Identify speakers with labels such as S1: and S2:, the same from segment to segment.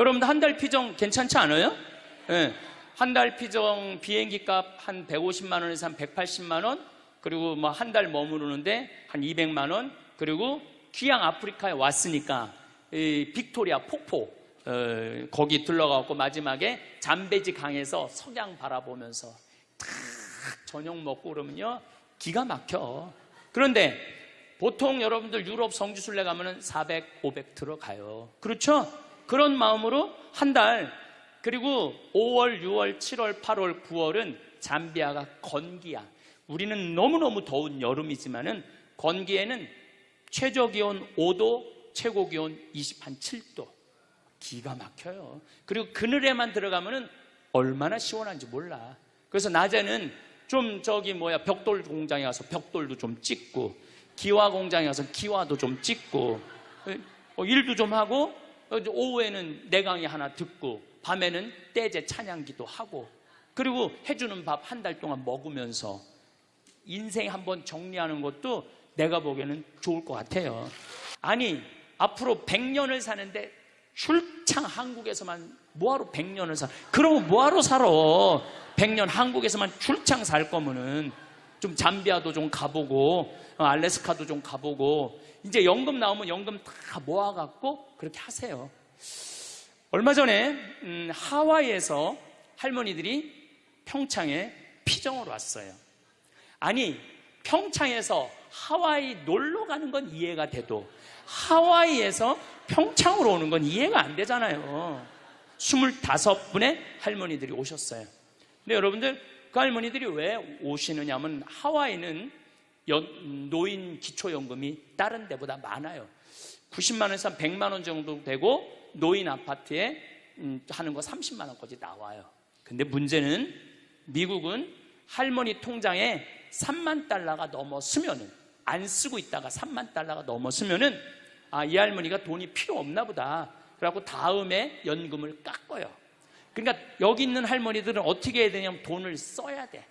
S1: 여러분들 한 달 피정 괜찮지 않아요? 예. 한 달 피정 비행기 값 한 150만 원에서 한 180만 원, 그리고 뭐 한 달 머무르는데 한 200만 원, 그리고 귀양 아프리카에 왔으니까 이 빅토리아 폭포 거기 들러가고 마지막에 잠베지 강에서 석양 바라보면서 탁 저녁 먹고 그러면요 기가 막혀. 그런데 보통 여러분들 유럽 성지순례 가면은 400, 500 들어가요. 그렇죠? 그런 마음으로 한 달, 그리고 5월, 6월, 7월, 8월, 9월은 잠비아가 건기야. 우리는 너무너무 더운 여름이지만은 건기에는 최저 기온 5도, 최고 기온 27도. 기가 막혀요. 그리고 그늘에만 들어가면은 얼마나 시원한지 몰라. 그래서 낮에는 좀 벽돌 공장에 가서 벽돌도 좀 찍고, 기와 공장에 가서 기와도 좀 찍고, 일도 좀 하고, 오후에는 내강의 하나 듣고, 밤에는 떼제 찬양기도 하고, 그리고 해주는 밥 한 달 동안 먹으면서 인생 한번 정리하는 것도 내가 보기에는 좋을 것 같아요. 아니, 앞으로 100년을 사는데 출창 한국에서만 뭐하러 100년을 살아? 그러면 뭐하러 살아? 100년 한국에서만 출창 살 거면은 좀 잠비아도 좀 가보고, 알래스카도 좀 가보고, 이제 연금 나오면 연금 다 모아갖고 그렇게 하세요. 얼마 전에 하와이에서 할머니들이 평창에 피정을 왔어요. 아니, 평창에서 하와이 놀러 가는 건 이해가 돼도 하와이에서 평창으로 오는 건 이해가 안 되잖아요. 25분의 할머니들이 오셨어요. 근데 여러분들, 그 할머니들이 왜 오시느냐면 하와이는 노인 기초연금이 다른 데보다 많아요. 90만 원에서 한 100만 원 정도 되고, 노인 아파트에 하는 거 30만 원까지 나와요. 근데 문제는 미국은 할머니 통장에 3만 달러가 넘었으면은, 안 쓰고 있다가 3만 달러가 넘었으면은 이 할머니가 돈이 필요 없나 보다. 그래갖고 다음에 연금을 깎아요. 그러니까 여기 있는 할머니들은 어떻게 해야 되냐면 돈을 써야 돼.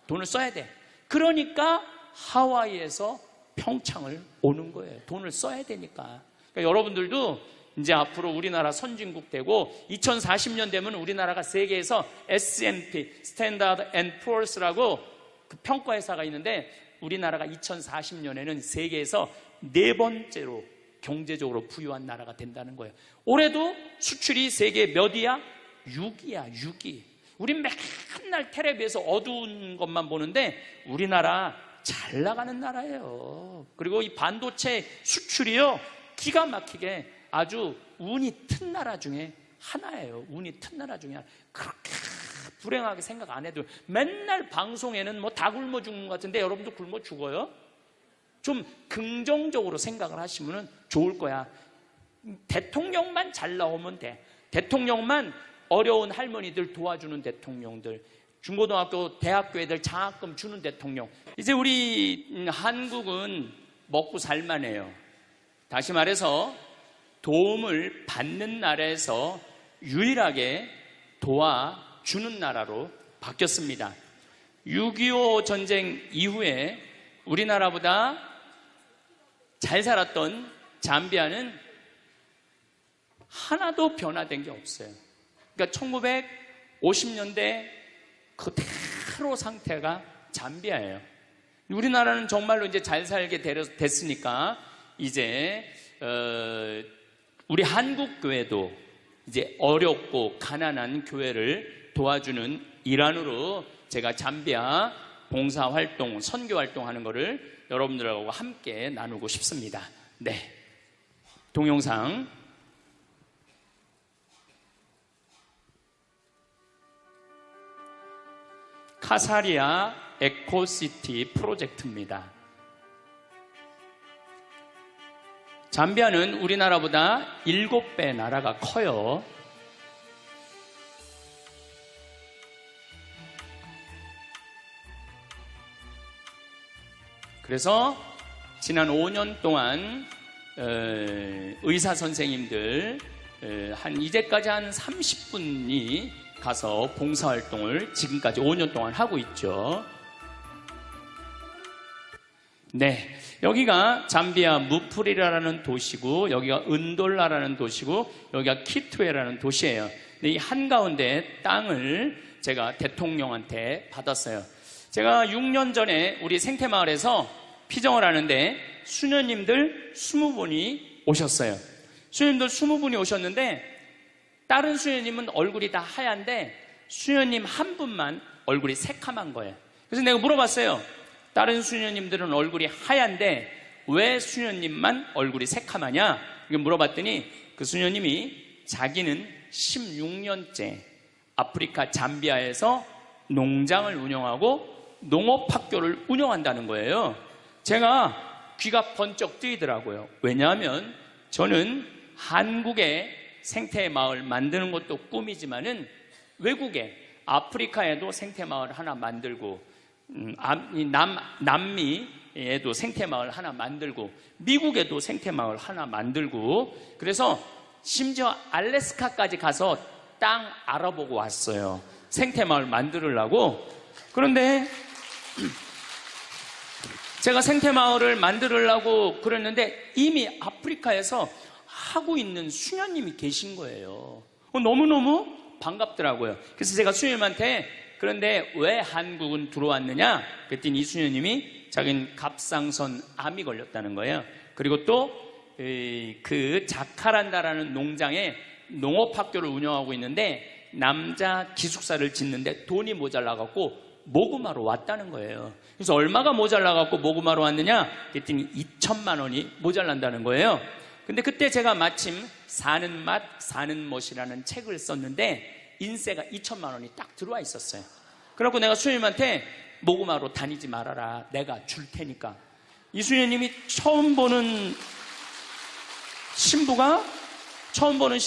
S1: 돈을 써야 돼. 그러니까 하와이에서 평창을 오는 거예요. 돈을 써야 되니까. 그러니까 여러분들도 이제 앞으로 우리나라 선진국 되고 2040년 되면 우리나라가 세계에서 S&P, 스탠다드 앤 푸어스라고 그 평가회사가 있는데, 우리나라가 2040년에는 세계에서 4번째로 경제적으로 부유한 나라가 된다는 거예요. 올해도 수출이 세계 몇이야? 6위야, 6위. 우리 맨날 텔레비에서 어두운 것만 보는데 우리나라 잘 나가는 나라예요. 그리고 이 반도체 수출이요, 기가 막히게 아주 운이 튼 나라 중에 하나예요. 운이 튼 나라 중에 하나. 그렇게 불행하게 생각 안 해도 맨날 방송에는 뭐 다 굶어 죽는 것 같은데 여러분도 굶어 죽어요? 좀 긍정적으로 생각을 하시면 좋을 거야. 대통령만 잘 나오면 돼. 대통령만 어려운 할머니들 도와주는 대통령들, 중고등학교, 대학교 애들 장학금 주는 대통령. 이제 우리 한국은 먹고 살만해요. 다시 말해서 도움을 받는 나라에서 유일하게 도와주는 나라로 바뀌었습니다. 6.25 전쟁 이후에 우리나라보다 잘 살았던 잠비아는 하나도 변화된 게 없어요. 그러니까 1950년대 그대로 상태가 잠비아예요. 우리나라는 정말로 이제 잘 살게 됐으니까 이제 우리 한국 교회도 이제 어렵고 가난한 교회를 도와주는 일환으로 제가 잠비아 봉사활동, 선교활동 하는 거를 여러분들하고 함께 나누고 싶습니다. 네, 동영상 카사리아 에코시티 프로젝트입니다. 잠비아는 우리나라보다 7배 나라가 커요. 그래서 지난 5년 동안 의사 선생님들 이제까지 한 30분이 가서 봉사활동을 지금까지 5년 동안 하고 있죠. 네, 여기가 잠비아 무프리라라는 도시고 여기가 은돌라라는 도시고 여기가 키투에라는 도시예요. 이 한가운데 땅을 제가 대통령한테 받았어요. 제가 6년 전에 우리 생태마을에서 피정을 하는데 수녀님들 20분이 오셨어요. 수녀님들 20분이 오셨는데 다른 수녀님은 얼굴이 다 하얀데 수녀님 한 분만 얼굴이 새카만 거예요. 그래서 내가 물어봤어요. 다른 수녀님들은 얼굴이 하얀데 왜 수녀님만 얼굴이 새카마냐? 이거 물어봤더니 그 수녀님이 자기는 16년째 아프리카 잠비아에서 농장을 운영하고 농업학교를 운영한다는 거예요. 제가 귀가 번쩍 뜨이더라고요. 왜냐하면 저는 한국의 생태마을 만드는 것도 꿈이지만은 외국에 아프리카에도 생태마을 하나 만들고 남미에도 생태마을 하나 만들고 미국에도 생태마을 하나 만들고 그래서 심지어 알래스카까지 가서 땅 알아보고 왔어요. 생태마을 만들려고. 그런데 제가 생태마을을 만들려고 그랬는데 이미 아프리카에서 하고 있는 수녀님이 계신 거예요. 너무너무 반갑더라고요. 그래서 제가 수녀님한테 그런데 왜 한국은 들어왔느냐? 그랬더니 이 수녀님이 자기는 갑상선 암이 걸렸다는 거예요. 그리고 또 그 자카란다라는 농장에 농업학교를 운영하고 있는데 남자 기숙사를 짓는데 돈이 모자라갖고 모구마로 왔다는 거예요. 그래서 얼마가 모자라갖고 모구마로 왔느냐? 그랬더니 2천만 원이 모자란다는 거예요. 근데 그때 제가 마침 사는 맛, 사는 멋이라는 책을 썼는데 인세가 2천만 원이 딱 들어와 있었어요. 그래갖고 내가 수녀님한테 모구마로 다니지 말아라. 내가 줄 테니까. 이 수녀님이 처음 보는 신부가 돈을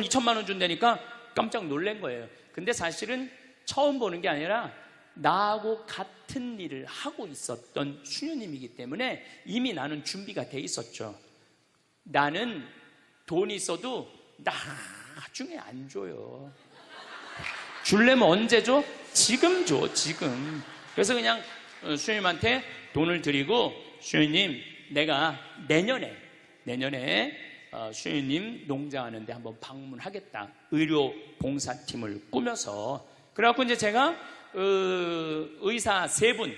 S1: 2천만 원 준다니까 깜짝 놀란 거예요. 근데 사실은 처음 보는 게 아니라 나하고 같은 일을 하고 있었던 수녀님이기 때문에 이미 나는 준비가 돼 있었죠. 나는 돈이 있어도 나중에 안 줘요. 줄려면 언제 줘? 지금 줘, 지금. 그래서 그냥 수녀님한테 돈을 드리고 수녀님 내가 내년에 수녀님 농장하는데 한번 방문하겠다. 의료 봉사팀을 꾸며서. 그래갖고 이제 제가 의사 3분,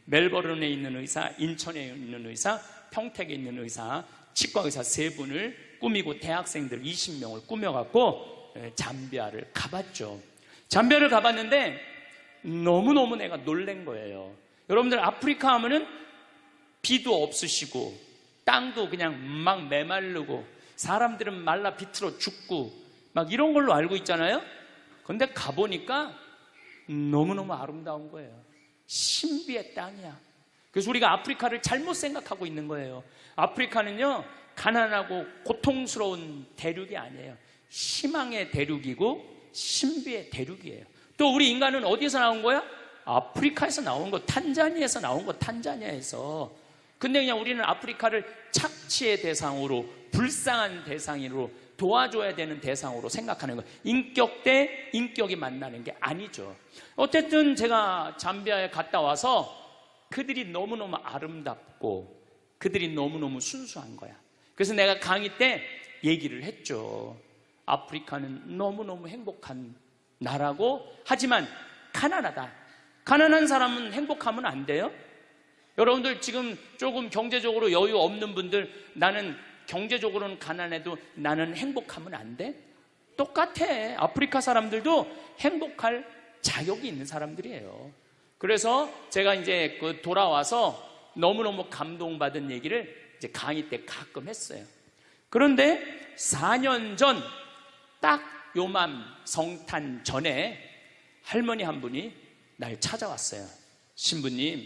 S1: 멜버른에 있는 의사, 인천에 있는 의사, 평택에 있는 의사, 치과 의사 3분을 꾸미고 대학생들 20명을 꾸며갖고 잠비아를 가봤죠. 잠비아를 가봤는데 너무너무 내가 놀란 거예요. 여러분들 아프리카 하면은 비도 없으시고 땅도 그냥 막 메마르고 사람들은 말라 비틀어 죽고 막 이런 걸로 알고 있잖아요. 근데 가보니까 너무너무 아름다운 거예요. 신비의 땅이야. 그래서 우리가 아프리카를 잘못 생각하고 있는 거예요. 아프리카는요 가난하고 고통스러운 대륙이 아니에요. 희망의 대륙이고 신비의 대륙이에요. 또 우리 인간은 어디서 나온 거야? 아프리카에서 나온 거, 탄자니아에서 나온 거, 탄자니아에서. 근데 그냥 우리는 아프리카를 착취의 대상으로, 불쌍한 대상으로, 도와줘야 되는 대상으로 생각하는 거예요. 인격 대 인격이 만나는 게 아니죠. 어쨌든 제가 잠비아에 갔다 와서 그들이 너무너무 아름답고 그들이 너무너무 순수한 거야. 그래서 내가 강의 때 얘기를 했죠. 아프리카는 너무너무 행복한 나라고, 하지만 가난하다. 가난한 사람은 행복하면 안 돼요? 여러분들 지금 조금 경제적으로 여유 없는 분들, 나는 경제적으로는 가난해도 나는 행복하면 안 돼? 똑같아. 아프리카 사람들도 행복할 자격이 있는 사람들이에요. 그래서 제가 이제 돌아와서 너무너무 감동받은 얘기를 이제 강의 때 가끔 했어요. 그런데 4년 전, 딱 요맘 성탄 전에 할머니 한 분이 날 찾아왔어요. 신부님,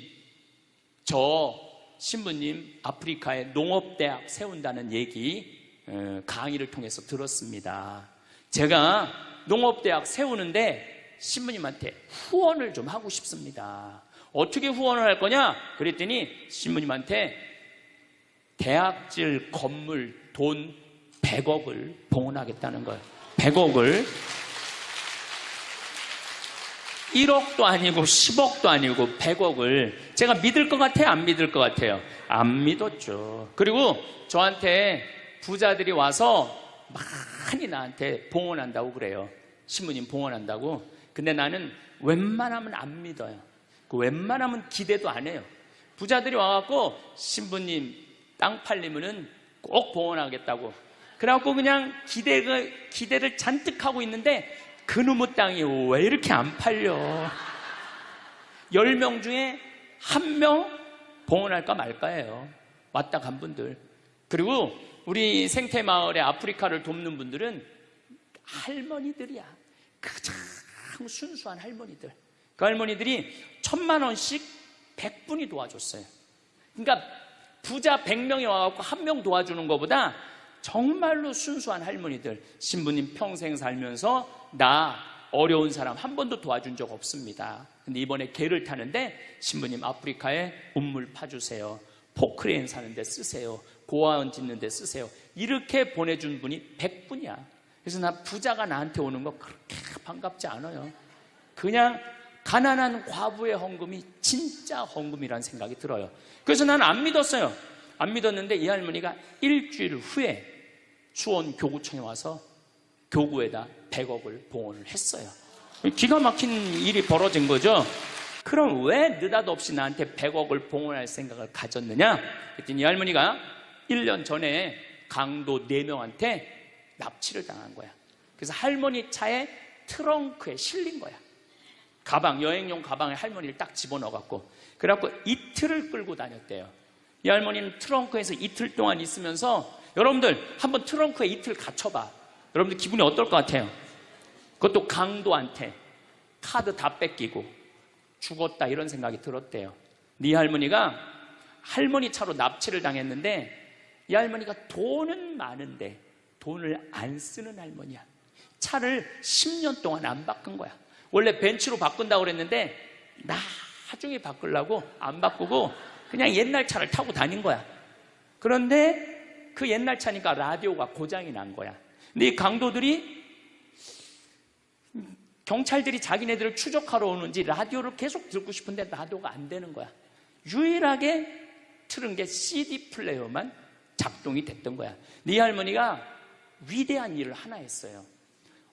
S1: 저 신부님 아프리카에 농업대학 세운다는 얘기 강의를 통해서 들었습니다. 제가 농업대학 세우는데 신부님한테 후원을 좀 하고 싶습니다. 어떻게 후원을 할 거냐? 그랬더니 신부님한테 대학질 건물 돈 100억을 봉헌하겠다는 거예요. 100억을. 1억도 아니고 10억도 아니고 100억을 제가 믿을 것 같아요? 안 믿을 것 같아요? 안 믿었죠. 그리고 저한테 부자들이 와서 많이 나한테 봉헌한다고 그래요. 신부님 봉헌한다고. 근데 나는 웬만하면 안 믿어요. 그 웬만하면 기대도 안 해요. 부자들이 와갖고 신부님 땅 팔리면은 꼭 봉헌하겠다고. 그래갖고 그냥 기대를 잔뜩 하고 있는데 그놈의 땅이 왜 이렇게 안 팔려? 10명 중에 1명 봉헌할까 말까예요. 왔다 간 분들. 그리고 우리 생태마을의 아프리카를 돕는 분들은 할머니들이야. 가장 순수한 할머니들. 그 할머니들이 1,000만 원씩 100분이 도와줬어요. 그러니까 부자 100명이 와갖고 1명 도와주는 것보다 정말로 순수한 할머니들. 신부님 평생 살면서 나 어려운 사람 한 번도 도와준 적 없습니다. 근데 이번에 개를 타는데 신부님 아프리카에 우물 파주세요. 포크레인 사는데 쓰세요. 고아원 짓는데 쓰세요. 이렇게 보내준 분이 100분이야. 그래서 나 부자가 나한테 오는 거 그렇게 반갑지 않아요. 그냥 가난한 과부의 헌금이 진짜 헌금이라는 생각이 들어요. 그래서 나는 안 믿었어요. 안 믿었는데 이 할머니가 일주일 후에 수원 교구청에 와서 교구에다 100억을 봉헌을 했어요. 기가 막힌 일이 벌어진 거죠. 그럼 왜 느닷없이 나한테 100억을 봉헌할 생각을 가졌느냐? 그랬더니 이 할머니가 1년 전에 강도 4명한테 납치를 당한 거야. 그래서 할머니 차에 트렁크에 실린 거야. 가방, 여행용 가방에 할머니를 딱 집어넣어갖고. 그래갖고 이틀을 끌고 다녔대요. 이 할머니는 트렁크에서 이틀 동안 있으면서, 여러분들 한번 트렁크에 이틀 갇혀봐. 여러분들 기분이 어떨 것 같아요? 그것도 강도한테 카드 다 뺏기고 죽었다 이런 생각이 들었대요. 네 할머니가 할머니 차로 납치를 당했는데 이 할머니가 돈은 많은데 돈을 안 쓰는 할머니야. 차를 10년 동안 안 바꾼 거야. 원래 벤츠로 바꾼다고 그랬는데 나중에 바꾸려고 안 바꾸고 그냥 옛날 차를 타고 다닌 거야. 그런데 그 옛날 차니까 라디오가 고장이 난 거야. 근데 이 강도들이, 경찰들이 자기네들을 추적하러 오는지 라디오를 계속 듣고 싶은데 라디오가 안 되는 거야. 유일하게 틀은 게 CD 플레이어만 작동이 됐던 거야. 네 할머니가 위대한 일을 하나 했어요.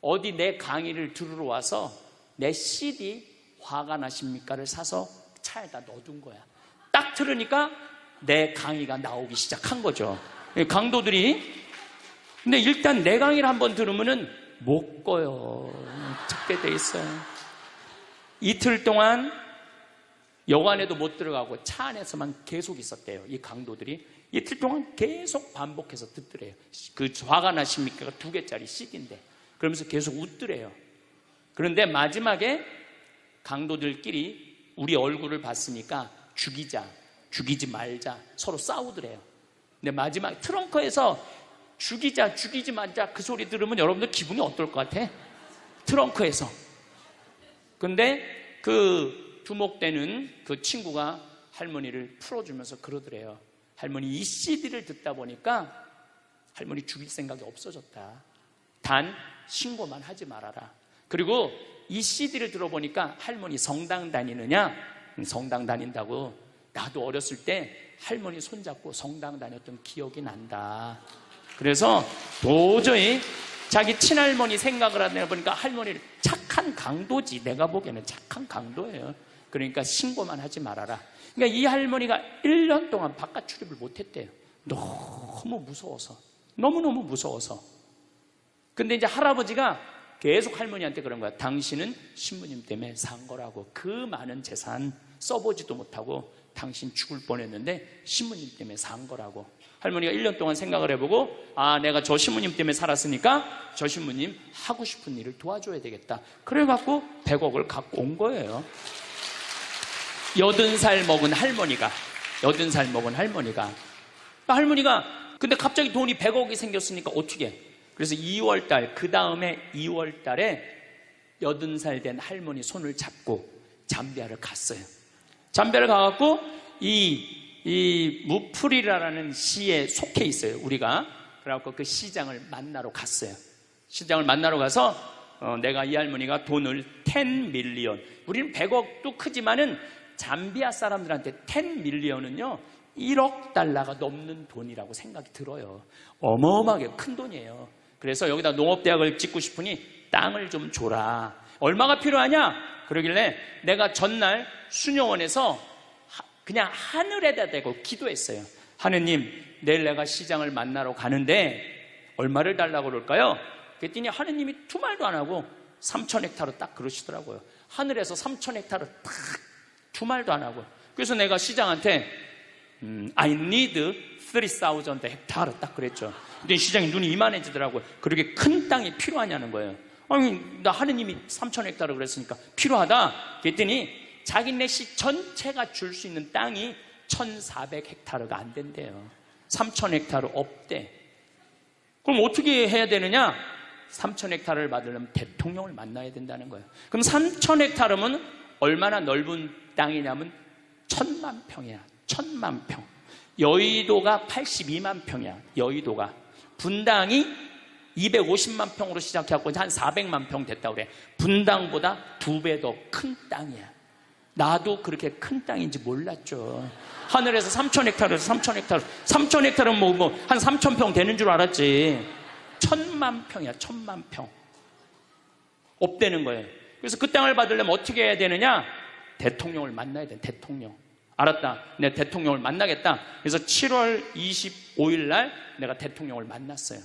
S1: 어디 내 강의를 들으러 와서 내 CD 화가 나십니까를 사서 차에다 넣어둔 거야. 딱 들으니까 내 강의가 나오기 시작한 거죠. 강도들이. 근데 일단 내 강의를 한번 들으면은 못 꺼요. 특대돼 있어요. 이틀 동안 여관에도 못 들어가고 차 안에서만 계속 있었대요. 이 강도들이 이틀 동안 계속 반복해서 듣더래요. 그 화가 나십니까 2개짜리 CD인데 그러면서 계속 웃더래요. 그런데 마지막에 강도들끼리 우리 얼굴을 봤으니까 죽이자, 죽이지 말자 서로 싸우더래요. 근데 마지막 트렁크에서 죽이자, 죽이지 말자 그 소리 들으면 여러분들 기분이 어떨 것 같아? 트렁크에서. 근데 그 두목되는 그 친구가 할머니를 풀어주면서 그러더래요. 할머니 이 CD를 듣다 보니까 할머니 죽일 생각이 없어졌다. 단 신고만 하지 말아라. 그리고 이 CD를 들어보니까 할머니 성당 다니느냐? 성당 다닌다고. 나도 어렸을 때 할머니 손잡고 성당 다녔던 기억이 난다. 그래서 도저히 자기 친할머니 생각을 하다 보니까 할머니를 착한 강도지. 내가 보기에는 착한 강도예요. 그러니까 신고만 하지 말아라. 그러니까 이 할머니가 1년 동안 바깥 출입을 못했대요. 너무 무서워서. 너무너무 무서워서. 근데 이제 할아버지가 계속 할머니한테 그런 거야. 당신은 신부님 때문에 산 거라고. 그 많은 재산 써보지도 못하고 당신 죽을 뻔했는데 신부님 때문에 산 거라고. 할머니가 1년 동안 생각을 해보고 아 내가 저 신부님 때문에 살았으니까 저 신부님 하고 싶은 일을 도와줘야 되겠다. 그래갖고 100억을 갖고 온 거예요. 80살 먹은 할머니가 근데 갑자기 돈이 100억이 생겼으니까 어떻게? 그래서 2월달 그 다음에 2월달에 80살 된 할머니 손을 잡고 잠비아를 갔어요. 잠비아를 가갖고 이 무프리라라는 시에 속해 있어요. 우리가 그래갖고 그 시장을 만나러 갔어요. 시장을 만나러 가서 내가 이 할머니가 돈을 10 밀리언, 우리는 100억도 크지만은 잠비아 사람들한테 10 밀리언은요 1억 달러가 넘는 돈이라고 생각이 들어요. 어마어마하게 큰 돈이에요. 그래서 여기다 농업대학을 짓고 싶으니 땅을 좀 줘라. 얼마가 필요하냐? 그러길래 내가 전날 수녀원에서 그냥 하늘에다 대고 기도했어요. 하느님, 내일 내가 시장을 만나러 가는데 얼마를 달라고 그럴까요? 그랬더니 하느님이 두 말도 안 하고 3,000헥타르 딱 그러시더라고요. 하늘에서 3,000헥타르 딱 두 말도 안 하고. 그래서 내가 시장한테 I need 3,000 헥타르 딱 그랬죠. 근데 시장이 눈이 이만해지더라고요. 그렇게 큰 땅이 필요하냐는 거예요. 아니, 나 하느님이 3,000헥타르 그랬으니까 필요하다. 그랬더니 자기네 시 전체가 줄 수 있는 땅이 1,400헥타르가 안 된대요. 3,000헥타르 없대. 그럼 어떻게 해야 되느냐? 3,000헥타르를 받으려면 대통령을 만나야 된다는 거예요. 그럼 3,000헥타르면 얼마나 넓은 땅이냐면 1,000만 평이야. 1,000만 평. 여의도가 82만 평이야. 여의도가. 분당이 250만 평으로 시작해갖고 한 400만 평 됐다고 그래. 분당보다 2배 더 큰 땅이야. 나도 그렇게 큰 땅인지 몰랐죠. 하늘에서 3,000헥타르에서 3,000헥타르. 3,000헥타르는 뭐 한 3,000평 되는 줄 알았지. 1,000만 평이야. 1,000만 평. 없대는 거예요. 그래서 그 땅을 받으려면 어떻게 해야 되느냐? 대통령을 만나야 돼. 대통령. 알았다. 내가 대통령을 만나겠다. 그래서 7월 25일 날 내가 대통령을 만났어요.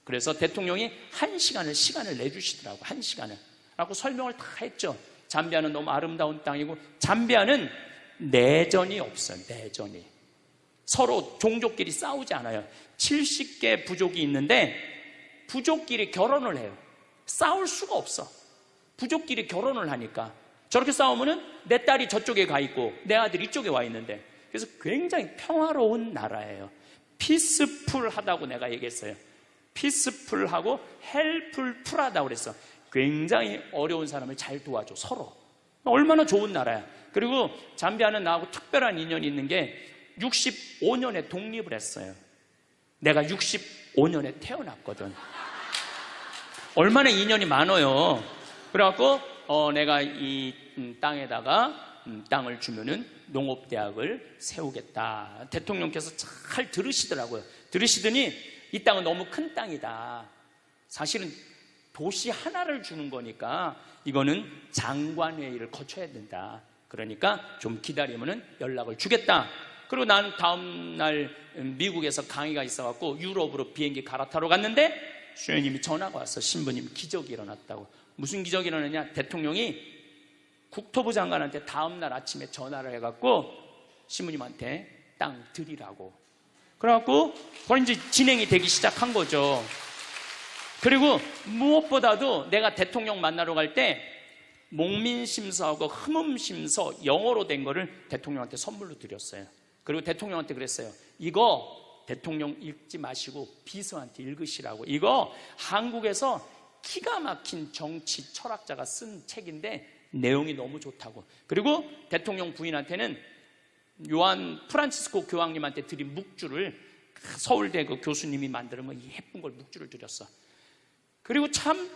S1: 그래서 대통령이 1시간을 시간을 내주시더라고. 1시간을. 그래서 설명을 다 했죠. 잠비아는 너무 아름다운 땅이고, 잠비아는 내전이 없어요. 내전이. 서로 종족끼리 싸우지 않아요. 70개 부족이 있는데 부족끼리 결혼을 해요. 싸울 수가 없어. 부족끼리 결혼을 하니까. 저렇게 싸우면은 내 딸이 저쪽에 가 있고 내 아들이 이쪽에 와 있는데, 그래서 굉장히 평화로운 나라예요. 피스풀하다고 내가 얘기했어요. 피스풀하고 헬풀풀하다고 그랬어. 굉장히 어려운 사람을 잘 도와줘. 서로. 얼마나 좋은 나라야. 그리고 잠비아는 나하고 특별한 인연이 있는 게 65년에 독립을 했어요. 내가 65년에 태어났거든. 얼마나 인연이 많아요. 그래갖고 내가 이 땅에다가 땅을 주면은 농업대학을 세우겠다. 대통령께서 잘 들으시더라고요. 들으시더니 이 땅은 너무 큰 땅이다. 사실은 도시 하나를 주는 거니까 이거는 장관회의를 거쳐야 된다. 그러니까 좀 기다리면은 연락을 주겠다. 그리고 난 다음 날 미국에서 강의가 있어갖고 유럽으로 비행기 갈아타러 갔는데 수녀님이 전화가 왔어. 신부님 기적이 일어났다고. 무슨 기적이 일어났냐? 대통령이 국토부 장관한테 다음 날 아침에 전화를 해갖고 신부님한테 땅 드리라고. 그래갖고 그건 이제 진행이 되기 시작한 거죠. 그리고 무엇보다도 내가 대통령 만나러 갈 때 목민심서하고 흠음심서 영어로 된 거를 대통령한테 선물로 드렸어요. 그리고 대통령한테 그랬어요. 이거 대통령 읽지 마시고 비서한테 읽으시라고. 이거 한국에서 기가 막힌 정치 철학자가 쓴 책인데 내용이 너무 좋다고. 그리고 대통령 부인한테는 요한 프란치스코 교황님한테 드린 묵주를 서울대 그 교수님이 만드는 거 예쁜 걸 묵주를 드렸어. 그리고 참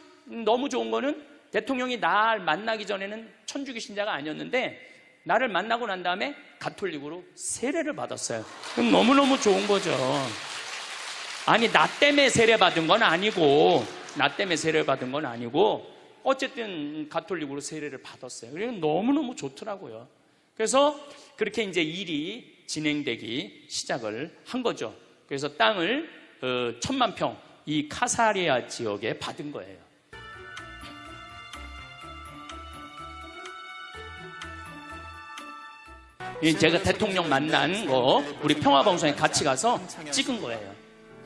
S1: 너무 좋은 거는 대통령이 날 만나기 전에는 천주교 신자가 아니었는데 나를 만나고 난 다음에 가톨릭으로 세례를 받았어요. 그럼 너무너무 좋은 거죠. 아니, 나 때문에 세례 받은 건 아니고, 어쨌든 가톨릭으로 세례를 받았어요. 그래서 너무너무 좋더라고요. 그래서 그렇게 이제 일이 진행되기 시작을 한 거죠. 그래서 땅을 1,000만 평, 이 카사리아 지역에 받은 거예요. 제가 대통령 만난 거 우리 평화방송에 같이 가서 찍은 거예요.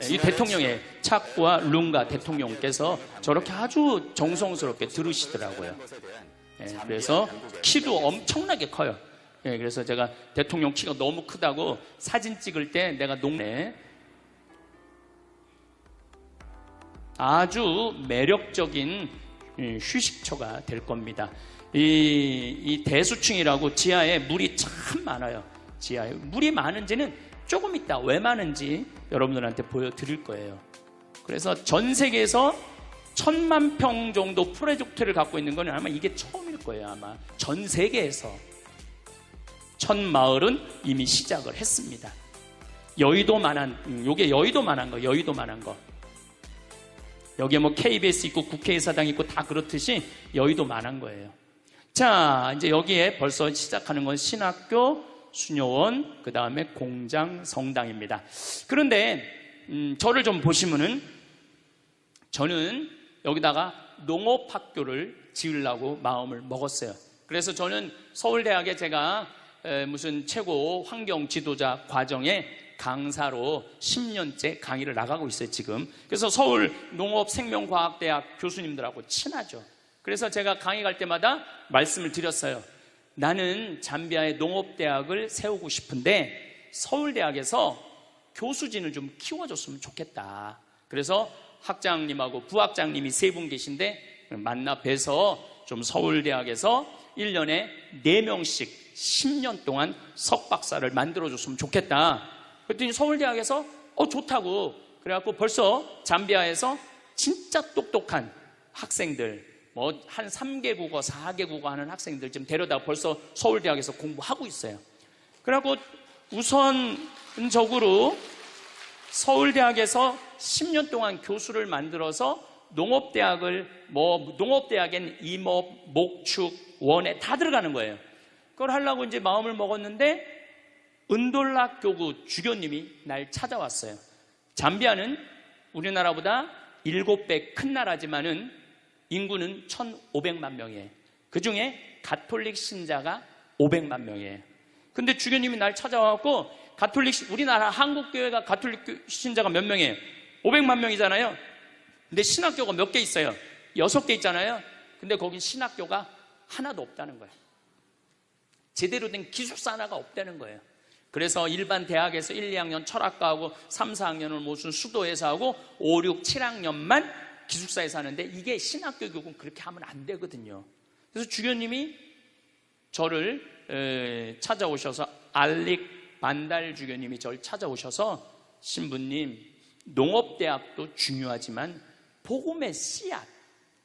S1: 이 대통령의 차쿠와 룽가 대통령께서 저렇게 아주 정성스럽게 들으시더라고요. 그래서 키도 엄청나게 커요. 그래서 제가 대통령 키가 너무 크다고 사진 찍을 때 내가 농내 아주 매력적인 휴식처가 될 겁니다. 이 대수층이라고 지하에 물이 참 많아요. 지하에 물이 많은지는 조금 있다. 왜 많은지 여러분들한테 보여드릴 거예요. 그래서 전 세계에서 1000만 평 정도 프로젝트를 갖고 있는 건 아마 이게 처음일 거예요. 아마 전 세계에서 1000마을은 이미 시작을 했습니다. 여의도만한, 요게 여의도만한 거, 여의도만한 거. 여기에 뭐 KBS 있고 국회의사당 있고 다 그렇듯이 여의도만한 거예요. 자, 이제 여기에 벌써 시작하는 건 신학교, 수녀원, 그 다음에 공장, 성당입니다. 그런데 저를 좀 보시면은 저는 여기다가 농업학교를 지으려고 마음을 먹었어요. 그래서 저는 서울대학에 제가 무슨 최고 환경 지도자 과정에 강사로 10년째 강의를 나가고 있어요, 지금. 그래서 서울 농업생명과학대학 교수님들하고 친하죠. 그래서 제가 강의 갈 때마다 말씀을 드렸어요. 나는 잠비아에 농업대학을 세우고 싶은데 서울대학에서 교수진을 좀 키워줬으면 좋겠다. 그래서 학장님하고 부학장님이 3분 계신데 만나 뵈서 좀 서울대학에서 1년에 4명씩 10년 동안 석박사를 만들어줬으면 좋겠다. 그랬더니 서울대학에서 좋다고. 그래갖고 벌써 잠비아에서 진짜 똑똑한 학생들, 뭐 한 3개 국어, 4개 국어 하는 학생들 좀 데려다 벌써 서울대학에서 공부하고 있어요. 그래갖고 우선적으로 서울대학에서 10년 동안 교수를 만들어서 농업대학엔 임업, 목축, 원예 다 들어가는 거예요. 그걸 하려고 이제 마음을 먹었는데 은돌락 교구 주교님이 날 찾아왔어요. 잠비아는 우리나라보다 7배 큰 나라지만은 인구는 1,500만 명이에요. 그 중에 가톨릭 신자가 500만 명이에요. 근데 주교님이 날 찾아와갖고 우리나라 한국교회가 가톨릭 신자가 몇 명이에요? 500만 명이잖아요. 근데 신학교가 몇 개 있어요? 6개 있잖아요. 근데 거긴 신학교가 하나도 없다는 거예요. 제대로 된 기숙사 하나가 없다는 거예요. 그래서 일반 대학에서 1, 2학년 철학과하고 3, 4학년은 무슨 수도에서 하고 5, 6, 7학년만 기숙사에서 하는데 이게 신학교 교육은 그렇게 하면 안 되거든요. 그래서 주교님이 저를 찾아오셔서 알릭 반달 주교님이 저를 찾아오셔서 신부님, 농업대학도 중요하지만 복음의 씨앗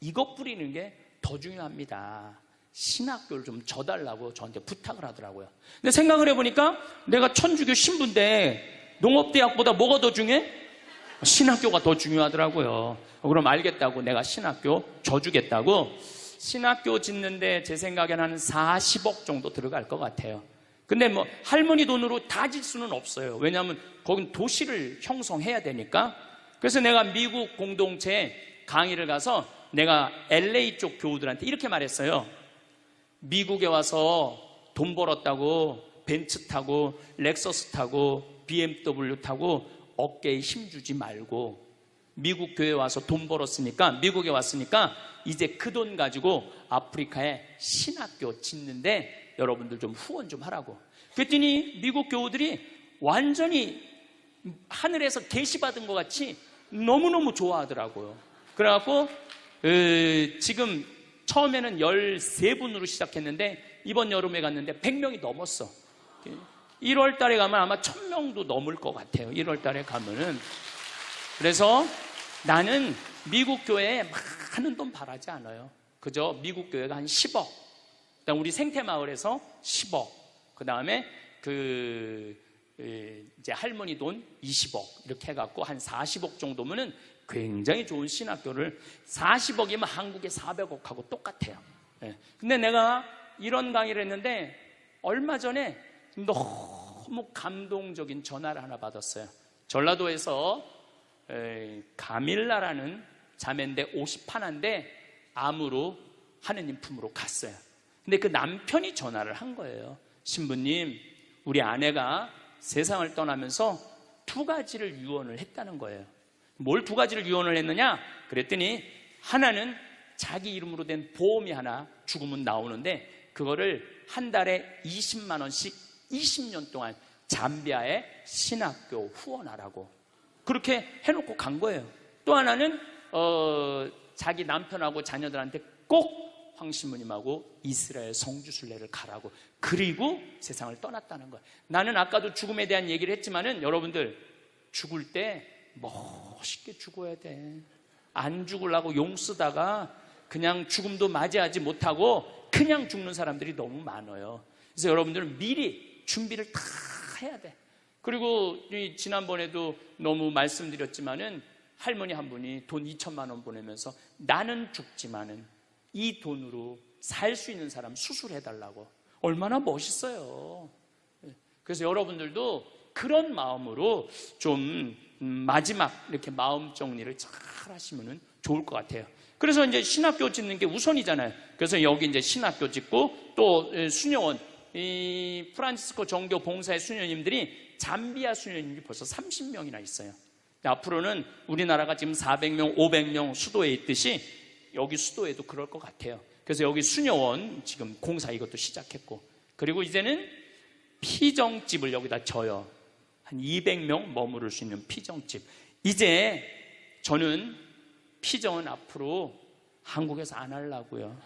S1: 이것 뿌리는 게 더 중요합니다. 신학교를 좀 줘달라고 저한테 부탁을 하더라고요. 근데 생각을 해보니까 내가 천주교 신부인데 농업대학보다 뭐가 더 중요해? 신학교가 더 중요하더라고요. 그럼 알겠다고 내가 신학교 줘주겠다고 신학교 짓는데 제 생각에는 한 40억 정도 들어갈 것 같아요. 근데 뭐 할머니 돈으로 다 질 수는 없어요. 왜냐하면 거긴 도시를 형성해야 되니까. 그래서 내가 미국 공동체 강의를 가서 내가 LA 쪽 교우들한테 이렇게 말했어요. 미국에 와서 돈 벌었다고 벤츠 타고 렉서스 타고 BMW 타고 어깨에 힘주지 말고 미국 교회에 와서 돈 벌었으니까 미국에 왔으니까 이제 그 돈 가지고 아프리카에 신학교 짓는데 여러분들 좀 후원 좀 하라고. 그랬더니 미국 교우들이 완전히 하늘에서 계시받은 것 같이 너무너무 좋아하더라고요. 그래갖고 지금 처음에는 13분으로 시작했는데 이번 여름에 갔는데 100명이 넘었어. 1월 달에 가면 아마 1000명도 넘을 것 같아요. 1월 달에 가면은. 그래서 나는 미국 교회에 많은 돈 바라지 않아요. 그저 미국 교회가 한 10억. 그다음 우리 생태마을에서 10억. 그 다음에 이제 할머니 돈 20억. 이렇게 해갖고 한 40억 정도면은 굉장히 좋은 신학교를 40억이면 한국의 400억하고 똑같아요. 근데 내가 이런 강의를 했는데 얼마 전에 너무 감동적인 전화를 하나 받았어요. 전라도에서 가밀라라는 자매인데 51인데 암으로 하느님 품으로 갔어요. 근데 그 남편이 전화를 한 거예요. 신부님, 우리 아내가 세상을 떠나면서 2가지를 유언을 했다는 거예요. 뭘 2가지를 유언을 했느냐? 그랬더니 하나는 자기 이름으로 된 보험이 하나 죽으면 나오는데 그거를 한 달에 20만 원씩 20년 동안 잠비아의 신학교 후원하라고 그렇게 해놓고 간 거예요. 또 하나는 자기 남편하고 자녀들한테 꼭 황신부님하고 이스라엘 성주순례를 가라고. 그리고 세상을 떠났다는 거예요. 나는 아까도 죽음에 대한 얘기를 했지만은 여러분들 죽을 때 멋있게 죽어야 돼. 안 죽으려고 용 쓰다가 그냥 죽음도 맞이하지 못하고 그냥 죽는 사람들이 너무 많아요. 그래서 여러분들은 미리 준비를 다 해야 돼. 그리고 지난번에도 너무 말씀드렸지만은 할머니 한 분이 돈 2천만 원 보내면서 나는 죽지만은 이 돈으로 살 수 있는 사람 수술해달라고. 얼마나 멋있어요. 그래서 여러분들도 그런 마음으로 좀 마지막 이렇게 마음 정리를 잘 하시면 좋을 것 같아요. 그래서 이제 신학교 짓는 게 우선이잖아요. 그래서 여기 이제 신학교 짓고 또 수녀원, 이 프란치스코 정교 봉사의 수녀님들이 잠비아 수녀님이 벌써 30명이나 있어요. 앞으로는 우리나라가 지금 400명, 500명 수도에 있듯이 여기 수도에도 그럴 것 같아요. 그래서 여기 수녀원 지금 공사 이것도 시작했고, 그리고 이제는 피정집을 여기다 져요. 한 200명 머무를 수 있는 피정집. 이제 저는 피정은 앞으로 한국에서 안 하려고요.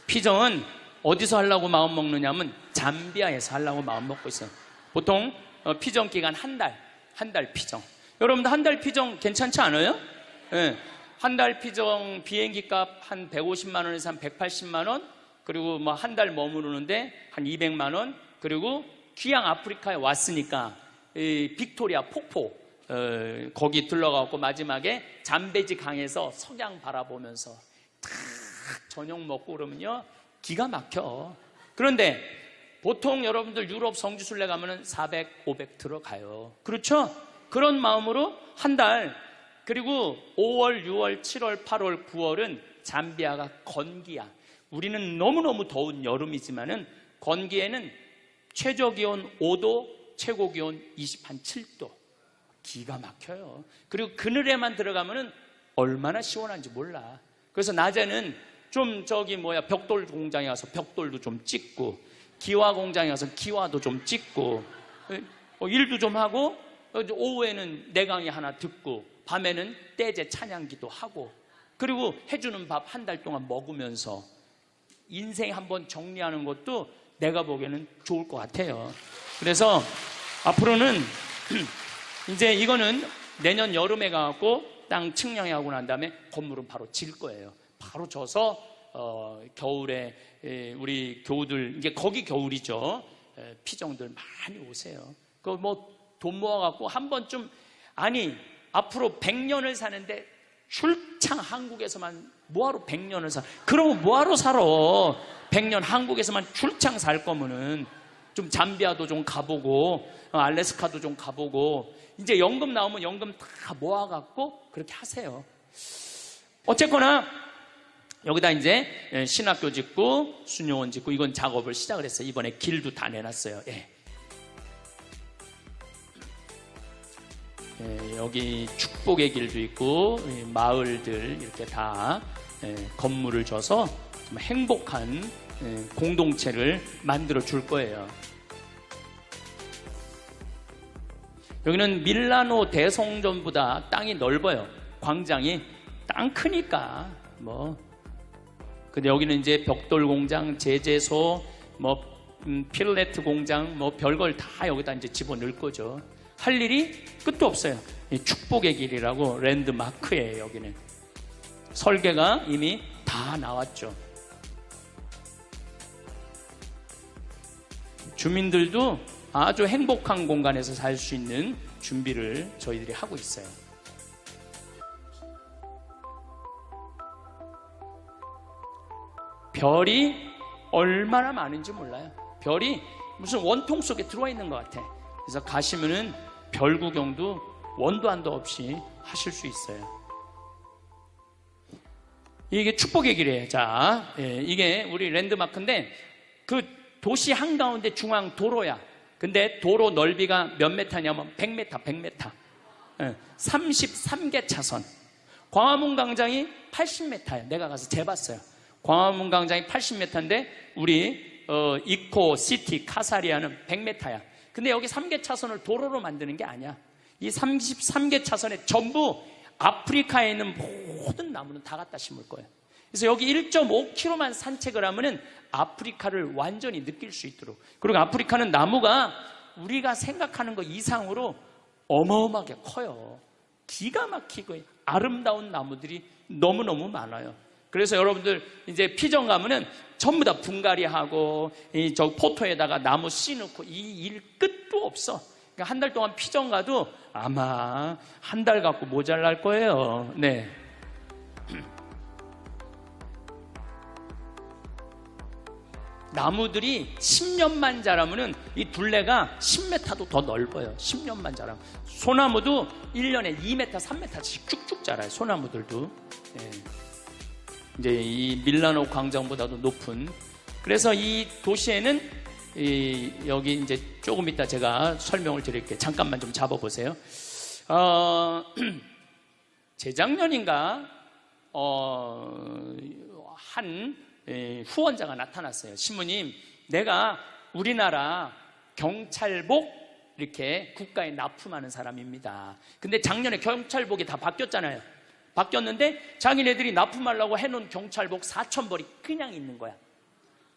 S1: 피정은 어디서 하려고 마음 먹느냐면 잠비아에서 하려고 마음 먹고 있어요. 보통 피정 기간 한 달 피정. 여러분들 한 달 피정 괜찮지 않아요? 네. 한 달 피정 비행기 값 한 150만 원에서 한 180만 원, 그리고 뭐 한 달 머무르는데 한 200만 원, 그리고 귀양 아프리카에 왔으니까 이 빅토리아 폭포 거기 들러가고 마지막에 잠베지 강에서 석양 바라보면서 탁 저녁 먹고 그러면요 기가 막혀. 그런데 보통 여러분들 유럽 성지순례 가면은 400, 500 들어가요. 그렇죠? 그런 마음으로 한 달, 그리고 5월, 6월, 7월, 8월, 9월은 잠비아가 건기야. 우리는 너무너무 더운 여름이지만은 건기에는 최저 기온 5도, 최고 기온 27도. 기가 막혀요. 그리고 그늘에만 들어가면은 얼마나 시원한지 몰라. 그래서 낮에는 좀 벽돌 공장에 가서 벽돌도 좀 찍고, 기와 공장에 가서 기와도 좀 찍고, 일도 좀 하고, 오후에는 내강의 하나 듣고, 밤에는 떼제 찬양기도 하고, 그리고 해주는 밥 한 달 동안 먹으면서 인생 한번 정리하는 것도 내가 보기에는 좋을 것 같아요. 그래서 앞으로는 이제 이거는 내년 여름에 가갖고 땅 측량하고 난 다음에 건물은 바로 질 거예요. 바로 져서 겨울에 우리 교우들, 이제 거기 겨울이죠. 피정들 많이 오세요. 그 뭐 돈 모아갖고 한 번쯤, 아니 앞으로 100년을 사는데 출창 한국에서만 뭐하러 100년을 사? 그러면 뭐하러 살아? 100년 한국에서만 출창 살 거면은 좀 잠비아도 좀 가보고 알래스카도 좀 가보고, 이제 연금 나오면 연금 다 모아갖고 그렇게 하세요. 어쨌거나 여기다 이제 신학교 짓고 수녀원 짓고 이건 작업을 시작을 했어요. 이번에 길도 다 내놨어요. 여기 축복의 길도 있고 마을들 이렇게 다 건물을 줘서 행복한 공동체를 만들어 줄 거예요. 여기는 밀라노 대성전보다 땅이 넓어요. 광장이 땅 크니까 근데 여기는 이제 벽돌 공장, 제재소, 필레트 공장, 별걸 다 여기다 이제 집어넣을 거죠. 할 일이 끝도 없어요. 축복의 길이라고 랜드마크예요. 여기는 설계가 이미 다 나왔죠. 주민들도 아주 행복한 공간에서 살 수 있는 준비를 저희들이 하고 있어요. 별이 얼마나 많은지 몰라요. 별이 무슨 원통 속에 들어와 있는 것 같아. 그래서 가시면은 별 구경도 원도 한도 없이 하실 수 있어요. 이게 축복의 길이에요. 자, 이게 우리 랜드마크인데 그 도시 한가운데 중앙 도로야. 근데 도로 넓이가 몇 메타냐면 100m. 33개 차선. 광화문 광장이 80m예요. 내가 가서 재봤어요. 광화문 광장이 80m인데 우리 이코 시티 카사리아는 100m야. 근데 여기 3개 차선을 도로로 만드는 게 아니야. 이 33개 차선에 전부 아프리카에 있는 모든 나무는 다 갖다 심을 거예요. 그래서 여기 1.5km만 산책을 하면은 아프리카를 완전히 느낄 수 있도록. 그리고 아프리카는 나무가 우리가 생각하는 것 이상으로 어마어마하게 커요. 기가 막히고 아름다운 나무들이 너무너무 많아요. 그래서 여러분들 이제 피정 가면은 전부 다 분갈이하고 저 포토에다가 나무 씨 넣고 이 일 끝도 없어. 그러니까 한 달 동안 피정 가도 아마 한 달 갖고 모자랄 거예요. 네. 나무들이 10년만 자라면은 이 둘레가 10m도 더 넓어요. 10년만 자라면. 소나무도 1년에 2m, 3m씩 쭉쭉 자라요. 소나무들도. 예. 이제 이 밀라노 광장보다도 높은. 그래서 이 도시에는 여기 이제 조금 이따 제가 설명을 드릴게요. 잠깐만 좀 잡아보세요. 재작년인가 한 후원자가 나타났어요. 신부님, 내가 우리나라 경찰복 이렇게 국가에 납품하는 사람입니다. 근데 작년에 경찰복이 다 바뀌었잖아요. 바뀌었는데 자기네들이 납품하려고 해놓은 경찰복 4,000벌이 그냥 있는 거야.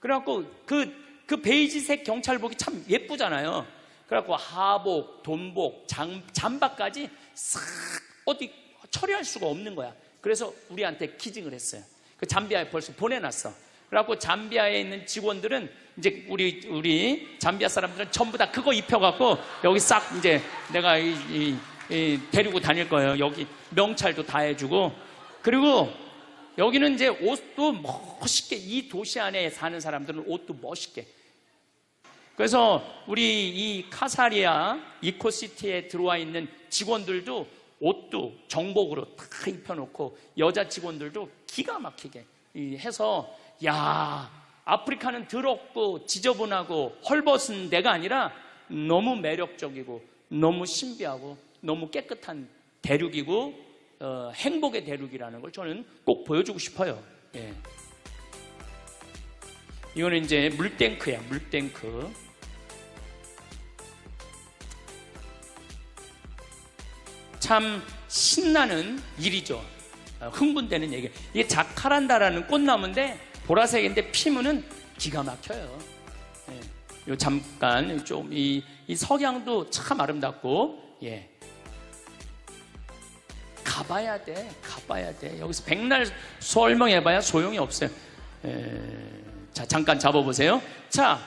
S1: 그래갖고 그 베이지색 경찰복이 참 예쁘잖아요. 그래갖고 하복, 돈복, 잠바까지 싹 어디 처리할 수가 없는 거야. 그래서 우리한테 기증을 했어요. 그 잠비아에 벌써 보내놨어. 그래갖고 잠비아에 있는 직원들은 이제 우리 잠비아 사람들은 전부 다 그거 입혀갖고 여기 싹 이제 내가 데리고 다닐 거예요. 여기 명찰도 다 해주고. 그리고 여기는 이제 옷도 멋있게, 이 도시 안에 사는 사람들은 옷도 멋있게. 그래서 우리 이 카사리아 이코시티에 들어와 있는 직원들도 옷도 정복으로 다 입혀놓고 여자 직원들도 기가 막히게 해서, 야, 아프리카는 더럽고 지저분하고 헐벗은 데가 아니라 너무 매력적이고 너무 신비하고 너무 깨끗한 대륙이고 행복의 대륙이라는 걸 저는 꼭 보여주고 싶어요. 예. 이거는 이제 물탱크야, 물탱크. 참 신나는 일이죠. 흥분되는 얘기. 이게 자카란다라는 꽃나무인데 보라색인데 피면은 기가 막혀요. 예. 요 잠깐 좀 이 석양도 참 아름답고, 예. 가봐야 돼. 여기서 백날 설명해봐야 소용이 없어요. 자, 잠깐 잡아보세요. 자,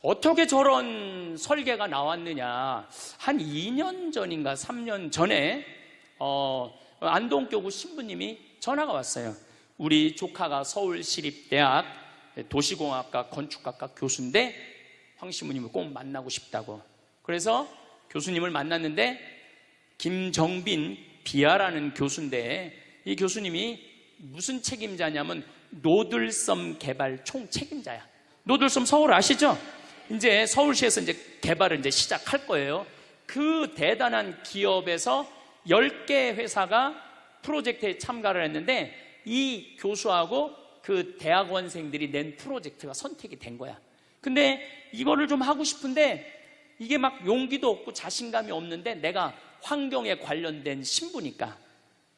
S1: 어떻게 저런 설계가 나왔느냐. 한 2년 전인가 3년 전에 안동교구 신부님이 전화가 왔어요. 우리 조카가 서울시립대학 도시공학과 건축학과 교수인데 황 신부님을 꼭 만나고 싶다고. 그래서 교수님을 만났는데 김정빈 비아라는 교수인데, 이 교수님이 무슨 책임자냐면 노들섬 개발 총 책임자야. 노들섬 서울 아시죠? 이제 서울시에서 이제 개발을 이제 시작할 거예요. 그 대단한 기업에서 10개 회사가 프로젝트에 참가를 했는데 이 교수하고 그 대학원생들이 낸 프로젝트가 선택이 된 거야. 근데 이거를 좀 하고 싶은데 이게 막 용기도 없고 자신감이 없는데, 내가 환경에 관련된 신부니까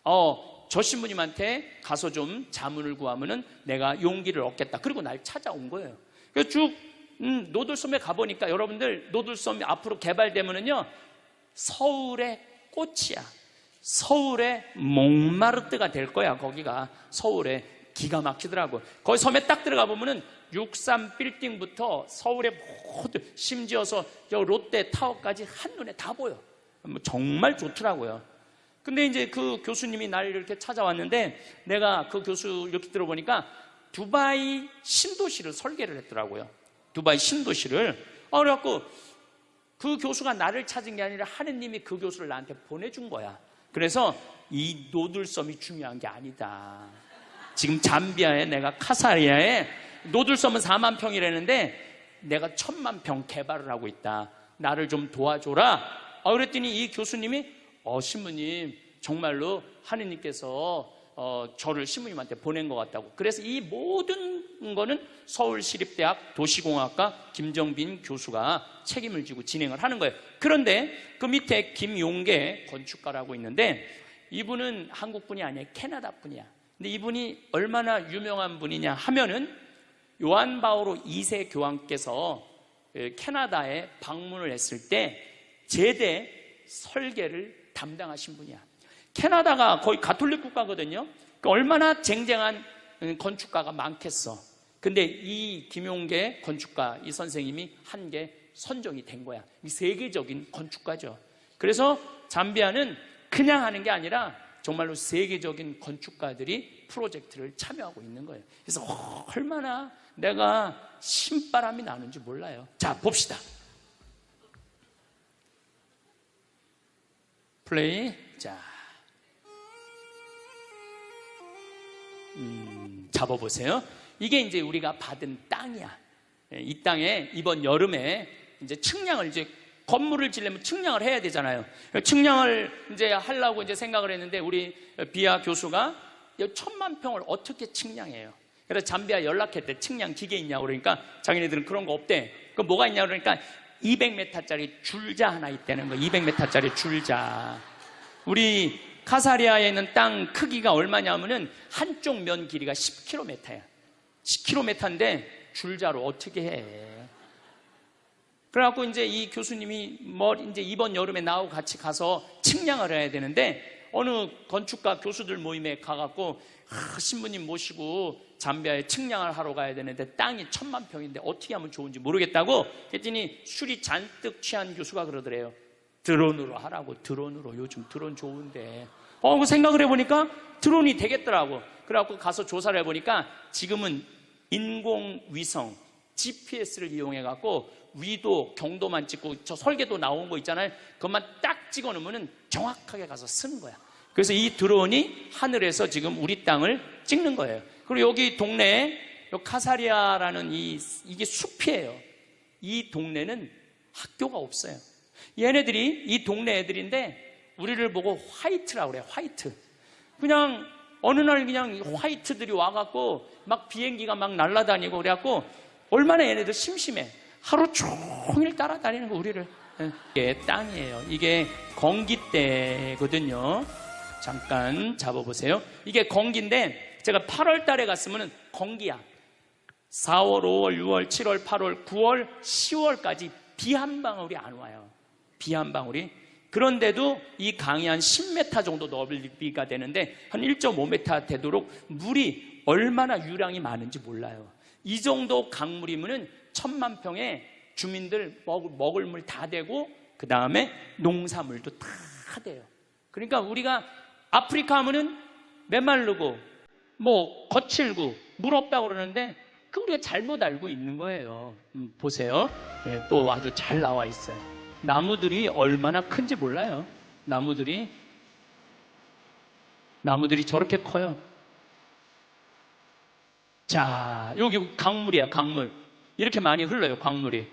S1: 저 신부님한테 가서 좀 자문을 구하면은 내가 용기를 얻겠다. 그리고 날 찾아온 거예요. 그래서 쭉 노들섬에 가보니까, 여러분들 노들섬이 앞으로 개발되면은요 서울의 꽃이야. 서울의 몽마르트가 될 거야. 거기가 서울에 기가 막히더라고. 거기 섬에 딱 들어가 보면은 63 빌딩부터 서울의 모든, 심지어서 저 롯데 타워까지 한눈에 다 보여. 정말 좋더라고요. 근데 이제 그 교수님이 날 이렇게 찾아왔는데, 내가 그 교수 이렇게 들어보니까 두바이 신도시를 설계를 했더라고요. 두바이 신도시를. 그래갖고 그 교수가 나를 찾은 게 아니라 하느님이 그 교수를 나한테 보내준 거야. 그래서 이 노들섬이 중요한 게 아니다. 지금 잠비아에, 내가 카사리아에 노들섬은 4만 평이라는데 내가 1,000만 평 개발을 하고 있다. 나를 좀 도와줘라. 그랬더니 이 교수님이 신부님 정말로 하느님께서 저를 신부님한테 보낸 것 같다고. 그래서 이 모든 거는 서울시립대학 도시공학과 김정빈 교수가 책임을 지고 진행을 하는 거예요. 그런데 그 밑에 김용계 건축가라고 있는데, 이분은 한국분이 아니에요. 캐나다 분이야. 근데 이분이 얼마나 유명한 분이냐 하면은 요한 바오로 2세 교황께서 캐나다에 방문을 했을 때 제대 설계를 담당하신 분이야. 캐나다가 거의 가톨릭 국가거든요. 그러니까 얼마나 쟁쟁한 건축가가 많겠어. 근데 이 김용계 건축가, 이 선생님이 한 게 선정이 된 거야. 이 세계적인 건축가죠. 그래서 잠비아는 그냥 하는 게 아니라 정말로 세계적인 건축가들이 프로젝트를 참여하고 있는 거예요. 그래서 얼마나 내가 신바람이 나는지 몰라요. 자, 봅시다. 플레이. 자, 잡아보세요. 이게 이제 우리가 받은 땅이야. 이 땅에 이번 여름에 이제 측량을, 이제 건물을 지려면 측량을 해야 되잖아요. 측량을 이제 하려고 이제 생각을 했는데 우리 비아 교수가 1000만 평을 어떻게 측량해요? 그래서 잠비아 연락했대. 측량 기계 있냐고. 그러니까 자기네들은 그런 거 없대. 그 뭐가 있냐고 그러니까 200m짜리 줄자 하나 있다는 거. 200m짜리 줄자. 우리 카사리아에 있는 땅 크기가 얼마냐면은 한쪽 면 길이가 10km야. 10km인데 줄자로 어떻게 해? 그래갖고 이제 이 교수님이 이제 이번 여름에 나하고 같이 가서 측량을 해야 되는데 어느 건축가 교수들 모임에 가갖고 신부님 모시고 잠비아에 측량을 하러 가야 되는데 땅이 1000만 평인데 어떻게 하면 좋은지 모르겠다고 했더니 술이 잔뜩 취한 교수가 그러더래요. 드론으로 하라고. 드론으로. 요즘 드론 좋은데. 그 생각을 해보니까 드론이 되겠더라고. 그래갖고 가서 조사를 해보니까 지금은 인공위성 GPS를 이용해갖고 위도 경도만 찍고 저 설계도 나온 거 있잖아요. 그것만 딱 찍어 놓으면 정확하게 가서 쓰는 거야. 그래서 이 드론이 하늘에서 지금 우리 땅을 찍는 거예요. 그리고 여기 동네에 카사리아라는 이게 숲이에요. 이 동네는 학교가 없어요. 얘네들이 이 동네 애들인데 우리를 보고 화이트라고 그래요. 화이트. 그냥 어느 날 그냥 화이트들이 와갖고 막 비행기가 막 날아다니고 그래갖고 얼마나 얘네들 심심해. 하루 종일 따라다니는 거 우리를. 이게 땅이에요. 이게 건기대거든요. 잠깐 잡아보세요. 이게 건기인데 제가 8월 달에 갔으면 건기야. 4월, 5월, 6월, 7월, 8월, 9월, 10월까지 비 한 방울이 안 와요. 비 한 방울이. 그런데도 이 강이 한 10m 정도 넓이가 되는데 한 1.5m 되도록 물이 얼마나 유량이 많은지 몰라요. 이 정도 강물이면은 1000만 평에 주민들 먹을 물 다 되고 그 다음에 농사물도 다 돼요. 그러니까 우리가 아프리카 하면은 메마르고 뭐 거칠고 물 없다고 그러는데 그 우리가 잘못 알고 있는 거예요. 보세요. 네, 또 아주 잘 나와 있어요. 나무들이 얼마나 큰지 몰라요. 나무들이 저렇게 커요. 자, 여기 강물이야. 강물 이렇게 많이 흘러요. 강물이.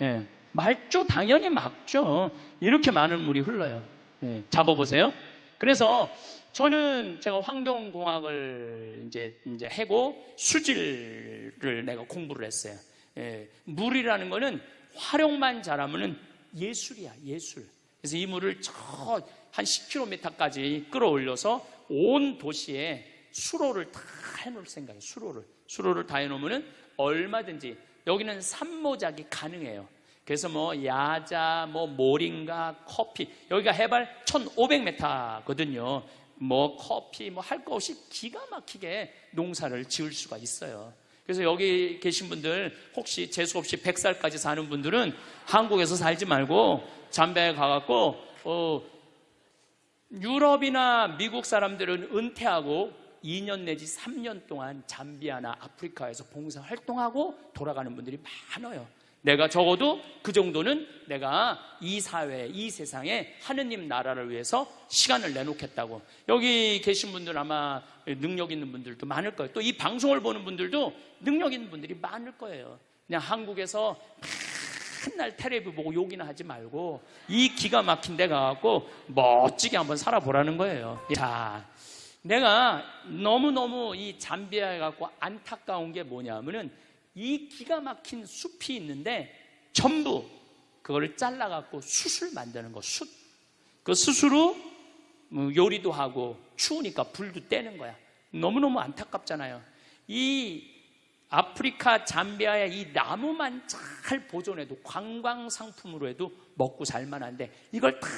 S1: 예, 맑죠. 당연히 맑죠. 이렇게 많은 물이 흘러요. 예, 잡아보세요. 그래서 저는 제가 환경공학을 이제 해고 수질을 내가 공부를 했어요. 예, 물이라는 거는 활용만 잘하면은 예술이야, 예술. 그래서 이 물을 저 한 10km까지 끌어올려서 온 도시에 수로를 다 해놓을 생각이에요. 수로를 다 해놓으면은 얼마든지 여기는 산모작이 가능해요. 그래서 뭐 야자, 뭐 모링가, 커피, 여기가 해발 1500m거든요. 뭐 커피, 뭐 할 거 없이 기가 막히게 농사를 지을 수가 있어요. 그래서 여기 계신 분들 혹시 재수 없이 100살까지 사는 분들은 한국에서 살지 말고 잠비아에 가갖고 유럽이나 미국 사람들은 은퇴하고 2년 내지 3년 동안 잠비아나 아프리카에서 봉사활동하고 돌아가는 분들이 많아요. 내가 적어도 그 정도는 내가 이 사회, 이 세상에 하느님 나라를 위해서 시간을 내놓겠다고. 여기 계신 분들 아마 능력 있는 분들도 많을 거예요. 또 이 방송을 보는 분들도 능력 있는 분들이 많을 거예요. 그냥 한국에서 맨날 텔레비 보고 욕이나 하지 말고 이 기가 막힌 데 가갖고 멋지게 한번 살아보라는 거예요. 자, 내가 너무너무 이 잠비아에 갖고 안타까운 게 뭐냐면은 이 기가 막힌 숲이 있는데 전부 그거를 잘라갖고 숯을 만드는 거, 숯. 그 숯으로 요리도 하고 추우니까 불도 떼는 거야. 너무너무 안타깝잖아요. 이 아프리카 잠비아의 이 나무만 잘 보존해도 관광 상품으로 해도 먹고 살만한데 이걸 다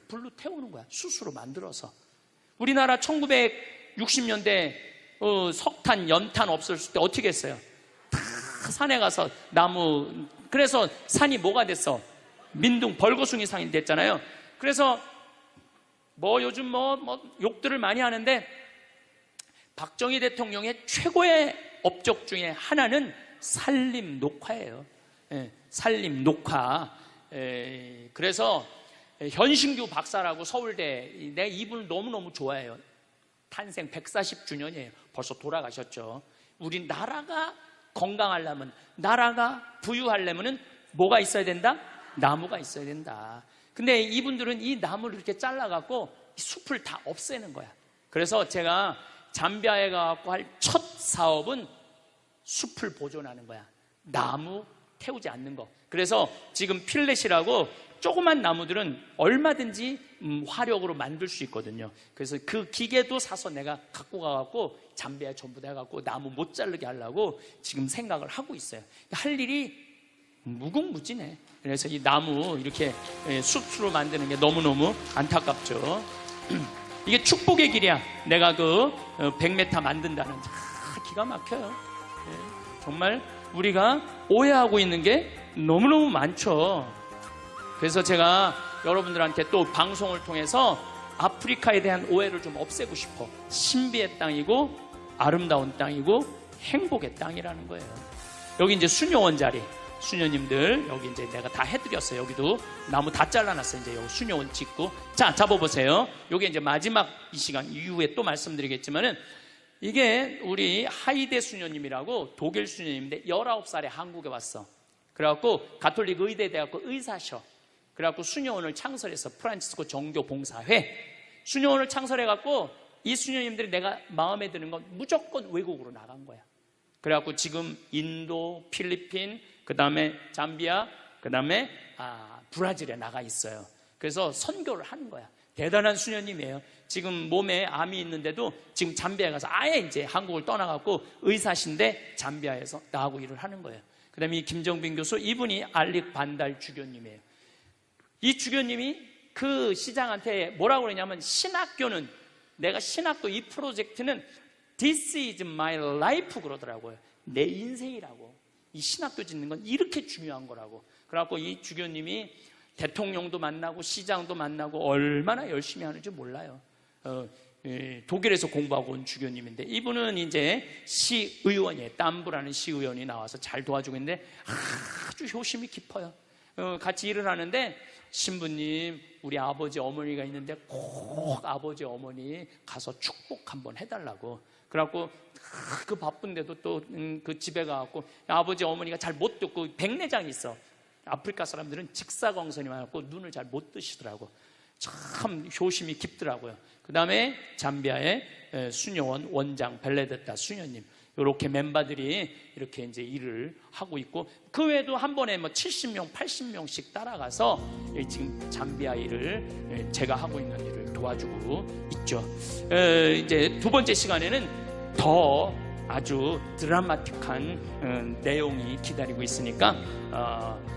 S1: 불로 태우는 거야. 숯으로 만들어서. 우리나라 1960년대 석탄, 연탄 없었을 때 어떻게 했어요? 다 산에 가서 나무, 그래서 산이 뭐가 됐어? 민둥, 벌거숭이 산이 됐잖아요. 그래서 요즘 욕들을 많이 하는데 박정희 대통령의 최고의 업적 중에 하나는 산림 녹화예요. 산림 녹화. 그래서 현신규 박사라고 서울대, 내가 이분을 너무너무 좋아해요. 탄생 140주년이에요. 벌써 돌아가셨죠. 우리 나라가 건강하려면, 나라가 부유하려면 뭐가 있어야 된다? 나무가 있어야 된다. 근데 이분들은 이 나무를 이렇게 잘라갖고 숲을 다 없애는 거야. 그래서 제가 잠비아에 가갖고 할 첫 사업은 숲을 보존하는 거야. 나무 태우지 않는 거. 그래서 지금 필렛이라고 조그만 나무들은 얼마든지 화력으로 만들 수 있거든요. 그래서 그 기계도 사서 내가 갖고 가갖고 잠비아에 전부 다 해갖고 나무 못 자르게 하려고 지금 생각을 하고 있어요. 할 일이 무궁무진해. 그래서 이 나무 이렇게 숯으로 만드는 게 너무너무 안타깝죠. 이게 축복의 길이야. 내가 그 100m 만든다는, 기가 막혀요. 정말 우리가 오해하고 있는 게 너무너무 많죠. 그래서 제가 여러분들한테 또 방송을 통해서 아프리카에 대한 오해를 좀 없애고 싶어. 신비의 땅이고 아름다운 땅이고 행복의 땅이라는 거예요. 여기 이제 수녀원 자리, 수녀님들 여기 이제 내가 다 해드렸어요. 여기도 나무 다 잘라놨어요. 이제 여기 수녀원 짓고. 자, 잡아보세요. 여기 이제 마지막 이 시간 이후에 또 말씀드리겠지만은, 이게 우리 하이데 수녀님이라고 독일 수녀님인데 19살에 한국에 왔어. 그래갖고 가톨릭 의대 대학교 의사셔. 그래갖고 수녀원을 창설해서 프란치스코 정교봉사회 수녀원을 창설해갖고, 이 수녀님들이 내가 마음에 드는 건 무조건 외국으로 나간 거야. 그래갖고 지금 인도, 필리핀, 그 다음에 잠비아, 그 다음에 브라질에 나가 있어요. 그래서 선교를 하는 거야. 대단한 수녀님이에요. 지금 몸에 암이 있는데도 지금 잠비아에 가서 아예 이제 한국을 떠나갖고 의사신데 잠비아에서 나하고 일을 하는 거예요. 그 다음에 이 김정빈 교수, 이분이 알릭 반달 주교님이에요. 이 주교님이 그 시장한테 뭐라고 그러냐면, 내가 신학교 이 프로젝트는 This is my life 그러더라고요. 내 인생이라고. 이 신학교 짓는 건 이렇게 중요한 거라고. 그래갖고 이 주교님이 대통령도 만나고 시장도 만나고 얼마나 열심히 하는지 몰라요. 독일에서 공부하고 온 주교님인데, 이분은 이제 시의원이에요. 땀부라는 시의원이 나와서 잘 도와주고 있는데 아주 효심이 깊어요. 같이 일을 하는데, 신부님, 우리 아버지 어머니가 있는데 꼭 아버지 어머니 가서 축복 한번 해달라고. 그래갖고 그 바쁜데도 또 그 집에 가갖고, 아버지 어머니가 잘 못 듣고 백내장이 있어. 아프리카 사람들은 직사광선이 많았고 눈을 잘 못 뜨시더라고. 참 효심이 깊더라고요. 그 다음에 잠비아의 수녀원 원장 벨레데타 수녀님, 이렇게 멤버들이 이렇게 이제 일을 하고 있고, 그 외에도 한 번에 70명, 80명씩 따라가서 지금 잠비아 일을, 제가 하고 있는 일을 도와주고 있죠. 이제 두 번째 시간에는 더 아주 드라마틱한 내용이 기다리고 있으니까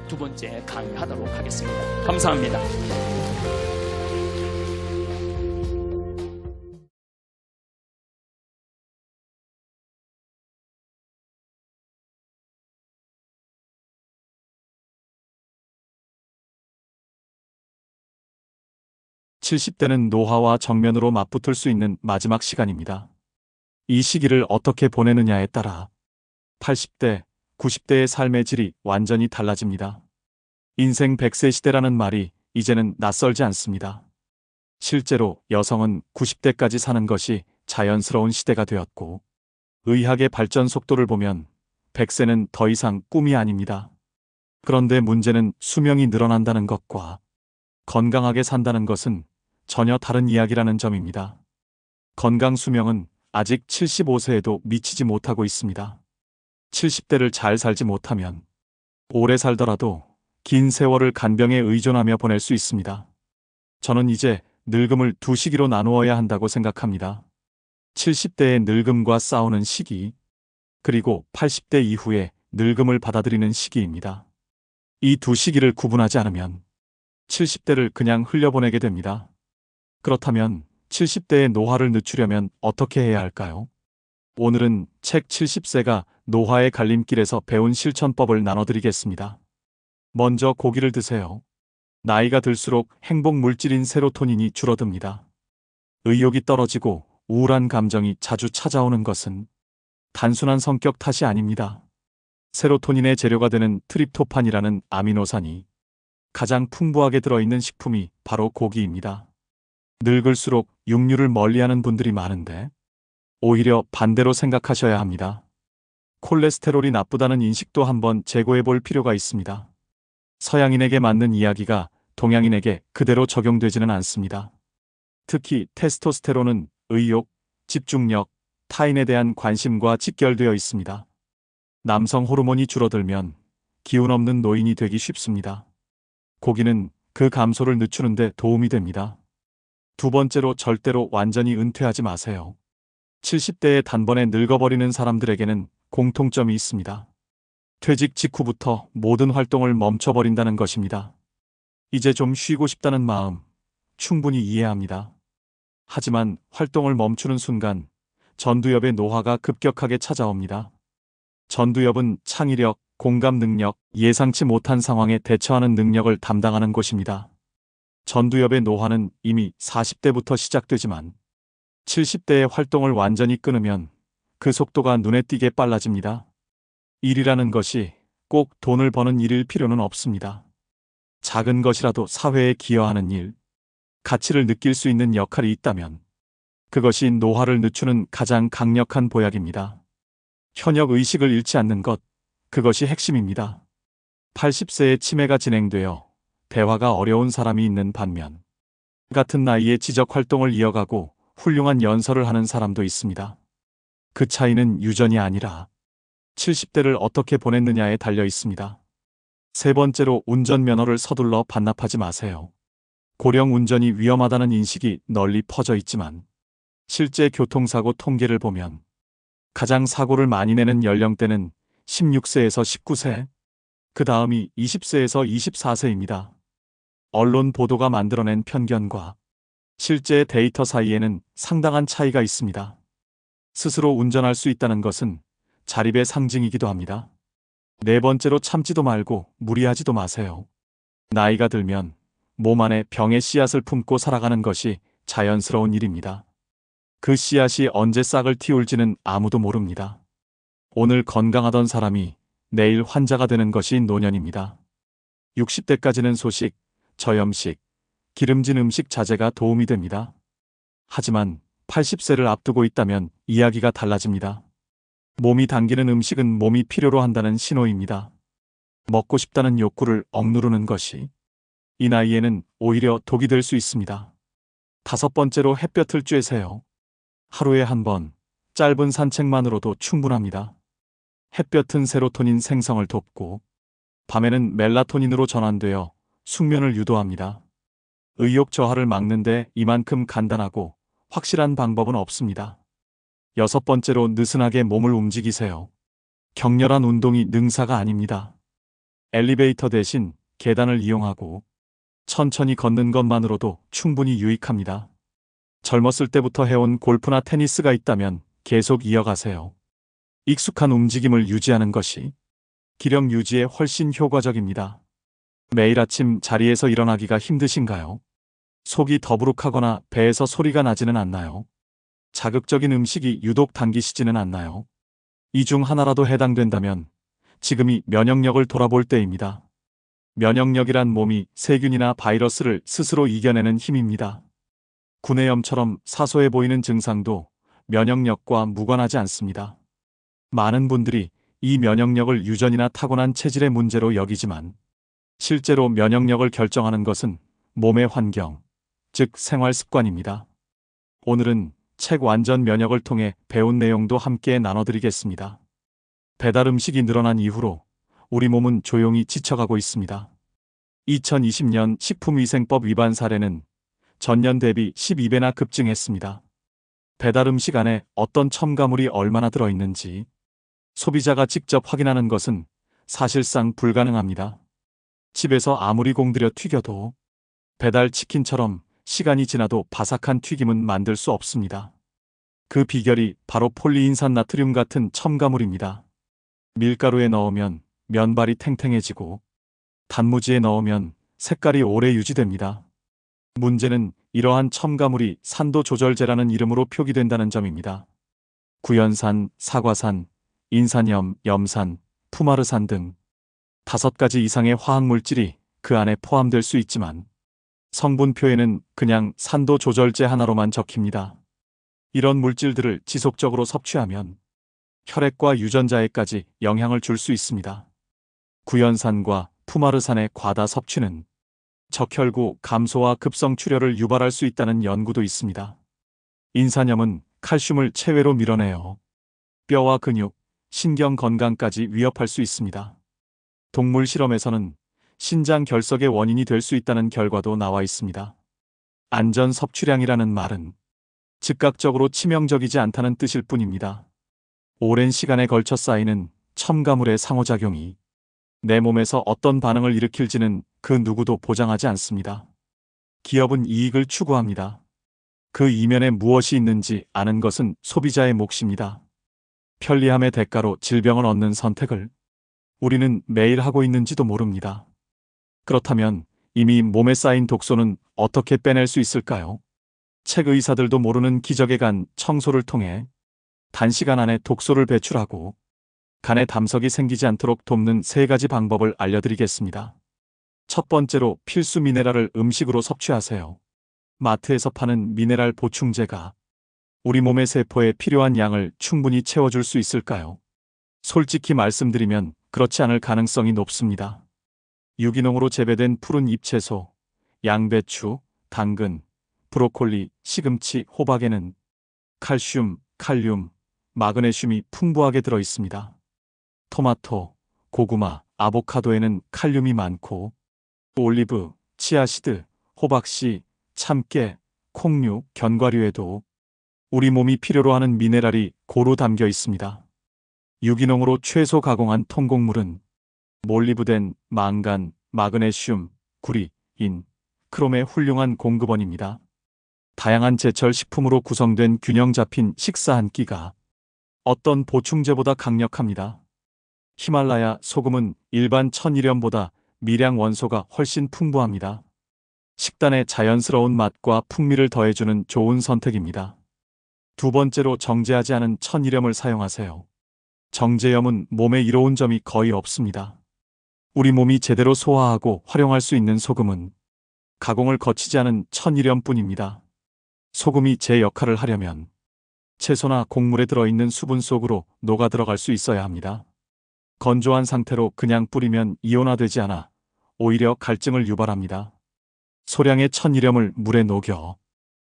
S1: 두 번째 강의하도록 하겠습니다. 감사합니다.
S2: 70대는 노화와 정면으로 맞붙을 수 있는 마지막 시간입니다. 이 시기를 어떻게 보내느냐에 따라 80대, 90대의 삶의 질이 완전히 달라집니다. 인생 100세 시대라는 말이 이제는 낯설지 않습니다. 실제로 여성은 90대까지 사는 것이 자연스러운 시대가 되었고, 의학의 발전 속도를 보면 100세는 더 이상 꿈이 아닙니다. 그런데 문제는 수명이 늘어난다는 것과 건강하게 산다는 것은 전혀 다른 이야기라는 점입니다. 건강 수명은 아직 75세에도 미치지 못하고 있습니다. 70대를 잘 살지 못하면 오래 살더라도 긴 세월을 간병에 의존하며 보낼 수 있습니다. 저는 이제 늙음을 두 시기로 나누어야 한다고 생각합니다. 70대의 늙음과 싸우는 시기, 그리고 80대 이후에 늙음을 받아들이는 시기입니다. 이 두 시기를 구분하지 않으면 70대를 그냥 흘려보내게 됩니다. 그렇다면 70대의 노화를 늦추려면 어떻게 해야 할까요? 오늘은 책 70세가 노화의 갈림길에서 배운 실천법을 나눠드리겠습니다. 먼저 고기를 드세요. 나이가 들수록 행복 물질인 세로토닌이 줄어듭니다. 의욕이 떨어지고 우울한 감정이 자주 찾아오는 것은 단순한 성격 탓이 아닙니다. 세로토닌의 재료가 되는 트립토판이라는 아미노산이 가장 풍부하게 들어있는 식품이 바로 고기입니다. 늙을수록 육류를 멀리하는 분들이 많은데 오히려 반대로 생각하셔야 합니다. 콜레스테롤이 나쁘다는 인식도 한번 재고해 볼 필요가 있습니다. 서양인에게 맞는 이야기가 동양인에게 그대로 적용되지는 않습니다. 특히 테스토스테론은 의욕, 집중력, 타인에 대한 관심과 직결되어 있습니다. 남성 호르몬이 줄어들면 기운 없는 노인이 되기 쉽습니다. 고기는 그 감소를 늦추는 데 도움이 됩니다. 두 번째로 절대로 완전히 은퇴하지 마세요. 70대에 단번에 늙어버리는 사람들에게는 공통점이 있습니다. 퇴직 직후부터 모든 활동을 멈춰버린다는 것입니다. 이제 좀 쉬고 싶다는 마음 충분히 이해합니다. 하지만 활동을 멈추는 순간 전두엽의 노화가 급격하게 찾아옵니다. 전두엽은 창의력, 공감 능력, 예상치 못한 상황에 대처하는 능력을 담당하는 곳입니다. 전두엽의 노화는 이미 40대부터 시작되지만 70대의 활동을 완전히 끊으면 그 속도가 눈에 띄게 빨라집니다. 일이라는 것이 꼭 돈을 버는 일일 필요는 없습니다. 작은 것이라도 사회에 기여하는 일, 가치를 느낄 수 있는 역할이 있다면 그것이 노화를 늦추는 가장 강력한 보약입니다. 현역 의식을 잃지 않는 것, 그것이 핵심입니다. 80세의 치매가 진행되어 대화가 어려운 사람이 있는 반면 같은 나이에 지적 활동을 이어가고 훌륭한 연설을 하는 사람도 있습니다. 그 차이는 유전이 아니라 70대를 어떻게 보냈느냐에 달려 있습니다. 세 번째로 운전면허를 서둘러 반납하지 마세요. 고령 운전이 위험하다는 인식이 널리 퍼져 있지만 실제 교통사고 통계를 보면 가장 사고를 많이 내는 연령대는 16세에서 19세, 그 다음이 20세에서 24세입니다. 언론 보도가 만들어낸 편견과 실제 데이터 사이에는 상당한 차이가 있습니다. 스스로 운전할 수 있다는 것은 자립의 상징이기도 합니다. 네 번째로 참지도 말고 무리하지도 마세요. 나이가 들면 몸 안에 병의 씨앗을 품고 살아가는 것이 자연스러운 일입니다. 그 씨앗이 언제 싹을 틔울지는 아무도 모릅니다. 오늘 건강하던 사람이 내일 환자가 되는 것이 노년입니다. 60대까지는 소식, 저염식, 기름진 음식 자제가 도움이 됩니다. 하지만 80세를 앞두고 있다면 이야기가 달라집니다. 몸이 당기는 음식은 몸이 필요로 한다는 신호입니다. 먹고 싶다는 욕구를 억누르는 것이 이 나이에는 오히려 독이 될 수 있습니다. 다섯 번째로 햇볕을 쬐세요. 하루에 한 번 짧은 산책만으로도 충분합니다. 햇볕은 세로토닌 생성을 돕고 밤에는 멜라토닌으로 전환되어 숙면을 유도합니다. 의욕 저하를 막는데 이만큼 간단하고 확실한 방법은 없습니다. 여섯 번째로 느슨하게 몸을 움직이세요. 격렬한 운동이 능사가 아닙니다. 엘리베이터 대신 계단을 이용하고 천천히 걷는 것만으로도 충분히 유익합니다. 젊었을 때부터 해온 골프나 테니스가 있다면 계속 이어가세요. 익숙한 움직임을 유지하는 것이 기력 유지에 훨씬 효과적입니다. 매일 아침 자리에서 일어나기가 힘드신가요? 속이 더부룩하거나 배에서 소리가 나지는 않나요? 자극적인 음식이 유독 당기시지는 않나요? 이 중 하나라도 해당된다면 지금이 면역력을 돌아볼 때입니다. 면역력이란 몸이 세균이나 바이러스를 스스로 이겨내는 힘입니다. 구내염처럼 사소해 보이는 증상도 면역력과 무관하지 않습니다. 많은 분들이 이 면역력을 유전이나 타고난 체질의 문제로 여기지만 실제로 면역력을 결정하는 것은 몸의 환경, 즉 생활 습관입니다. 오늘은 책 완전 면역을 통해 배운 내용도 함께 나눠드리겠습니다. 배달 음식이 늘어난 이후로 우리 몸은 조용히 지쳐가고 있습니다. 2020년 식품위생법 위반 사례는 전년 대비 12배나 급증했습니다. 배달 음식 안에 어떤 첨가물이 얼마나 들어있는지 소비자가 직접 확인하는 것은 사실상 불가능합니다. 집에서 아무리 공들여 튀겨도 배달 치킨처럼 시간이 지나도 바삭한 튀김은 만들 수 없습니다. 그 비결이 바로 폴리인산 나트륨 같은 첨가물입니다. 밀가루에 넣으면 면발이 탱탱해지고 단무지에 넣으면 색깔이 오래 유지됩니다. 문제는 이러한 첨가물이 산도 조절제라는 이름으로 표기된다는 점입니다. 구연산, 사과산, 인산염, 염산, 푸마르산 등 5가지 이상의 화학물질이 그 안에 포함될 수 있지만 성분표에는 그냥 산도 조절제 하나로만 적힙니다. 이런 물질들을 지속적으로 섭취하면 혈액과 유전자에까지 영향을 줄 수 있습니다. 구연산과 푸마르산의 과다 섭취는 적혈구 감소와 급성출혈을 유발할 수 있다는 연구도 있습니다. 인산염은 칼슘을 체외로 밀어내어 뼈와 근육, 신경 건강까지 위협할 수 있습니다. 동물 실험에서는 신장 결석의 원인이 될 수 있다는 결과도 나와 있습니다. 안전 섭취량이라는 말은 즉각적으로 치명적이지 않다는 뜻일 뿐입니다. 오랜 시간에 걸쳐 쌓이는 첨가물의 상호작용이 내 몸에서 어떤 반응을 일으킬지는 그 누구도 보장하지 않습니다. 기업은 이익을 추구합니다. 그 이면에 무엇이 있는지 아는 것은 소비자의 몫입니다. 편리함의 대가로 질병을 얻는 선택을 우리는 매일 하고 있는지도 모릅니다. 그렇다면 이미 몸에 쌓인 독소는 어떻게 빼낼 수 있을까요? 책 의사들도 모르는 기적의 간 청소를 통해 단시간 안에 독소를 배출하고 간에 담석이 생기지 않도록 돕는 3가지 방법을 알려드리겠습니다. 첫 번째로 필수 미네랄을 음식으로 섭취하세요. 마트에서 파는 미네랄 보충제가 우리 몸의 세포에 필요한 양을 충분히 채워줄 수 있을까요? 솔직히 말씀드리면 그렇지 않을 가능성이 높습니다. 유기농으로 재배된 푸른 잎채소, 양배추, 당근, 브로콜리, 시금치, 호박에는 칼슘, 칼륨, 마그네슘이 풍부하게 들어 있습니다. 토마토, 고구마, 아보카도에는 칼륨이 많고 올리브, 치아씨드, 호박씨, 참깨, 콩류, 견과류에도 우리 몸이 필요로 하는 미네랄이 고루 담겨 있습니다. 유기농으로 채소 가공한 통곡물은 몰리브덴, 망간, 마그네슘, 구리, 인, 크롬의 훌륭한 공급원입니다. 다양한 제철 식품으로 구성된 균형 잡힌 식사 한 끼가 어떤 보충제보다 강력합니다. 히말라야 소금은 일반 천일염보다 미량 원소가 훨씬 풍부합니다. 식단에 자연스러운 맛과 풍미를 더해주는 좋은 선택입니다. 두 번째로 정제하지 않은 천일염을 사용하세요. 정제염은 몸에 이로운 점이 거의 없습니다. 우리 몸이 제대로 소화하고 활용할 수 있는 소금은 가공을 거치지 않은 천일염뿐입니다. 소금이 제 역할을 하려면 채소나 곡물에 들어있는 수분 속으로 녹아 들어갈 수 있어야 합니다. 건조한 상태로 그냥 뿌리면 이온화되지 않아 오히려 갈증을 유발합니다. 소량의 천일염을 물에 녹여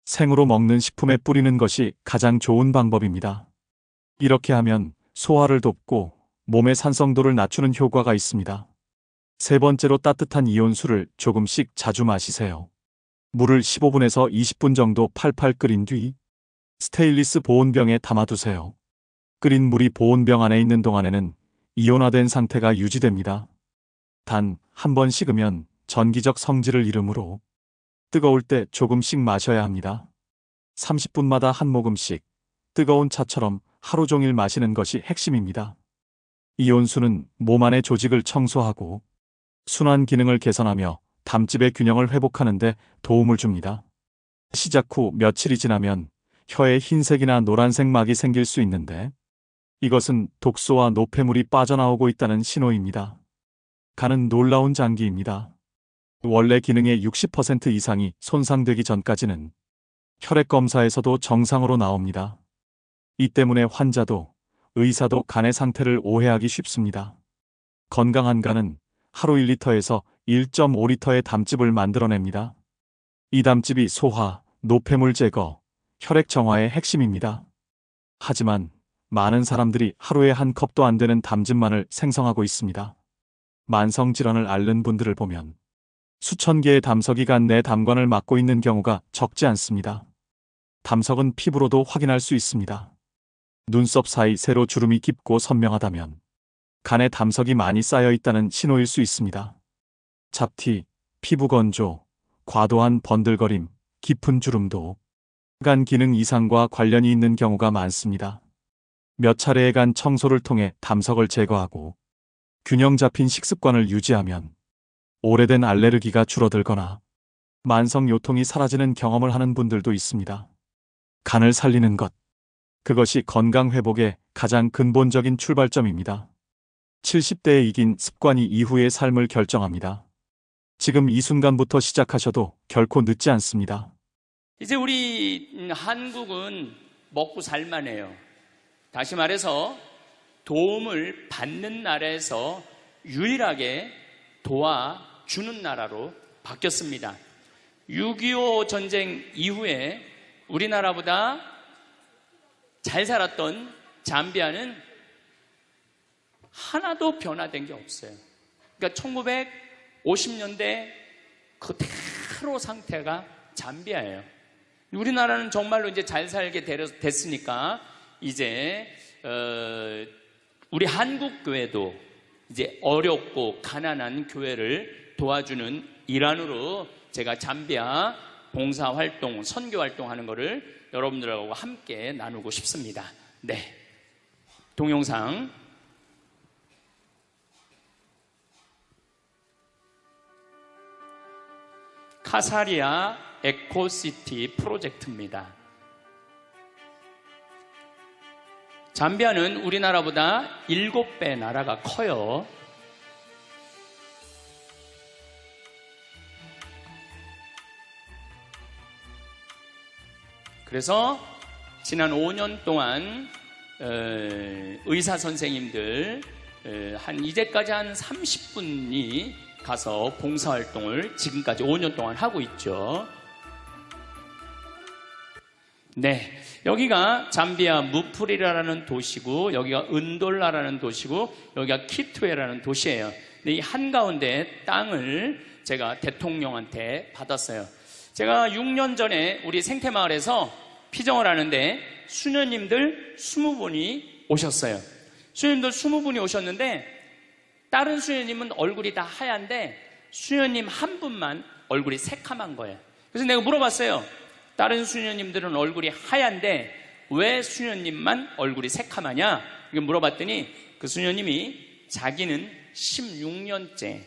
S2: 생으로 먹는 식품에 뿌리는 것이 가장 좋은 방법입니다. 이렇게 하면 소화를 돕고 몸의 산성도를 낮추는 효과가 있습니다. 세 번째로 따뜻한 이온수를 조금씩 자주 마시세요. 물을 15분에서 20분 정도 팔팔 끓인 뒤 스테인리스 보온병에 담아두세요. 끓인 물이 보온병 안에 있는 동안에는 이온화된 상태가 유지됩니다. 단 한 번 식으면 전기적 성질을 잃으므로 뜨거울 때 조금씩 마셔야 합니다. 30분마다 한 모금씩 뜨거운 차처럼 하루 종일 마시는 것이 핵심입니다. 이온수는 몸 안의 조직을 청소하고 순환 기능을 개선하며 담즙의 균형을 회복하는 데 도움을 줍니다. 시작 후 며칠이 지나면 혀에 흰색이나 노란색 막이 생길 수 있는데 이것은 독소와 노폐물이 빠져나오고 있다는 신호입니다. 간은 놀라운 장기입니다. 원래 기능의 60% 이상이 손상되기 전까지는 혈액 검사에서도 정상으로 나옵니다. 이 때문에 환자도 의사도 간의 상태를 오해하기 쉽습니다. 건강한 간은 하루 1리터에서 1.5리터의 담즙을 만들어냅니다. 이 담즙이 소화, 노폐물 제거, 혈액 정화의 핵심입니다. 하지만 많은 사람들이 하루에 한 컵도 안 되는 담즙만을 생성하고 있습니다. 만성질환을 앓는 분들을 보면 수천 개의 담석이 간 내 담관을 막고 있는 경우가 적지 않습니다. 담석은 피부로도 확인할 수 있습니다. 눈썹 사이 세로 주름이 깊고 선명하다면 간에 담석이 많이 쌓여 있다는 신호일 수 있습니다. 잡티, 피부 건조, 과도한 번들거림, 깊은 주름도 간 기능 이상과 관련이 있는 경우가 많습니다. 몇 차례에 간 청소를 통해 담석을 제거하고 균형 잡힌 식습관을 유지하면 오래된 알레르기가 줄어들거나 만성 요통이 사라지는 경험을 하는 분들도 있습니다. 간을 살리는 것, 그것이 건강 회복의 가장 근본적인 출발점입니다. 70대에 이긴 습관이 이후의 삶을 결정합니다. 지금 이 순간부터 시작하셔도 결코 늦지 않습니다.
S1: 이제 우리 한국은 먹고 살만해요. 다시 말해서 도움을 받는 나라에서 유일하게 도와주는 나라로 바뀌었습니다. 6.25 전쟁 이후에 우리나라보다 잘 살았던 잠비아는 하나도 변화된 게 없어요. 그러니까 1950년대 그대로 상태가 잠비아예요. 우리나라는 정말로 이제 잘 살게 됐으니까 이제 우리 한국 교회도 이제 어렵고 가난한 교회를 도와주는 일환으로 제가 잠비아 봉사활동, 선교활동 하는 거를 여러분들하고 함께 나누고 싶습니다. 네, 동영상 카사리아 에코시티 프로젝트입니다. 잠비아는 우리나라보다 7배 나라가 커요. 그래서 지난 5년 동안 의사 선생님들 이제까지 한 30분이 가서 봉사활동을 지금까지 5년 동안 하고 있죠. 네, 여기가 잠비아 무프리라라는 도시고 여기가 은돌라라는 도시고 여기가 키투에라는 도시예요. 근데 이 한가운데 땅을 제가 대통령한테 받았어요. 제가 6년 전에 우리 생태마을에서 피정을 하는데 수녀님들 20분이 오셨어요. 수녀님들 20분이 오셨는데 다른 수녀님은 얼굴이 다 하얀데 수녀님 한 분만 얼굴이 새카만 거예요. 그래서 내가 물어봤어요. 다른 수녀님들은 얼굴이 하얀데 왜 수녀님만 얼굴이 새카마냐? 이거 물어봤더니 그 수녀님이 자기는 16년째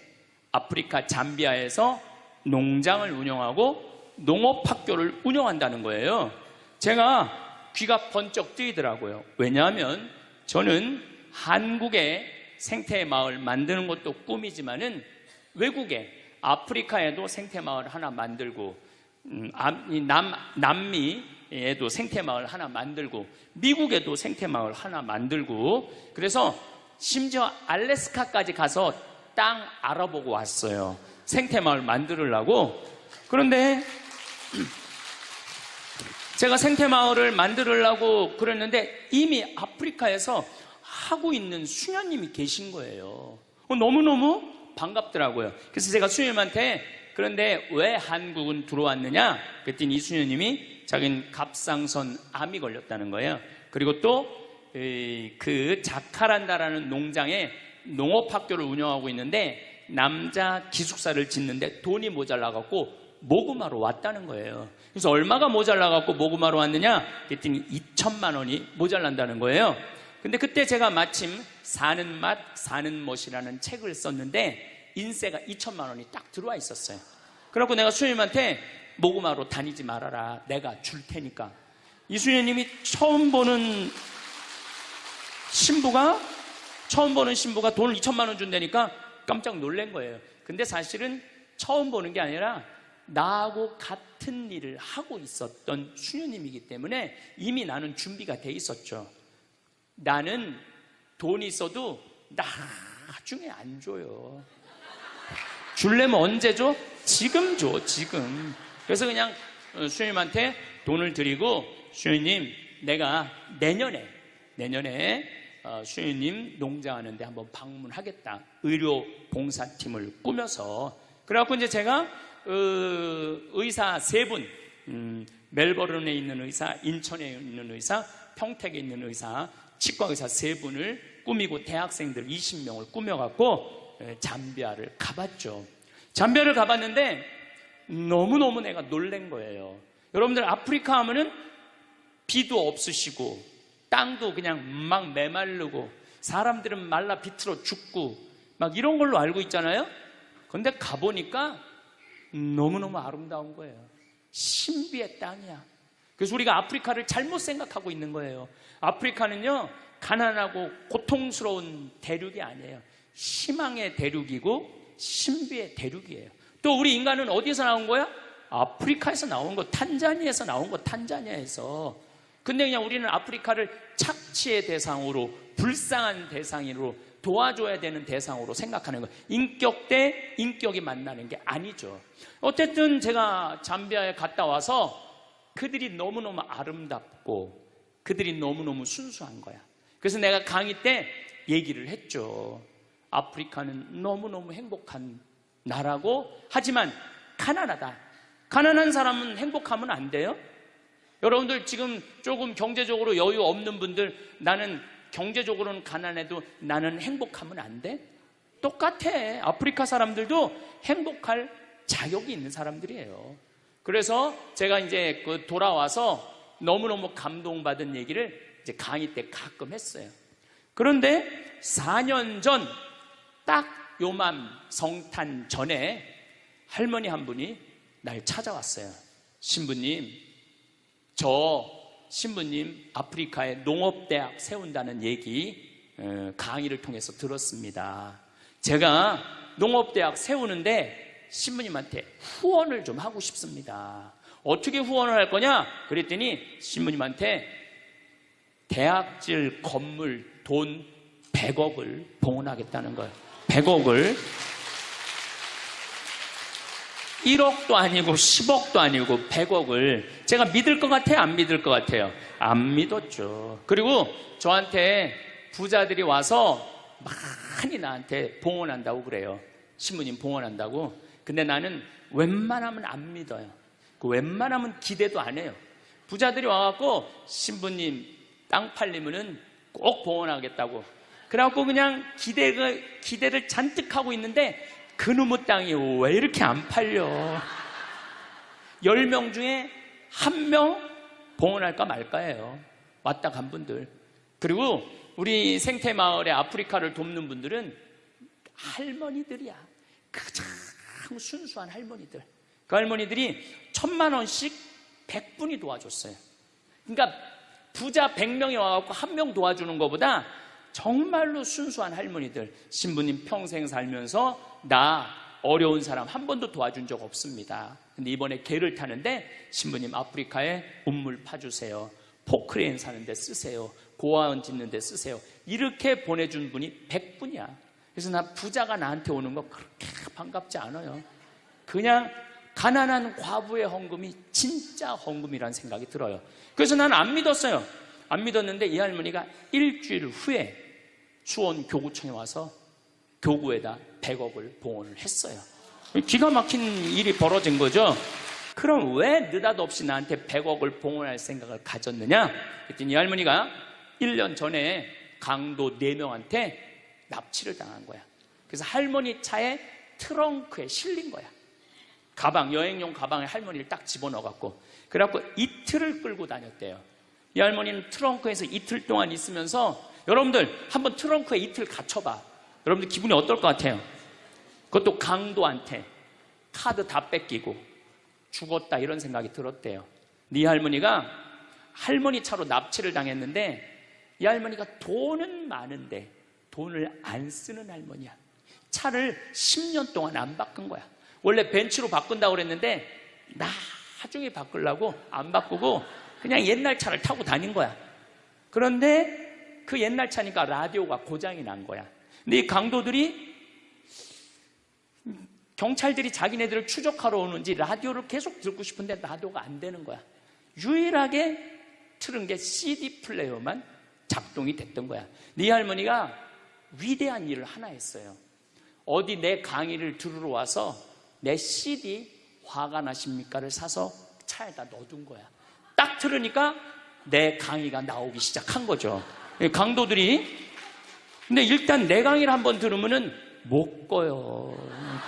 S1: 아프리카 잠비아에서 농장을 운영하고 농업학교를 운영한다는 거예요. 제가 귀가 번쩍 뜨이더라고요. 왜냐하면 저는 한국의 생태마을 만드는 것도 꿈이지만은 외국에 아프리카에도 생태마을 하나 만들고 남미에도 생태마을 하나 만들고 미국에도 생태마을 하나 만들고 그래서 심지어 알래스카까지 가서 땅 알아보고 왔어요. 생태마을 만들려고. 그런데 제가 생태마을을 만들려고 그랬는데 이미 아프리카에서 하고 있는 수녀님이 계신 거예요. 너무너무 반갑더라고요. 그래서 제가 수녀님한테 그런데 왜 한국은 들어왔느냐? 그랬더니 이 수녀님이 자기는 갑상선 암이 걸렸다는 거예요. 그리고 또 그 자카란다라는 농장에 농업학교를 운영하고 있는데 남자 기숙사를 짓는데 돈이 모자라갖고 모구마로 왔다는 거예요. 그래서 얼마가 모자라갖고 모구마로 왔느냐? 그랬더니 2천만 원이 모자란다는 거예요. 근데 그때 제가 마침 사는 맛, 사는 멋이라는 책을 썼는데 인세가 2천만 원이 딱 들어와 있었어요. 그래갖고 내가 수녀님한테 모구마로 다니지 말아라. 내가 줄 테니까. 이 수녀님이 처음 보는 신부가 돈을 2천만 원 준다니까 깜짝 놀란 거예요. 근데 사실은 처음 보는 게 아니라 나하고 같은 일을 하고 있었던 수녀님이기 때문에 이미 나는 준비가 돼 있었죠. 나는 돈이 있어도 나중에 안 줘요. 줄려면 언제 줘? 지금 줘, 지금. 그래서 그냥 수녀님한테 돈을 드리고 수녀님, 내가 내년에 수녀님 농장하는데 한번 방문하겠다. 의료 봉사팀을 꾸며서. 그래갖고 이제 제가 의사 3분, 멜버른에 있는 의사, 인천에 있는 의사, 평택에 있는 의사, 치과 의사 3분을 꾸미고 대학생들 20명을 꾸며갖고 잠비아를 가봤죠. 잠비아를 가봤는데 너무너무 내가 놀란 거예요. 여러분들 아프리카 하면은 비도 없으시고 땅도 그냥 막 메마르고 사람들은 말라 비틀어 죽고 막 이런 걸로 알고 있잖아요. 근데 가보니까 너무너무 아름다운 거예요. 신비의 땅이야. 그래서 우리가 아프리카를 잘못 생각하고 있는 거예요. 아프리카는요, 가난하고 고통스러운 대륙이 아니에요. 희망의 대륙이고 신비의 대륙이에요. 또 우리 인간은 어디서 나온 거야? 아프리카에서 나온 거, 탄자니아에서 나온 거, 탄자니아에서. 근데 그냥 우리는 아프리카를 착취의 대상으로, 불쌍한 대상으로, 도와줘야 되는 대상으로 생각하는 거예요. 인격 대 인격이 만나는 게 아니죠. 어쨌든 제가 잠비아에 갔다 와서 그들이 너무너무 아름답고 그들이 너무너무 순수한 거야. 그래서 내가 강의 때 얘기를 했죠. 아프리카는 너무너무 행복한 나라고, 하지만 가난하다. 가난한 사람은 행복하면 안 돼요? 여러분들 지금 조금 경제적으로 여유 없는 분들, 나는 경제적으로는 가난해도 나는 행복하면 안 돼? 똑같아. 아프리카 사람들도 행복할 자격이 있는 사람들이에요. 그래서 제가 이제 돌아와서 너무너무 감동받은 얘기를 이제 강의 때 가끔 했어요. 그런데 4년 전, 딱 요맘 성탄 전에 할머니 한 분이 날 찾아왔어요. 신부님, 저 신부님 아프리카에 농업대학 세운다는 얘기 강의를 통해서 들었습니다. 제가 농업대학 세우는데 신부님한테 후원을 좀 하고 싶습니다. 어떻게 후원을 할 거냐? 그랬더니 신부님한테 대학질 건물 돈 100억을 봉헌하겠다는 거예요. 100억을. 1억도 아니고 10억도 아니고 100억을. 제가 믿을 것 같아요? 안 믿을 것 같아요? 안 믿었죠. 그리고 저한테 부자들이 와서 많이 나한테 봉헌한다고 그래요. 신부님 봉헌한다고. 근데 나는 웬만하면 안 믿어요. 웬만하면 기대도 안 해요. 부자들이 와갖고 신부님 땅 팔리면은 꼭 봉헌하겠다고. 그래갖고 그냥 기대를 잔뜩 하고 있는데 그놈의 땅이 왜 이렇게 안 팔려? 10명 중에 1명 봉헌할까 말까예요. 왔다 간 분들. 그리고 우리 생태마을의 아프리카를 돕는 분들은 할머니들이야. 가장 순수한 할머니들. 그 할머니들이 1000만 원씩 100분이 도와줬어요. 그러니까 부자 100명이 와갖고 1명 도와주는 것보다 정말로 순수한 할머니들. 신부님 평생 살면서 나 어려운 사람 한 번도 도와준 적 없습니다. 근데 이번에 개를 타는데 신부님 아프리카에 우물 파주세요. 포크레인 사는데 쓰세요. 고아원 짓는데 쓰세요. 이렇게 보내준 분이 100분이야. 그래서 나 부자가 나한테 오는 거 그렇게 반갑지 않아요. 그냥 가난한 과부의 헌금이 진짜 헌금이라는 생각이 들어요. 그래서 나는 안 믿었어요. 안 믿었는데 이 할머니가 일주일 후에 수원 교구청에 와서 교구에다 100억을 봉헌을 했어요. 기가 막힌 일이 벌어진 거죠. 그럼 왜 느닷없이 나한테 100억을 봉헌할 생각을 가졌느냐? 그랬더니 이 할머니가 1년 전에 강도 4명한테 납치를 당한 거야. 그래서 할머니 차에 트렁크에 실린 거야. 가방, 여행용 가방에 할머니를 딱 집어넣어갖고. 그래갖고 이틀을 끌고 다녔대요. 이 할머니는 트렁크에서 이틀 동안 있으면서, 여러분들 한번 트렁크에 이틀 갇혀봐. 여러분들 기분이 어떨 것 같아요? 그것도 강도한테 카드 다 뺏기고 죽었다 이런 생각이 들었대요. 네 할머니가 할머니 차로 납치를 당했는데 이 할머니가 돈은 많은데 돈을 안 쓰는 할머니야. 차를 10년 동안 안 바꾼 거야. 원래 벤츠로 바꾼다고 그랬는데 나중에 바꾸려고 안 바꾸고 그냥 옛날 차를 타고 다닌 거야. 그런데 그 옛날 차니까 라디오가 고장이 난 거야. 근데 이 강도들이, 경찰들이 자기네들을 추적하러 오는지 라디오를 계속 듣고 싶은데 라디오가 안 되는 거야. 유일하게 틀은 게 CD 플레이어만 작동이 됐던 거야. 네 할머니가 위대한 일을 하나 했어요. 어디 내 강의를 들으러 와서 내 CD 화가 나십니까를 사서 차에다 넣어둔 거야. 딱 들으니까 내 강의가 나오기 시작한 거죠. 강도들이. 근데 일단 내 강의를 한번 들으면은 못 꺼요.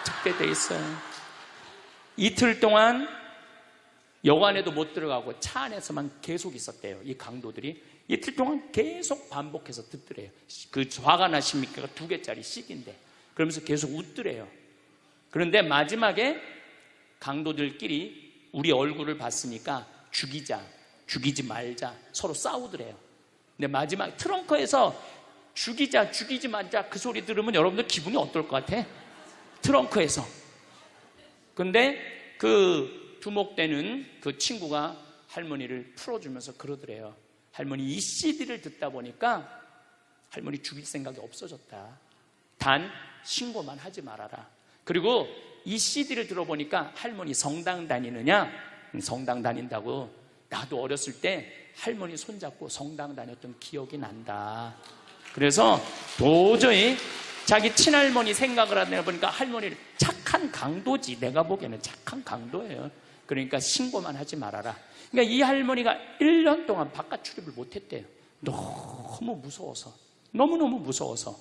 S1: 특별돼 있어요. 이틀 동안 여관에도 못 들어가고 차 안에서만 계속 있었대요. 이 강도들이 이틀 동안 계속 반복해서 듣더래요. 그 화가 나십니까? 2개짜리 CD인데 그러면서 계속 웃더래요. 그런데 마지막에 강도들끼리 우리 얼굴을 봤으니까 죽이자, 죽이지 말자 서로 싸우더래요. 근데 마지막 트렁크에서 죽이자, 죽이지 말자 그 소리 들으면 여러분들 기분이 어떨 것 같아? 트렁크에서. 근데 그 두목되는 그 친구가 할머니를 풀어주면서 그러더래요. 할머니, 이 CD를 듣다 보니까 할머니 죽일 생각이 없어졌다. 단 신고만 하지 말아라. 그리고 이 CD를 들어보니까 할머니 성당 다니느냐? 성당 다닌다고. 나도 어렸을 때 할머니 손잡고 성당 다녔던 기억이 난다. 그래서 도저히 자기 친할머니 생각을 하다 보니까 할머니를 착한 강도지. 내가 보기에는 착한 강도예요. 그러니까 신고만 하지 말아라. 그러니까 이 할머니가 1년 동안 바깥 출입을 못했대요. 너무 무서워서. 너무너무 무서워서.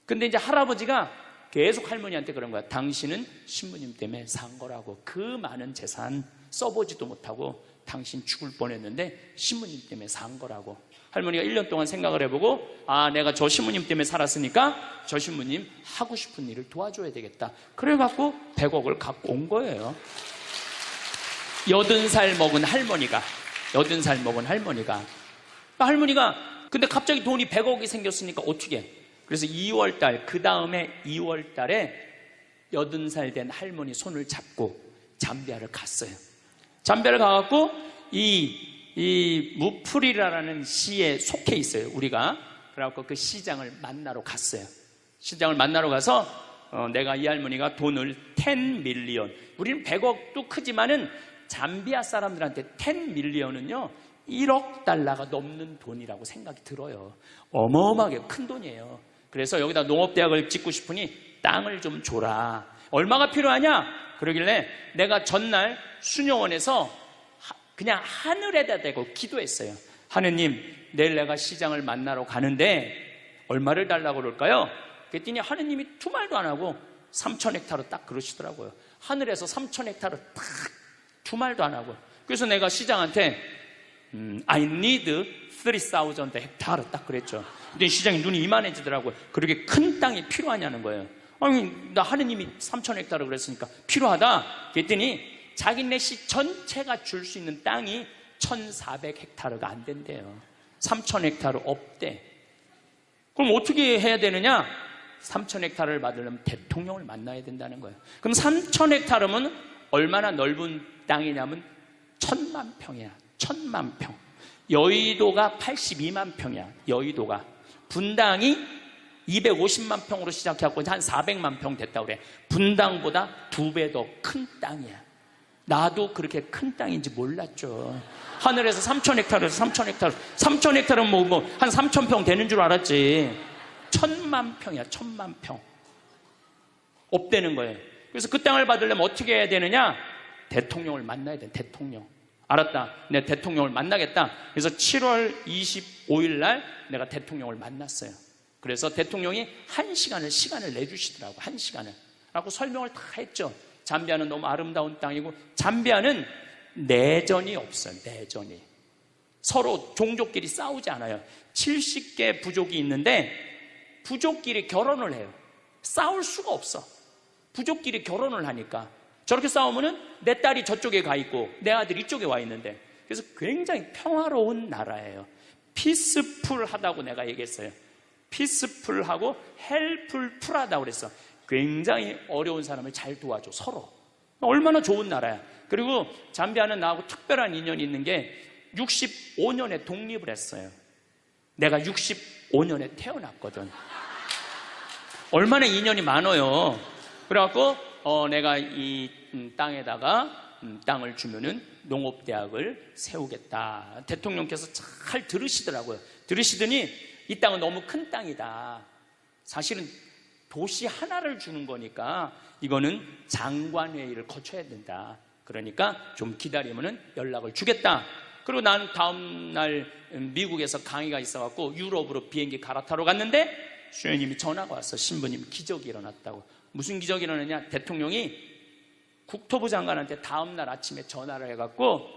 S1: 근데 이제 할아버지가 계속 할머니한테 그런 거야. 당신은 신부님 때문에 산 거라고. 그 많은 재산 써보지도 못하고 당신 죽을 뻔했는데 신부님 때문에 산 거라고. 할머니가 1년 동안 생각을 해보고, 아, 내가 저 신부님 때문에 살았으니까 저 신부님 하고 싶은 일을 도와줘야 되겠다. 그래갖고 100억을 갖고 온 거예요. 80살 먹은 할머니가. 할머니가 근데 갑자기 돈이 100억이 생겼으니까 어떻게 해? 그래서 2월달, 그 다음에 2월달에 80살 된 할머니 손을 잡고 잠비아를 갔어요. 잠비아를 가갖고 이 무프리라라는 시에 속해 있어요, 우리가. 그래갖고 그 시장을 만나러 갔어요. 시장을 만나러 가서 내가 이 할머니가 돈을 10 밀리언, 우리는 100억도 크지만은 잠비아 사람들한테 10 밀리언은요 1억 달러가 넘는 돈이라고 생각이 들어요. 어마어마하게 큰 돈이에요. 그래서 여기다 농업대학을 짓고 싶으니 땅을 좀 줘라. 얼마가 필요하냐? 그러길래 내가 전날 수녀원에서 그냥 하늘에다 대고 기도했어요. 하느님, 내일 내가 시장을 만나러 가는데 얼마를 달라고 그럴까요? 그랬더니 하느님이 두 말도 안 하고 3,000헥타르 딱 그러시더라고요. 하늘에서 3,000헥타르 딱 두 말도 안 하고. 그래서 내가 시장한테 I need 3,000 헥타르 딱 그랬죠. 근데 시장이 눈이 이만해지더라고요. 그렇게 큰 땅이 필요하냐는 거예요. 아니, 나 하느님이 3,000헥타르 그랬으니까 필요하다. 그랬더니 자기네 시 전체가 줄 수 있는 땅이 1,400헥타르가 안 된대요. 3,000헥타르 없대. 그럼 어떻게 해야 되느냐? 3,000헥타르를 받으려면 대통령을 만나야 된다는 거예요. 그럼 3,000헥타르면 얼마나 넓은 땅이냐면 1,000만 평이야. 1,000만 평. 여의도가 82만 평이야. 여의도가. 분당이 250만 평으로 시작해갖고 한 400만 평 됐다고 그래. 분당보다 2배 더 큰 땅이야. 나도 그렇게 큰 땅인지 몰랐죠. 하늘에서 3,000헥타르에서 3,000헥타르. 3,000헥타르는 뭐 한 3,000평 되는 줄 알았지. 1,000만 평이야. 1,000만 평. 없대는 거예요. 그래서 그 땅을 받으려면 어떻게 해야 되느냐? 대통령을 만나야 돼. 대통령. 알았다. 내가 대통령을 만나겠다. 그래서 7월 25일 날 내가 대통령을 만났어요. 그래서 대통령이 1시간을 시간을 내주시더라고. 1시간을. 그래서 설명을 다 했죠. 잠비아는 너무 아름다운 땅이고, 잠비아는 내전이 없어요. 내전이. 서로 종족끼리 싸우지 않아요. 70개 부족이 있는데 부족끼리 결혼을 해요. 싸울 수가 없어. 부족끼리 결혼을 하니까. 저렇게 싸우면은 내 딸이 저쪽에 가 있고 내 아들이 이쪽에 와 있는데, 그래서 굉장히 평화로운 나라예요. 피스풀하다고 내가 얘기했어요. 피스풀하고 헬풀풀하다고 그랬어. 굉장히 어려운 사람을 잘 도와줘. 서로. 얼마나 좋은 나라야. 그리고 잠비아는 나하고 특별한 인연이 있는 게 65년에 독립을 했어요. 내가 65년에 태어났거든. 얼마나 인연이 많아요. 그래갖고 내가 이 땅에다가 땅을 주면은 농업대학을 세우겠다. 대통령께서 잘 들으시더라고요. 들으시더니 이 땅은 너무 큰 땅이다. 사실은 도시 하나를 주는 거니까 이거는 장관회의를 거쳐야 된다. 그러니까 좀 기다리면은 연락을 주겠다. 그리고 난 다음날 미국에서 강의가 있어갖고 유럽으로 비행기 갈아타러 갔는데 수녀님이 전화가 왔어. 신부님 기적이 일어났다고. 무슨 기적이 일어났냐? 대통령이 국토부 장관한테 다음날 아침에 전화를 해갖고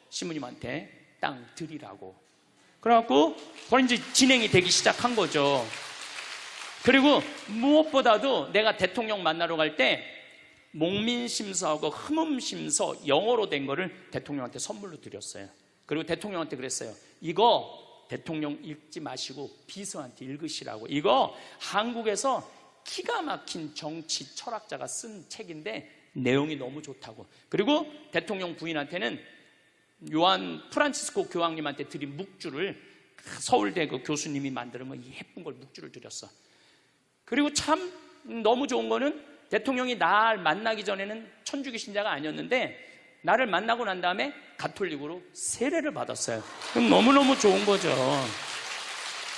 S1: 신부님한테 땅 드리라고. 그래갖고 그건 이제 진행이 되기 시작한 거죠. 그리고 무엇보다도 내가 대통령 만나러 갈 때 목민심서하고 흠음심서 영어로 된 거를 대통령한테 선물로 드렸어요. 그리고 대통령한테 그랬어요. 이거 대통령 읽지 마시고 비서한테 읽으시라고. 이거 한국에서 기가 막힌 정치 철학자가 쓴 책인데 내용이 너무 좋다고. 그리고 대통령 부인한테는 요한 프란치스코 교황님한테 드린 묵주를 서울대 그 교수님이 만드는 거 예쁜 걸 묵주를 드렸어. 그리고 참 너무 좋은 거는 대통령이 날 만나기 전에는 천주교 신자가 아니었는데 나를 만나고 난 다음에 가톨릭으로 세례를 받았어요. 그럼 너무너무 좋은 거죠.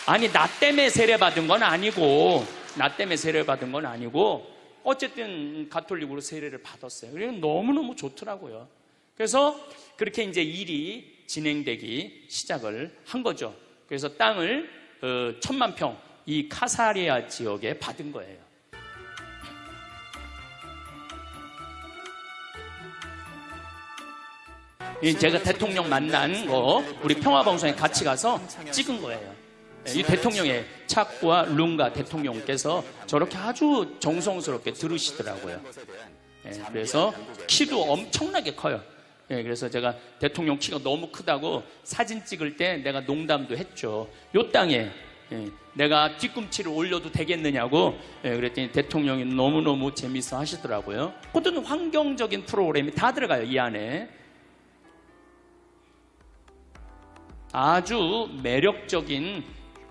S1: 아니 나 때문에 세례 받은 건 아니고 어쨌든 가톨릭으로 세례를 받았어요. 그래서 너무너무 좋더라고요. 그래서 그렇게 이제 일이 진행되기 시작을 한 거죠. 그래서 땅을 1000만 평 이 카사리아 지역에 받은 거예요. 제가 대통령 만난 거 우리 평화방송에 같이 가서 찍은 거예요. 이 대통령의 착과 룽가 대통령께서 저렇게 아주 정성스럽게 들으시더라고요. 그래서 키도 엄청나게 커요. 그래서 제가 대통령 키가 너무 크다고 사진 찍을 때 내가 농담도 했죠. 요 땅에 내가 뒤꿈치를 올려도 되겠느냐고. 그랬더니 대통령이 너무너무 재밌어 하시더라고요. 모든 환경적인 프로그램이 다 들어가요. 이 안에 아주 매력적인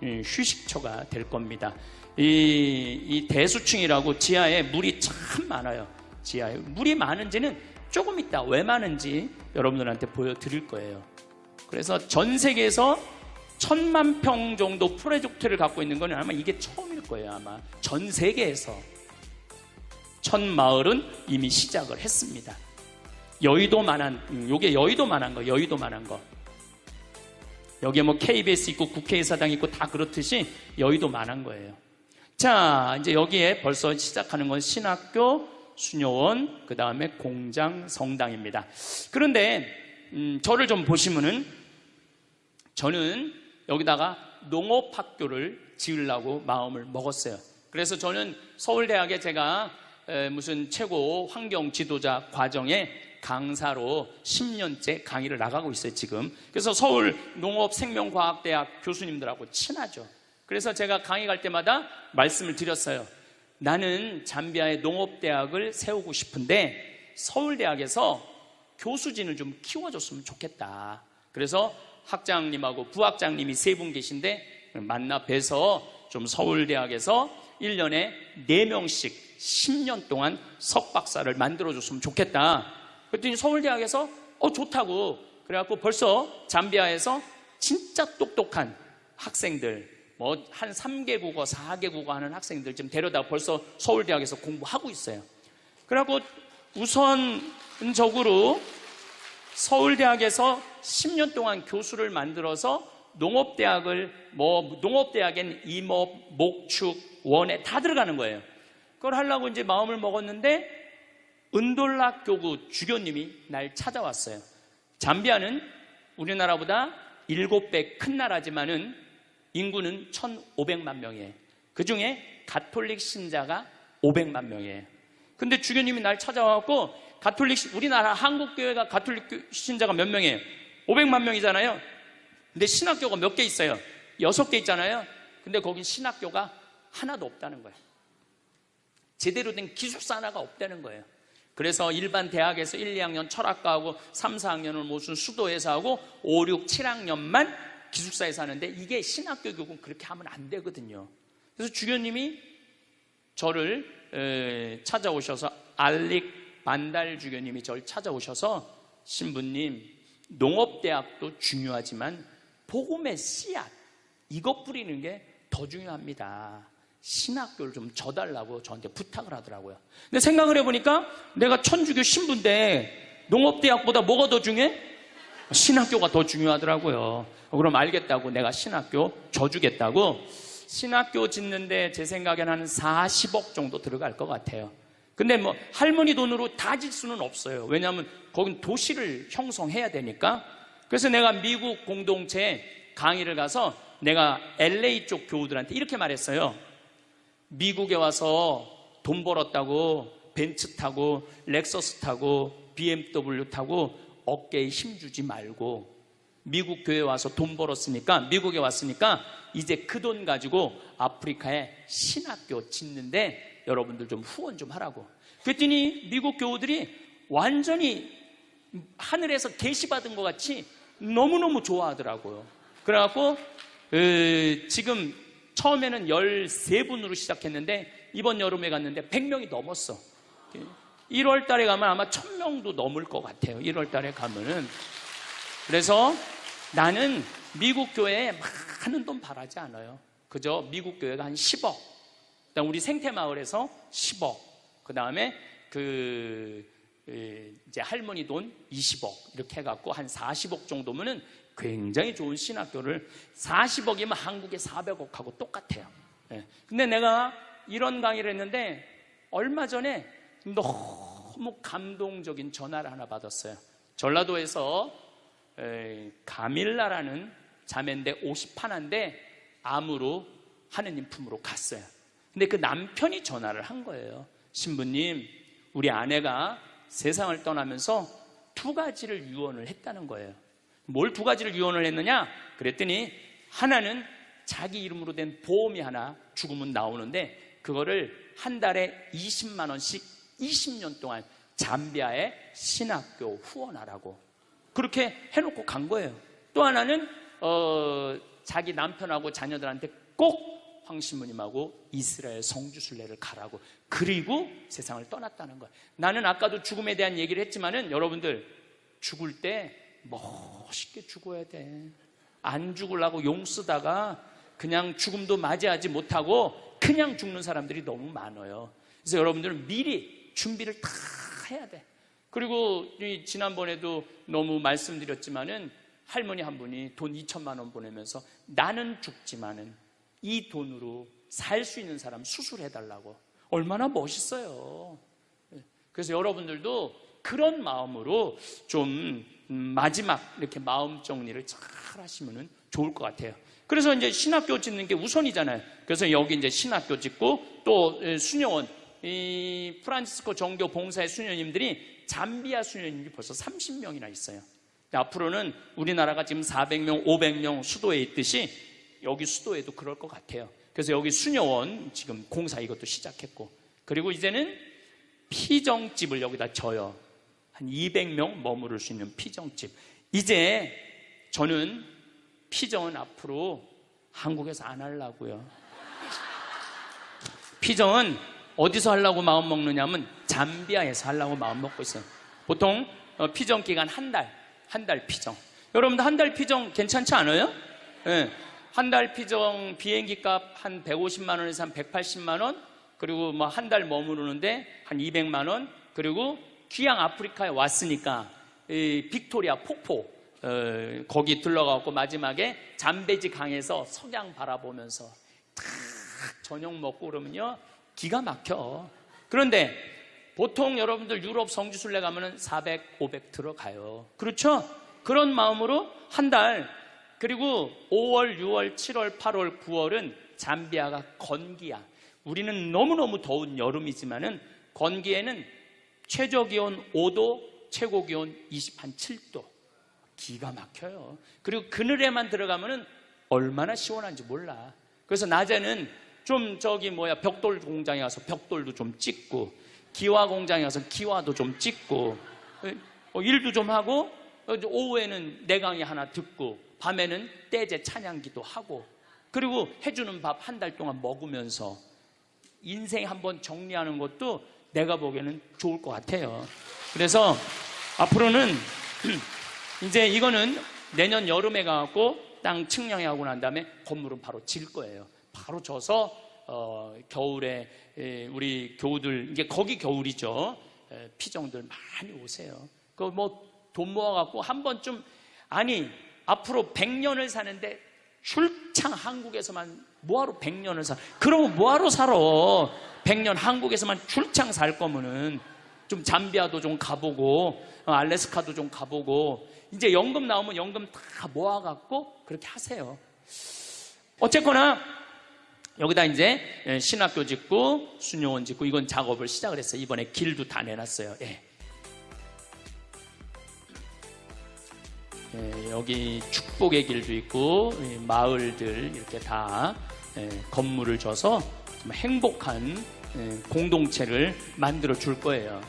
S1: 휴식처가 될 겁니다. 이 대수층이라고 지하에 물이 참 많아요. 지하에 물이 많은지는 조금 있다 왜 많은지 여러분들한테 보여드릴 거예요. 그래서 전 세계에서 1000만 평 정도 프로젝트를 갖고 있는 건 아마 이게 처음일 거예요. 아마 전 세계에서 1000마을은 이미 시작을 했습니다. 여의도만한, 요게 여의도만한 거, 여의도만한 거. 여기에 뭐 KBS 있고 국회의사당 있고 다 그렇듯이 여의도만한 거예요. 자, 이제 여기에 벌써 시작하는 건 신학교, 수녀원, 그 다음에 공장, 성당입니다. 그런데 저를 좀 보시면은 저는 여기다가 농업학교를 지으려고 마음을 먹었어요. 그래서 저는 서울대학에 제가 무슨 최고 환경 지도자 과정에 강사로 10년째 강의를 나가고 있어요, 지금. 그래서 서울 농업생명과학대학 교수님들하고 친하죠. 그래서 제가 강의 갈 때마다 말씀을 드렸어요. 나는 잠비아에 농업대학을 세우고 싶은데 서울대학에서 교수진을 좀 키워줬으면 좋겠다. 그래서 학장님하고 부학장님이 3분 계신데 만나 뵈서 좀 서울대학에서 1년에 4명씩 10년 동안 석박사를 만들어줬으면 좋겠다. 그랬더니 서울대학에서 좋다고. 그래갖고 벌써 잠비아에서 진짜 똑똑한 학생들, 뭐 한 3개 국어, 4개 국어 하는 학생들 지금 데려다 벌써 서울대학에서 공부하고 있어요. 그래갖고 우선적으로 서울대학에서 10년 동안 교수를 만들어서 농업대학을 농업대학엔 임업, 목축, 원예 다 들어가는 거예요. 그걸 하려고 이제 마음을 먹었는데 은돌락 교구 주교님이 날 찾아왔어요. 잠비아는 우리나라보다 7배 큰 나라지만은 인구는 1,500만 명이에요. 그 중에 가톨릭 신자가 500만 명이에요. 근데 주교님이 날 찾아와갖고 우리나라 한국교회가 가톨릭 신자가 몇 명이에요? 500만 명이잖아요. 근데 신학교가 몇 개 있어요? 6개 있잖아요. 근데 거긴 신학교가 하나도 없다는 거예요. 제대로 된 기숙사 하나가 없다는 거예요. 그래서 일반 대학에서 1, 2학년 철학과하고 3, 4학년을 무슨 수도에서 하고 5, 6, 7학년만 기숙사에서 하는데 이게 신학교 교육은 그렇게 하면 안 되거든요. 그래서 주교님이 저를 찾아오셔서 알릭 반달 주교님이 저를 찾아오셔서 신부님, 농업대학도 중요하지만 복음의 씨앗 이것 뿌리는 게 더 중요합니다. 신학교를 좀 줘달라고 저한테 부탁을 하더라고요. 근데 생각을 해보니까 내가 천주교 신부인데 농업대학보다 뭐가 더 중요해? 신학교가 더 중요하더라고요. 그럼 알겠다고 내가 신학교 줘주겠다고. 신학교 짓는데 제 생각에는 한 40억 정도 들어갈 것 같아요. 근데 뭐 할머니 돈으로 다 질 수는 없어요. 왜냐하면 거긴 도시를 형성해야 되니까. 그래서 내가 미국 공동체 강의를 가서 내가 LA 쪽 교우들한테 이렇게 말했어요. 미국에 와서 돈 벌었다고 벤츠 타고 렉서스 타고 BMW 타고 어깨에 힘주지 말고, 미국 교회에 와서 돈 벌었으니까, 미국에 왔으니까 이제 그 돈 가지고 아프리카에 신학교 짓는데 여러분들 좀 후원 좀 하라고. 그랬더니 미국 교우들이 완전히 하늘에서 계시받은 것 같이 너무너무 좋아하더라고요. 그래갖고 지금 처음에는 13분으로 시작했는데 이번 여름에 갔는데 100명이 넘었어. 1월 달에 가면 아마 1000명도 넘을 것 같아요. 1월 달에 가면은. 그래서 나는 미국 교회에 많은 돈 바라지 않아요. 그저 미국 교회가 한 10억, 그다음 우리 생태마을에서 10억, 그 다음에 이제 할머니 돈 20억 이렇게 해갖고 한 40억 정도면은 굉장히 좋은 신학교를, 40억이면 한국의 400억하고 똑같아요. 근데 내가 이런 강의를 했는데 얼마 전에 너무 감동적인 전화를 하나 받았어요. 전라도에서 가밀라라는 자매인데 51인데 암으로 하느님 품으로 갔어요. 근데 그 남편이 전화를 한 거예요. 신부님, 우리 아내가 세상을 떠나면서 2가지를 유언을 했다는 거예요. 뭘 2가지를 유언을 했느냐? 그랬더니 하나는 자기 이름으로 된 보험이 하나 죽으면 나오는데 그거를 한 달에 20만 원씩 20년 동안 잠비아에 신학교 후원하라고 그렇게 해놓고 간 거예요. 또 하나는 자기 남편하고 자녀들한테 꼭 황신부님하고 이스라엘 성주순례를 가라고, 그리고 세상을 떠났다는 거예요. 나는 아까도 죽음에 대한 얘기를 했지만은 여러분들, 죽을 때 멋있게 죽어야 돼. 안 죽으려고 용 쓰다가 그냥 죽음도 맞이하지 못하고 그냥 죽는 사람들이 너무 많아요. 그래서 여러분들은 미리 준비를 다 해야 돼. 그리고 지난번에도 너무 말씀드렸지만은 할머니 한 분이 돈 2천만 원 보내면서 나는 죽지만은 이 돈으로 살 수 있는 사람 수술해달라고. 얼마나 멋있어요. 그래서 여러분들도 그런 마음으로 좀 마지막 이렇게 마음 정리를 잘 하시면 좋을 것 같아요. 그래서 이제 신학교 짓는 게 우선이잖아요. 그래서 여기 이제 신학교 짓고 또 수녀원, 이 프란치스코 정교 봉사의 수녀님들이 잠비아 수녀님이 벌써 30명이나 있어요. 앞으로는 우리나라가 지금 400명, 500명 수도에 있듯이 여기 수도에도 그럴 것 같아요. 그래서 여기 수녀원 지금 공사 이것도 시작했고, 그리고 이제는 피정집을 여기다 져요. 한 200명 머무를 수 있는 피정집. 이제 저는 피정은 앞으로 한국에서 안 하려고요. 피정은 어디서 하려고 마음 먹느냐면 잠비아에서 하려고 마음 먹고 있어요. 보통 피정 기간 한 달 피정. 여러분들 한 달 피정 괜찮지 않아요? 네. 한 달 피정 비행기 값 한 150만 원에서 한 180만 원, 그리고 뭐 한 달 머무르는데 한 200만 원, 그리고 귀양 아프리카에 왔으니까 이 빅토리아 폭포 거기 들러가고 마지막에 잠베지 강에서 석양 바라보면서 탁 저녁 먹고 그러면요 기가 막혀. 그런데 보통 여러분들 유럽 성지순례 가면은 400, 500 들어가요. 그렇죠? 그런 마음으로 한 달. 그리고 5월, 6월, 7월, 8월, 9월은 잠비아가 건기야. 우리는 너무너무 더운 여름이지만은 건기에는 최저 기온 5도, 최고 기온 27도. 기가 막혀요. 그리고 그늘에만 들어가면은 얼마나 시원한지 몰라. 그래서 낮에는 좀 벽돌 공장에 가서 벽돌도 좀 찍고, 기와 공장에 가서 기와도 좀 찍고, 일도 좀 하고, 오후에는 내강의 하나 듣고, 밤에는 떼제 찬양기도 하고, 그리고 해주는 밥 한 달 동안 먹으면서 인생 한번 정리하는 것도 내가 보기에는 좋을 것 같아요. 그래서 앞으로는 이제 이거는 내년 여름에 가고 땅 측량하고 난 다음에 건물은 바로 질 거예요. 바로 져서 겨울에 우리 교우들, 이게 거기 겨울이죠. 피정들 많이 오세요. 돈 모아갖고 한 번쯤, 아니 앞으로 100년을 사는데 출창 한국에서만 뭐하러 100년을 살아? 그러면 뭐하러 살아? 100년 한국에서만 출창 살 거면은 좀 잠비아도 좀 가보고 알래스카도 좀 가보고 이제 연금 나오면 연금 다 모아갖고 그렇게 하세요. 어쨌거나 여기다 이제 신학교 짓고 수녀원 짓고 이건 작업을 시작을 했어요. 이번에 길도 다 내놨어요. 예. 여기 축복의 길도 있고 마을들 이렇게 다 건물을 줘서 정말 행복한 공동체를 만들어 줄 거예요.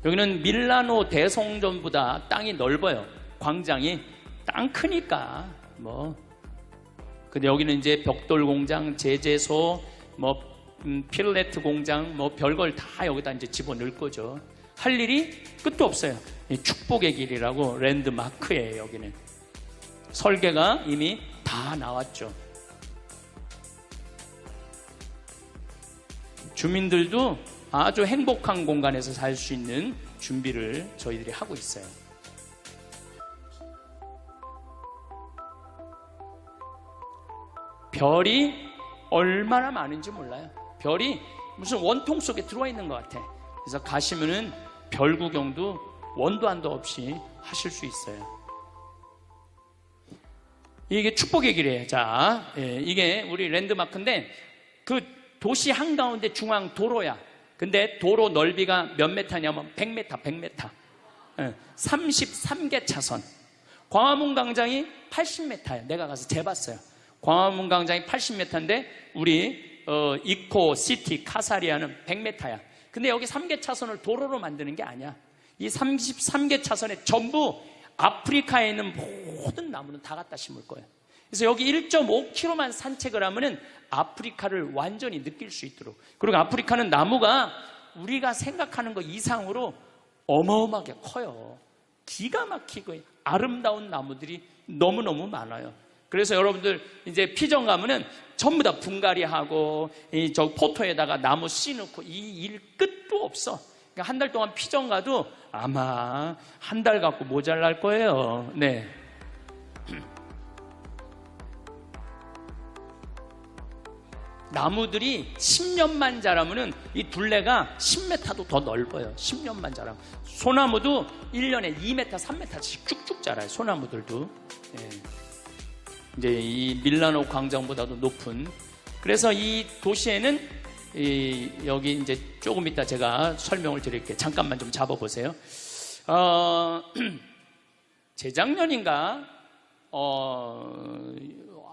S1: 여기는 밀라노 대성전보다 땅이 넓어요. 광장이 땅 크니까 뭐. 근데 여기는 이제 벽돌 공장, 제재소, 뭐 필레트 공장, 뭐 별걸 다 여기다 이제 집어넣을 거죠. 할 일이 끝도 없어요. 축복의 길이라고 랜드마크예요. 여기는 설계가 이미 다 나왔죠. 주민들도 아주 행복한 공간에서 살 수 있는 준비를 저희들이 하고 있어요. 별이 얼마나 많은지 몰라요. 별이 무슨 원통 속에 들어와 있는 것 같아. 그래서 가시면은 별 구경도 원도 한도 없이 하실 수 있어요. 이게 축복의 길이에요. 자, 이게 우리 랜드마크인데 그 도시 한가운데 중앙 도로야. 근데 도로 넓이가 몇 메타냐면 100m. 33개 차선. 광화문 광장이 80m예요. 내가 가서 재봤어요. 광화문 광장이 80m인데 우리 이코 시티 카사리아는 100m야. 근데 여기 3개 차선을 도로로 만드는 게 아니야. 이 33개 차선에 전부 아프리카에 있는 모든 나무는 다 갖다 심을 거예요. 그래서 여기 1.5km만 산책을 하면은 아프리카를 완전히 느낄 수 있도록. 그리고 아프리카는 나무가 우리가 생각하는 것 이상으로 어마어마하게 커요. 기가 막히고 아름다운 나무들이 너무너무 많아요. 그래서 여러분들 이제 피정 가면은 전부 다 분갈이하고 저 포토에다가 나무 씌놓고 이 일 끝도 없어. 그러니까 한 달 동안 피정 가도 아마 한 달 갖고 모자랄 거예요. 네. 나무들이 10년만 자라면은 이 둘레가 10m도 더 넓어요. 10년만 자라면. 소나무도 1년에 2m, 3m씩 쭉쭉 자라요. 소나무들도. 네. 이제 이 밀라노 광장보다도 높은. 그래서 이 도시에는 여기 이제 조금 이따 제가 설명을 드릴게요. 잠깐만 좀 잡아보세요. 재작년인가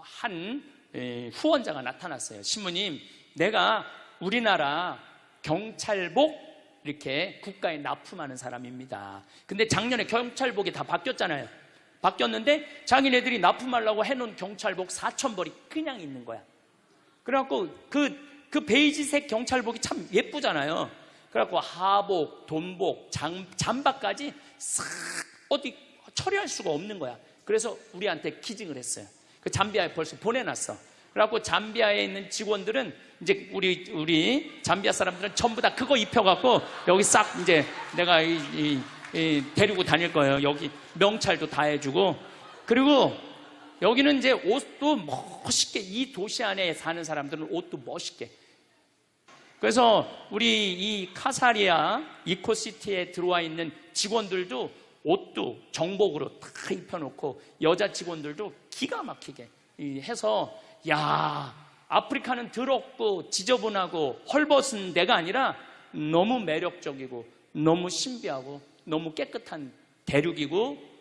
S1: 한 후원자가 나타났어요. 신부님, 내가 우리나라 경찰복 이렇게 국가에 납품하는 사람입니다. 근데 작년에 경찰복이 다 바뀌었잖아요. 바뀌었는데 자기네들이 납품하려고 해놓은 경찰복 4,000벌이 그냥 있는 거야. 그래갖고 그 베이지색 경찰복이 참 예쁘잖아요. 그래갖고 하복, 돈복, 잠바까지 싹 어디 처리할 수가 없는 거야. 그래서 우리한테 기증을 했어요. 그 잠비아에 벌써 보내놨어. 그래갖고 잠비아에 있는 직원들은 이제 우리 잠비아 사람들은 전부 다 그거 입혀갖고 여기 싹 이제 내가 데리고 다닐 거예요. 여기 명찰도 다 해주고. 그리고 여기는 이제 옷도 멋있게, 이 도시 안에 사는 사람들은 옷도 멋있게. 그래서 우리 이 카사리아 이코시티에 들어와 있는 직원들도 옷도 정복으로 다 입혀놓고 여자 직원들도 기가 막히게 해서, 야, 아프리카는 더럽고 지저분하고 헐벗은 데가 아니라 너무 매력적이고 너무 신비하고 너무 깨끗한 대륙이고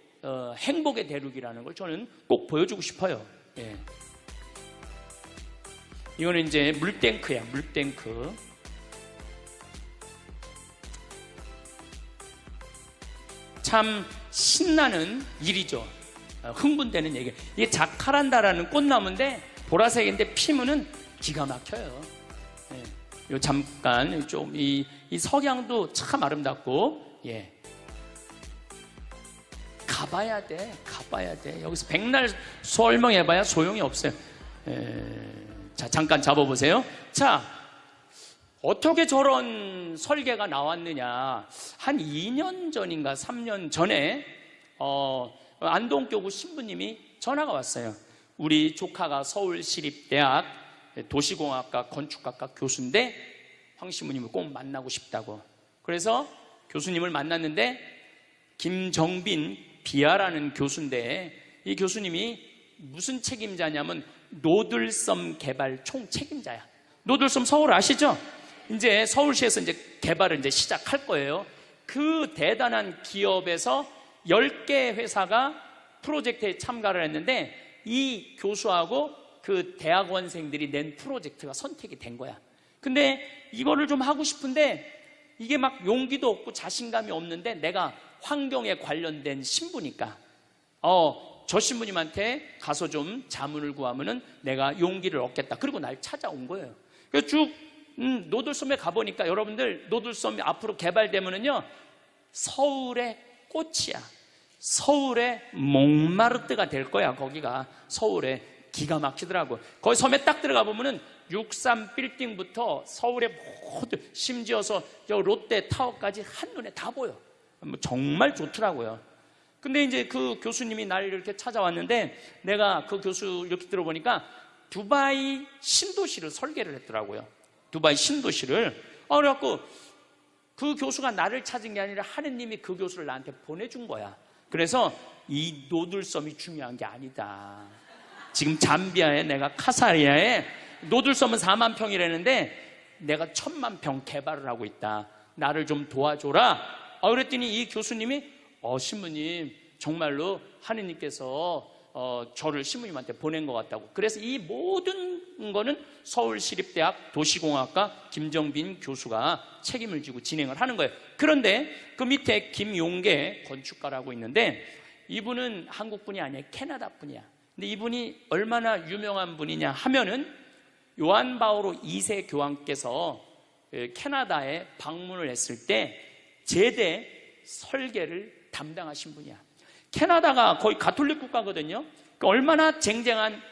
S1: 행복의 대륙이라는 걸 저는 꼭 보여주고 싶어요. 예. 이거는 이제 물탱크야, 물탱크. 참 신나는 일이죠. 흥분되는 얘기. 이게 자카란다라는 꽃나무인데 보라색인데 피면은 기가 막혀요. 예. 요 잠깐 좀 이 석양도 참 아름답고, 예. 가봐야 돼. 여기서 백날 설명해봐야 소용이 없어요. 자, 잠깐 잡아보세요. 자, 어떻게 저런 설계가 나왔느냐. 한 2년 전인가 3년 전에 안동교구 신부님이 전화가 왔어요. 우리 조카가 서울시립대학 도시공학과 건축학과 교수인데 황 신부님을 꼭 만나고 싶다고. 그래서 교수님을 만났는데 김정빈 비아라는 교수인데 이 교수님이 무슨 책임자냐면 노들섬 개발 총책임자야. 노들섬 서울 아시죠? 이제 서울시에서 이제 개발을 이제 시작할 거예요. 그 대단한 기업에서 10개 회사가 프로젝트에 참가를 했는데 이 교수하고 그 대학원생들이 낸 프로젝트가 선택이 된 거야. 근데 이거를 좀 하고 싶은데 이게 막 용기도 없고 자신감이 없는데 내가 환경에 관련된 신부니까 저 신부님한테 가서 좀 자문을 구하면은 내가 용기를 얻겠다. 그리고 날 찾아온 거예요. 그래서 쭉 노들섬에 가보니까 여러분들 노들섬이 앞으로 개발되면은요 서울의 꽃이야. 서울의 몽마르트가 될 거야. 거기가 서울에 기가 막히더라고. 거기 섬에 딱 들어가 보면은 63 빌딩부터 서울의 모든 심지어서 저 롯데 타워까지 한눈에 다 보여. 정말 좋더라고요. 근데 이제 그 교수님이 날 이렇게 찾아왔는데 내가 그 교수 이렇게 들어보니까 두바이 신도시를 설계를 했더라고요. 두바이 신도시를. 그래갖고 그 교수가 나를 찾은 게 아니라 하느님이 그 교수를 나한테 보내준 거야. 그래서 이 노들섬이 중요한 게 아니다. 지금 잠비아에 내가 카사리아에 노들섬은 4만 평이라는데 내가 1000만 평 개발을 하고 있다. 나를 좀 도와줘라. 그랬더니 이 교수님이 신부님 정말로 하느님께서 저를 신부님한테 보낸 것 같다고. 그래서 이 모든 거는 서울시립대학 도시공학과 김정빈 교수가 책임을 지고 진행을 하는 거예요. 그런데 그 밑에 김용계 건축가라고 있는데 이분은 한국분이 아니에요. 캐나다 분이야. 근데 이분이 얼마나 유명한 분이냐 하면은 요한 바오로 2세 교황께서 캐나다에 방문을 했을 때 제대 설계를 담당하신 분이야. 캐나다가 거의 가톨릭 국가거든요. 그러니까 얼마나 쟁쟁한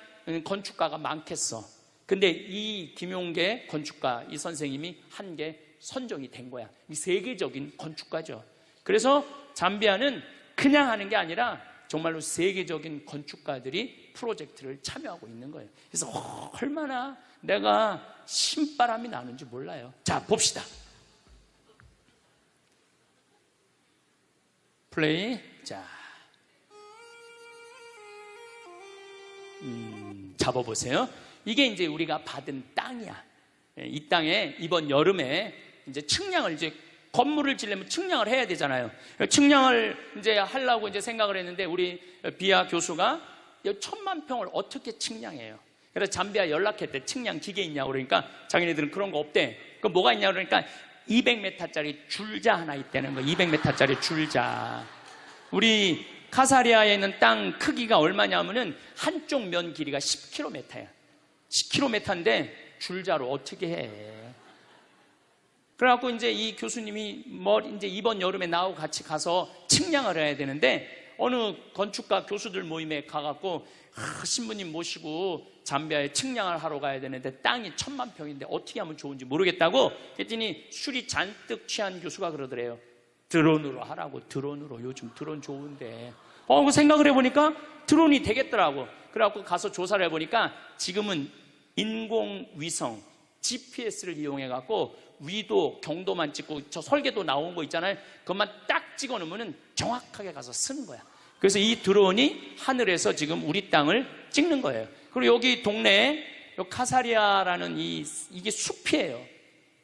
S1: 건축가가 많겠어. 근데 이 김용계 건축가 이 선생님이 한 게 선정이 된 거야. 이 세계적인 건축가죠. 그래서 잠비아는 그냥 하는 게 아니라 정말로 세계적인 건축가들이 프로젝트를 참여하고 있는 거예요. 그래서 얼마나 내가 신바람이 나는지 몰라요. 자, 봅시다. 플레이. 자, 잡아보세요. 이게 이제 우리가 받은 땅이야. 이 땅에 이번 여름에 이제 측량을 이제 건물을 지려면 측량을 해야 되잖아요. 측량을 이제 하려고 이제 생각을 했는데 우리 비아 교수가 1000만 평을 어떻게 측량해요? 그래서 잠비아 연락했대. 측량 기계 있냐고. 그러니까 자기네들은 그런 거 없대. 그 뭐가 있냐고 그러니까 200m짜리 줄자 하나 있다는 거. 200m짜리 줄자. 우리 카사리아에 있는 땅 크기가 얼마냐면은 한쪽 면 길이가 10km야. 10km인데 줄자로 어떻게 해? 그래갖고 이제 이 교수님이 이제 이번 여름에 나하고 같이 가서 측량을 해야 되는데 어느 건축가 교수들 모임에 가갖고 신부님 모시고 잠비아에 측량을 하러 가야 되는데 땅이 1000만 평인데 어떻게 하면 좋은지 모르겠다고 그랬더니 술이 잔뜩 취한 교수가 그러더래요. 드론으로 하라고. 드론으로. 요즘 드론 좋은데. 그 생각을 해보니까 드론이 되겠더라고. 그래갖고 가서 조사를 해보니까 지금은 인공위성 GPS를 이용해갖고 위도 경도만 찍고 저 설계도 나온 거 있잖아요. 그것만 딱 찍어놓으면 정확하게 가서 쓰는 거야. 그래서 이 드론이 하늘에서 지금 우리 땅을 찍는 거예요. 그리고 여기 동네에 카사리아라는 이게 숲이에요.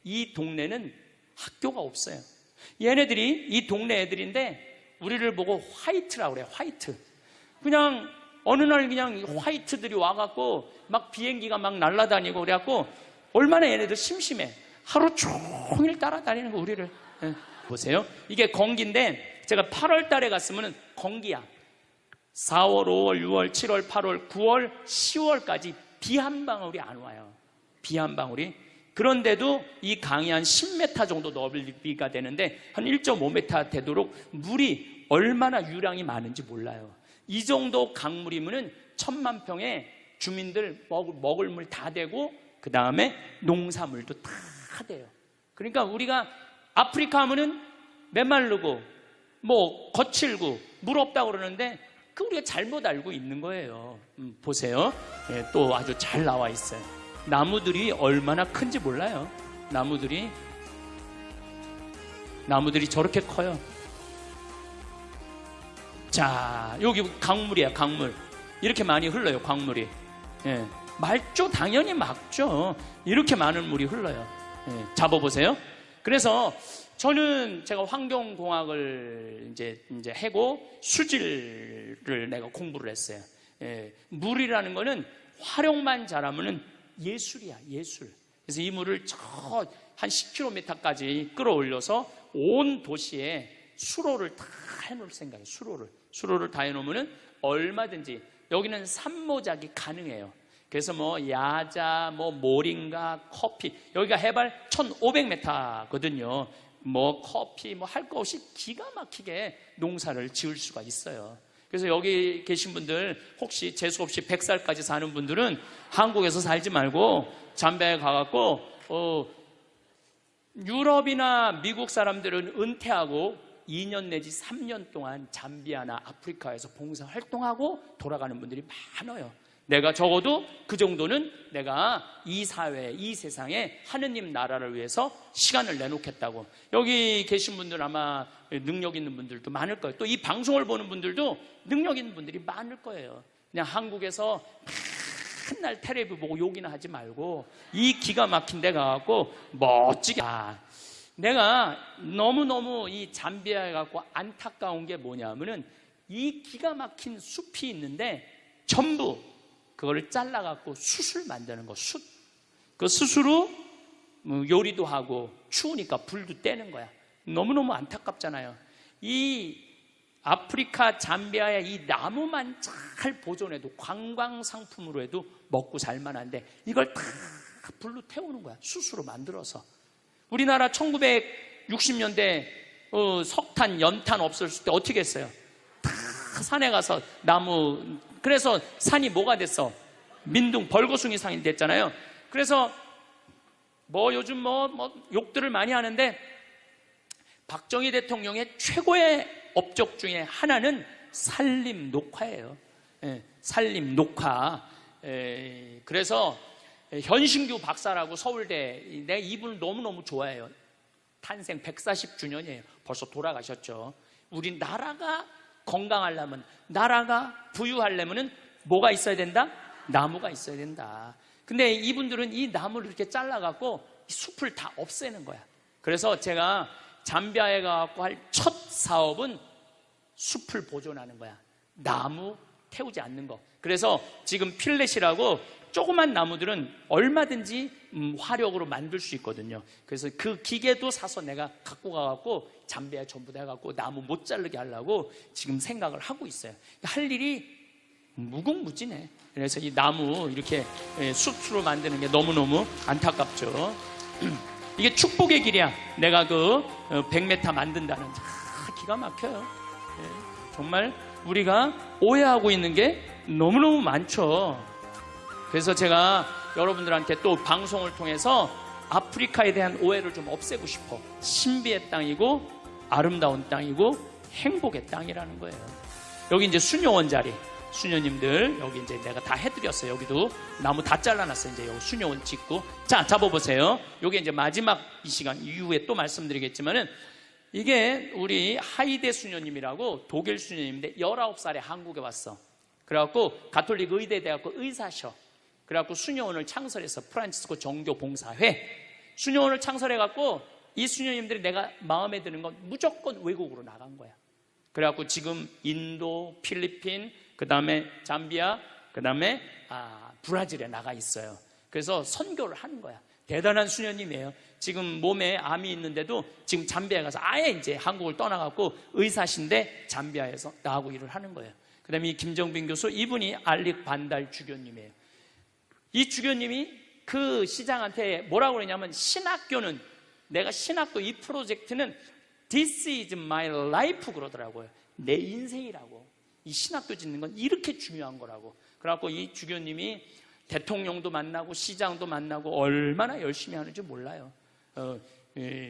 S1: 이 동네는 학교가 없어요. 얘네들이 이 동네 애들인데 우리를 보고 화이트라고 그래요. 화이트. 그냥 어느 날 그냥 화이트들이 와갖고 막 비행기가 막 날아다니고 그래갖고 얼마나 얘네들 심심해. 하루 종일 따라다니는 거 우리를. 보세요. 이게 건기인데 제가 8월 달에 갔으면 건기야. 4월, 5월, 6월, 7월, 8월, 9월, 10월까지 비 한 방울이 안 와요. 비 한 방울이. 그런데도 이 강이 한 10m 정도 넓이가 되는데 한 1.5m 되도록 물이 얼마나 유량이 많은지 몰라요. 이 정도 강물이면은 1000만 평에 주민들 먹을 물 다 되고 그 다음에 농사물도 다 돼요. 그러니까 우리가 아프리카 하면은 메마르고 뭐 거칠고 물 없다고 그러는데 그 우리가 잘못 알고 있는 거예요. 보세요. 예, 또 아주 잘 나와 있어요. 나무들이 얼마나 큰지 몰라요. 나무들이 저렇게 커요. 자, 여기 강물이야, 강물. 이렇게 많이 흘러요, 강물이. 예, 맑죠? 당연히 맑죠. 이렇게 많은 물이 흘러요. 예, 잡아보세요. 그래서 저는 제가 환경공학을 이제 해고 수질을 내가 공부를 했어요. 예, 물이라는 거는 활용만 잘하면은 예술이야, 예술. 그래서 이 물을 저 한 10km까지 끌어올려서 온 도시에 수로를 다 해놓을 생각이에요. 수로를 다 해놓으면은 얼마든지 여기는 산모작이 가능해요. 그래서 뭐 야자, 뭐 모링가, 커피, 여기가 해발 1500m거든요. 뭐 커피, 뭐 할 거 없이 기가 막히게 농사를 지을 수가 있어요. 그래서 여기 계신 분들 혹시 재수 없이 100살까지 사는 분들은 한국에서 살지 말고 잠비아에 가갖고 유럽이나 미국 사람들은 은퇴하고 2년 내지 3년 동안 잠비아나 아프리카에서 봉사활동하고 돌아가는 분들이 많아요. 내가 적어도 그 정도는 내가 이 사회, 이 세상에 하느님 나라를 위해서 시간을 내놓겠다고. 여기 계신 분들 아마 능력 있는 분들도 많을 거예요. 또 이 방송을 보는 분들도 능력 있는 분들이 많을 거예요. 그냥 한국에서 맨날 텔레비 보고 욕이나 하지 말고 이 기가 막힌 데 가갖고 멋지게. 내가 너무너무 이 잠비아에 갖고 안타까운 게 뭐냐면은 이 기가 막힌 숲이 있는데 전부 그거를 잘라갖고 숯을 만드는 거, 숯. 그 숯으로 요리도 하고 추우니까 불도 떼는 거야. 너무너무 안타깝잖아요. 이 아프리카 잠비아의 이 나무만 잘 보존해도 관광 상품으로 해도 먹고 살만한데 이걸 다 불로 태우는 거야. 숯으로 만들어서. 우리나라 1960년대 석탄, 연탄 없었을 때 어떻게 했어요? 다 산에 가서 나무. 그래서 산이 뭐가 됐어? 민둥, 벌거숭이 산이 됐잖아요. 그래서 뭐 요즘 뭐 욕들을 많이 하는데 박정희 대통령의 최고의 업적 중에 하나는 산림 녹화예요. 예, 산림 녹화. 그래서 현신규 박사라고 서울대, 내가 이분을 너무너무 좋아해요. 탄생 140주년이에요. 벌써 돌아가셨죠. 우리 나라가 건강하려면, 나라가 부유하려면 뭐가 있어야 된다? 나무가 있어야 된다. 근데 이분들은 이 나무를 이렇게 잘라갖고 숲을 다 없애는 거야. 그래서 제가 잠비아에 가갖고 할 첫 사업은 숲을 보존하는 거야. 나무 태우지 않는 거. 그래서 지금 필렛이라고 조그만 나무들은 얼마든지 화력으로 만들 수 있거든요. 그래서 그 기계도 사서 내가 갖고 가갖고 잠비아에 전부 다 해갖고 나무 못 자르게 하려고 지금 생각을 하고 있어요. 할 일이 무궁무진해. 그래서 이 나무 이렇게 숯으로 만드는 게 너무너무 안타깝죠. 이게 축복의 길이야. 내가 그 100m 만든다는, 기가 막혀요. 정말 우리가 오해하고 있는 게 너무너무 많죠. 그래서 제가 여러분들한테 또 방송을 통해서 아프리카에 대한 오해를 좀 없애고 싶어. 신비의 땅이고 아름다운 땅이고 행복의 땅이라는 거예요. 여기 이제 수녀원 자리, 수녀님들 여기 이제 내가 다 해드렸어요. 여기도 나무 다 잘라놨어요. 이제 여기 수녀원 짓고. 자, 잡아보세요. 여기 이제 마지막 이 시간 이후에 또 말씀드리겠지만은 이게 우리 하이데 수녀님이라고 독일 수녀님인데 19살에 한국에 왔어. 그래갖고 가톨릭 의대 대학교 의사셔. 그래갖고 수녀원을 창설해서 프란치스코 정교봉사회 수녀원을 창설해갖고 이 수녀님들이 내가 마음에 드는 건 무조건 외국으로 나간 거야. 그래갖고 지금 인도, 필리핀, 그 다음에 잠비아, 그 다음에 브라질에 나가 있어요. 그래서 선교를 하는 거야. 대단한 수녀님이에요. 지금 몸에 암이 있는데도 지금 잠비아에 가서 아예 이제 한국을 떠나갖고 의사신데 잠비아에서 나하고 일을 하는 거예요. 그 다음에 이 김정빈 교수, 이분이 알릭 반달 주교님이에요. 이 주교님이 그 시장한테 뭐라고 그러냐면 내가 신학교 이 프로젝트는 This is my life 그러더라고요. 내 인생이라고. 이 신학교 짓는 건 이렇게 중요한 거라고. 그래갖고 이 주교님이 대통령도 만나고 시장도 만나고 얼마나 열심히 하는지 몰라요.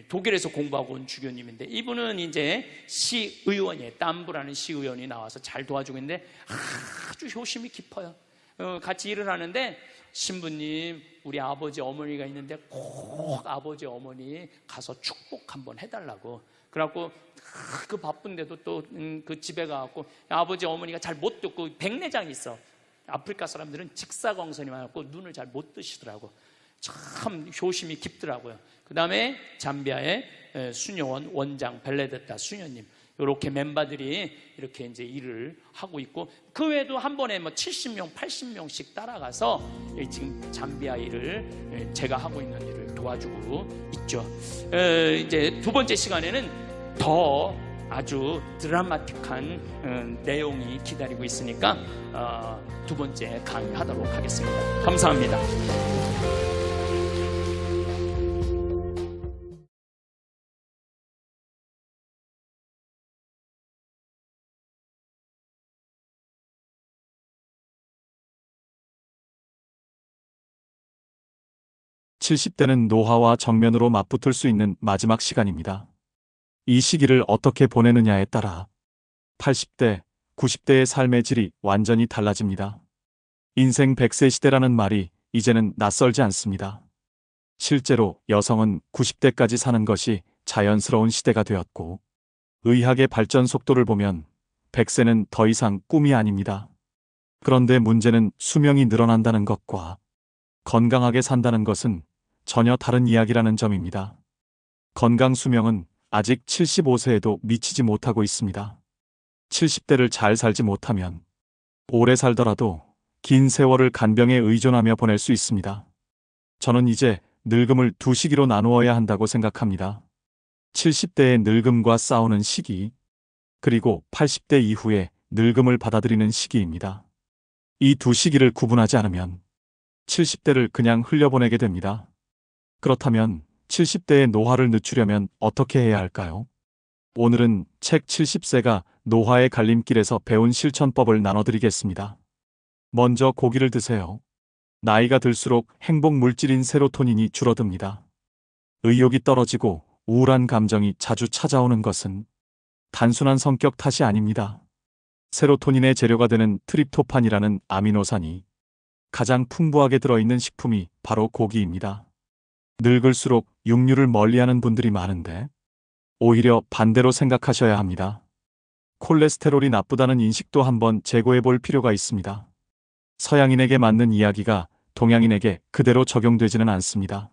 S1: 독일에서 공부하고 온 주교님인데, 이분은 이제 시의원이에요. 땀부라는 시의원이 나와서 잘 도와주고 있는데 아주 효심이 깊어요. 같이 일을 하는데, 신부님, 우리 아버지 어머니가 있는데 꼭 아버지 어머니 가서 축복 한번 해달라고. 그래갖고 그 바쁜데도 또 그 집에 가갖고, 아버지 어머니가 잘 못 듣고 백내장이 있어. 아프리카 사람들은 직사광선이 많았고 눈을 잘 못 뜨시더라고. 참 효심이 깊더라고요. 그 다음에 잠비아의 수녀원 원장 벨레데타 수녀님, 이렇게 멤버들이 이렇게 이제 일을 하고 있고, 그 외에도 한 번에 뭐 70명, 80명씩 따라가서 지금 잠비아 일을 제가 하고 있는 일을 도와주고 있죠. 이제 두 번째 시간에는 더 아주 드라마틱한 내용이 기다리고 있으니까 두 번째 강의하도록 하겠습니다. 감사합니다.
S2: (70대는) 노화와 정면으로 맞붙을 수 있는 마지막 시간입니다. 이 시기를 어떻게 보내느냐에 따라 80대, 90대의 삶의 질이 완전히 달라집니다. 인생 100세 시대라는 말이 이제는 낯설지 않습니다. 실제로 여성은 90대까지 사는 것이 자연스러운 시대가 되었고, 의학의 발전 속도를 보면 100세는 더 이상 꿈이 아닙니다. 그런데 문제는 수명이 늘어난다는 것과 건강하게 산다는 것은 전혀 다른 이야기라는 점입니다. 건강 수명은 아직 75세에도 미치지 못하고 있습니다. 70대를 잘 살지 못하면 오래 살더라도 긴 세월을 간병에 의존하며 보낼 수 있습니다. 저는 이제 늙음을 두 시기로 나누어야 한다고 생각합니다. 70대의 늙음과 싸우는 시기, 그리고 80대 이후에 늙음을 받아들이는 시기입니다. 이 두 시기를 구분하지 않으면 70대를 그냥 흘려보내게 됩니다. 그렇다면 70대의 노화를 늦추려면 어떻게 해야 할까요? 오늘은 책 70세가 노화의 갈림길에서 배운 실천법을 나눠드리겠습니다. 먼저 고기를 드세요. 나이가 들수록 행복 물질인 세로토닌이 줄어듭니다. 의욕이 떨어지고 우울한 감정이 자주 찾아오는 것은 단순한 성격 탓이 아닙니다. 세로토닌의 재료가 되는 트립토판이라는 아미노산이 가장 풍부하게 들어있는 식품이 바로 고기입니다. 늙을수록 육류를 멀리하는 분들이 많은데 오히려 반대로 생각하셔야 합니다. 콜레스테롤이 나쁘다는 인식도 한번 재고해 볼 필요가 있습니다. 서양인에게 맞는 이야기가 동양인에게 그대로 적용되지는 않습니다.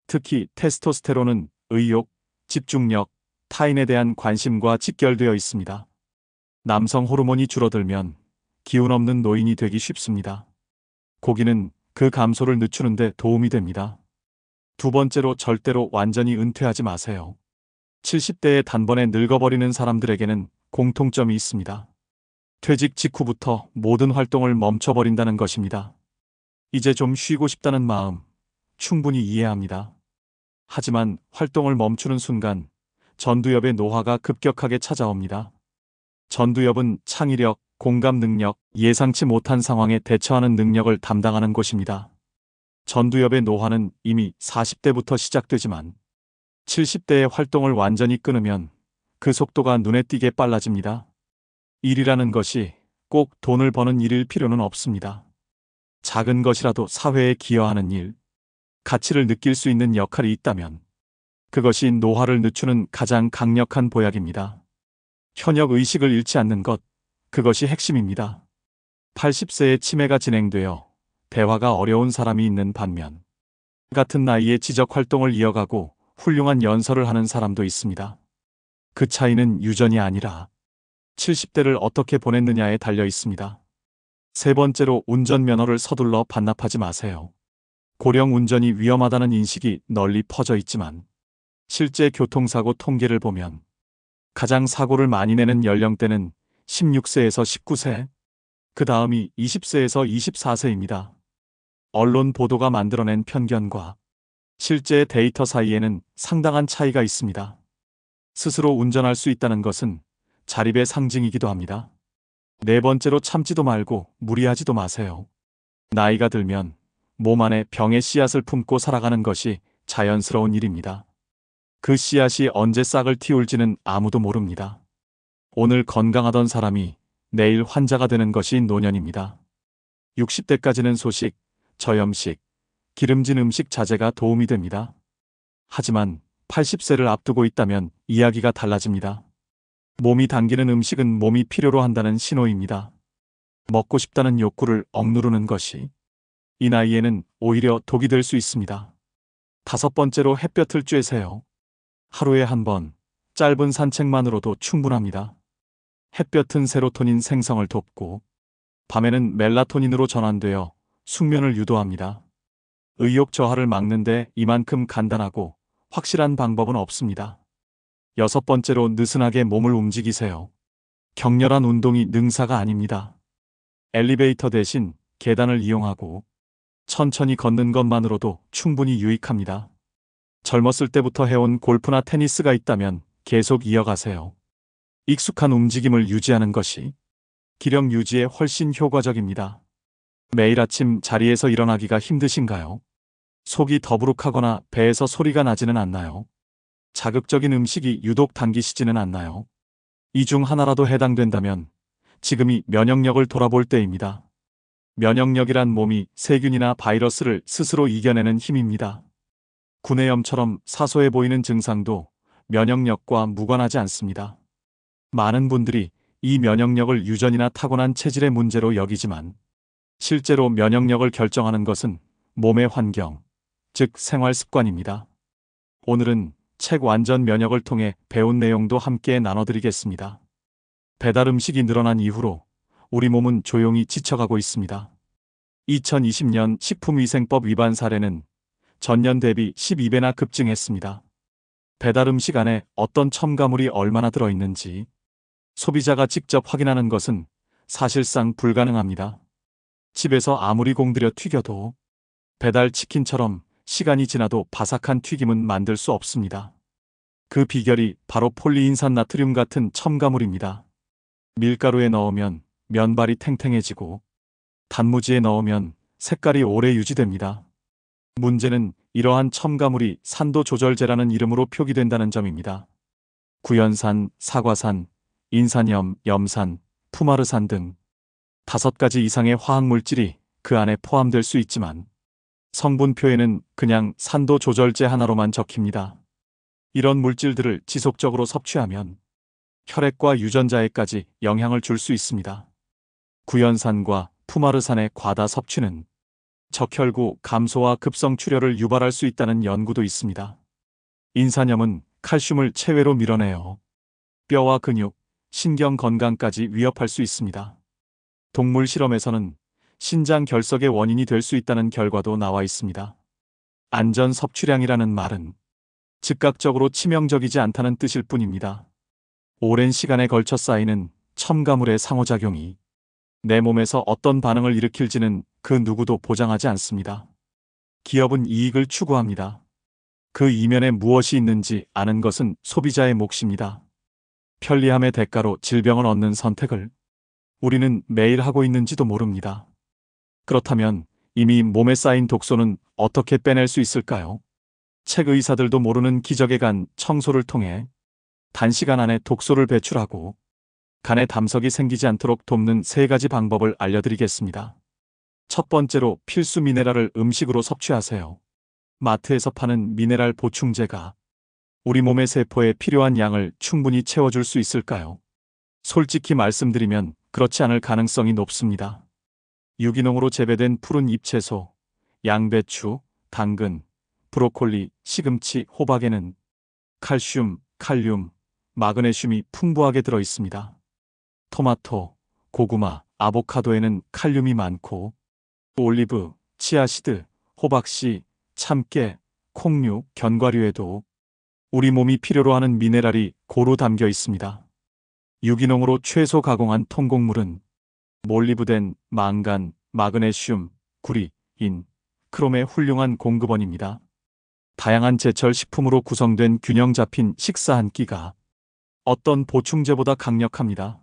S2: 특히 테스토스테론은 의욕, 집중력, 타인에 대한 관심과 직결되어 있습니다. 남성 호르몬이 줄어들면 기운 없는 노인이 되기 쉽습니다. 고기는 그 감소를 늦추는 데 도움이 됩니다. 두 번째로, 절대로 완전히 은퇴하지 마세요. 70대에 단번에 늙어버리는 사람들에게는 공통점이 있습니다. 퇴직 직후부터 모든 활동을 멈춰버린다는 것입니다. 이제 좀 쉬고 싶다는 마음 충분히 이해합니다. 하지만 활동을 멈추는 순간 전두엽의 노화가 급격하게 찾아옵니다. 전두엽은 창의력, 공감 능력, 예상치 못한 상황에 대처하는 능력을 담당하는 곳입니다. 전두엽의 노화는 이미 40대부터 시작되지만 70대의 활동을 완전히 끊으면 그 속도가 눈에 띄게 빨라집니다. 일이라는 것이 꼭 돈을 버는 일일 필요는 없습니다. 작은 것이라도 사회에 기여하는 일, 가치를 느낄 수 있는 역할이 있다면 그것이 노화를 늦추는 가장 강력한 보약입니다. 현역 의식을 잃지 않는 것, 그것이 핵심입니다. 80세의 치매가 진행되어 대화가 어려운 사람이 있는 반면 같은 나이에 지적 활동을 이어가고 훌륭한 연설을 하는 사람도 있습니다. 그 차이는 유전이 아니라 70대를 어떻게 보냈느냐에 달려 있습니다. 세 번째로, 운전면허를 서둘러 반납하지 마세요. 고령 운전이 위험하다는 인식이 널리 퍼져 있지만 실제 교통사고 통계를 보면 가장 사고를 많이 내는 연령대는 16세에서 19세, 그 다음이 20세에서 24세입니다. 언론 보도가 만들어낸 편견과 실제 데이터 사이에는 상당한 차이가 있습니다. 스스로 운전할 수 있다는 것은 자립의 상징이기도 합니다. 네 번째로, 참지도 말고 무리하지도 마세요. 나이가 들면 몸 안에 병의 씨앗을 품고 살아가는 것이 자연스러운 일입니다. 그 씨앗이 언제 싹을 틔울지는 아무도 모릅니다. 오늘 건강하던 사람이 내일 환자가 되는 것이 노년입니다. 60대까지는 소식, 저염식, 기름진 음식 자제가 도움이 됩니다. 하지만 80세를 앞두고 있다면 이야기가 달라집니다. 몸이 당기는 음식은 몸이 필요로 한다는 신호입니다. 먹고 싶다는 욕구를 억누르는 것이 이 나이에는 오히려 독이 될 수 있습니다. 5번째로 햇볕을 쬐세요. 하루에 한 번 짧은 산책만으로도 충분합니다. 햇볕은 세로토닌 생성을 돕고 밤에는 멜라토닌으로 전환되어 숙면을 유도합니다. 의욕 저하를 막는데 이만큼 간단하고 확실한 방법은 없습니다. 6번째로 느슨하게 몸을 움직이세요. 격렬한 운동이 능사가 아닙니다. 엘리베이터 대신 계단을 이용하고 천천히 걷는 것만으로도 충분히 유익합니다. 젊었을 때부터 해온 골프나 테니스가 있다면 계속 이어가세요. 익숙한 움직임을 유지하는 것이 기력 유지에 훨씬 효과적입니다. 매일 아침 자리에서 일어나기가 힘드신가요? 속이 더부룩하거나 배에서 소리가 나지는 않나요? 자극적인 음식이 유독 당기시지는 않나요? 이 중 하나라도 해당된다면 지금이 면역력을 돌아볼 때입니다. 면역력이란 몸이 세균이나 바이러스를 스스로 이겨내는 힘입니다. 구내염처럼 사소해 보이는 증상도 면역력과 무관하지 않습니다. 많은 분들이 이 면역력을 유전이나 타고난 체질의 문제로 여기지만 실제로 면역력을 결정하는 것은 몸의 환경, 즉 생활 습관입니다. 오늘은 책 완전 면역을 통해 배운 내용도 함께 나눠드리겠습니다. 배달 음식이 늘어난 이후로 우리 몸은 조용히 지쳐가고 있습니다. 2020년 식품위생법 위반 사례는 전년 대비 12배나 급증했습니다. 배달 음식 안에 어떤 첨가물이 얼마나 들어있는지 소비자가 직접 확인하는 것은 사실상 불가능합니다. 집에서 아무리 공들여 튀겨도 배달 치킨처럼 시간이 지나도 바삭한 튀김은 만들 수 없습니다. 그 비결이 바로 폴리인산 나트륨 같은 첨가물입니다. 밀가루에 넣으면 면발이 탱탱해지고 단무지에 넣으면 색깔이 오래 유지됩니다. 문제는 이러한 첨가물이 산도 조절제라는 이름으로 표기된다는 점입니다. 구연산, 사과산, 인산염, 염산, 푸마르산 등 5가지 이상의 화학물질이 그 안에 포함될 수 있지만 성분표에는 그냥 산도 조절제 하나로만 적힙니다. 이런 물질들을 지속적으로 섭취하면 혈액과 유전자에까지 영향을 줄 수 있습니다. 구연산과 푸마르산의 과다 섭취는 적혈구 감소와 급성출혈을 유발할 수 있다는 연구도 있습니다. 인산염은 칼슘을 체외로 밀어내어 뼈와 근육, 신경 건강까지 위협할 수 있습니다. 동물 실험에서는 신장 결석의 원인이 될 수 있다는 결과도 나와 있습니다. 안전 섭취량이라는 말은 즉각적으로 치명적이지 않다는 뜻일 뿐입니다. 오랜 시간에 걸쳐 쌓이는 첨가물의 상호작용이 내 몸에서 어떤 반응을 일으킬지는 그 누구도 보장하지 않습니다. 기업은 이익을 추구합니다. 그 이면에 무엇이 있는지 아는 것은 소비자의 몫입니다. 편리함의 대가로 질병을 얻는 선택을 우리는 매일 하고 있는지도 모릅니다. 그렇다면 이미 몸에 쌓인 독소는 어떻게 빼낼 수 있을까요? 책 의사들도 모르는 기적의 간 청소를 통해 단시간 안에 독소를 배출하고 간에 담석이 생기지 않도록 돕는 3가지 방법을 알려드리겠습니다. 첫 번째로 필수 미네랄을 음식으로 섭취하세요. 마트에서 파는 미네랄 보충제가 우리 몸의 세포에 필요한 양을 충분히 채워줄 수 있을까요? 솔직히 말씀드리면 그렇지 않을 가능성이 높습니다. 유기농으로 재배된 푸른 잎채소, 양배추, 당근, 브로콜리, 시금치, 호박에는 칼슘, 칼륨, 마그네슘이 풍부하게 들어 있습니다. 토마토, 고구마, 아보카도에는 칼륨이 많고 올리브, 치아씨드, 호박씨, 참깨, 콩류, 견과류에도 우리 몸이 필요로 하는 미네랄이 고루 담겨 있습니다. 유기농으로 채소 가공한 통곡물은 몰리브덴, 망간, 마그네슘, 구리, 인, 크롬의 훌륭한 공급원입니다. 다양한 제철 식품으로 구성된 균형 잡힌 식사 한 끼가 어떤 보충제보다 강력합니다.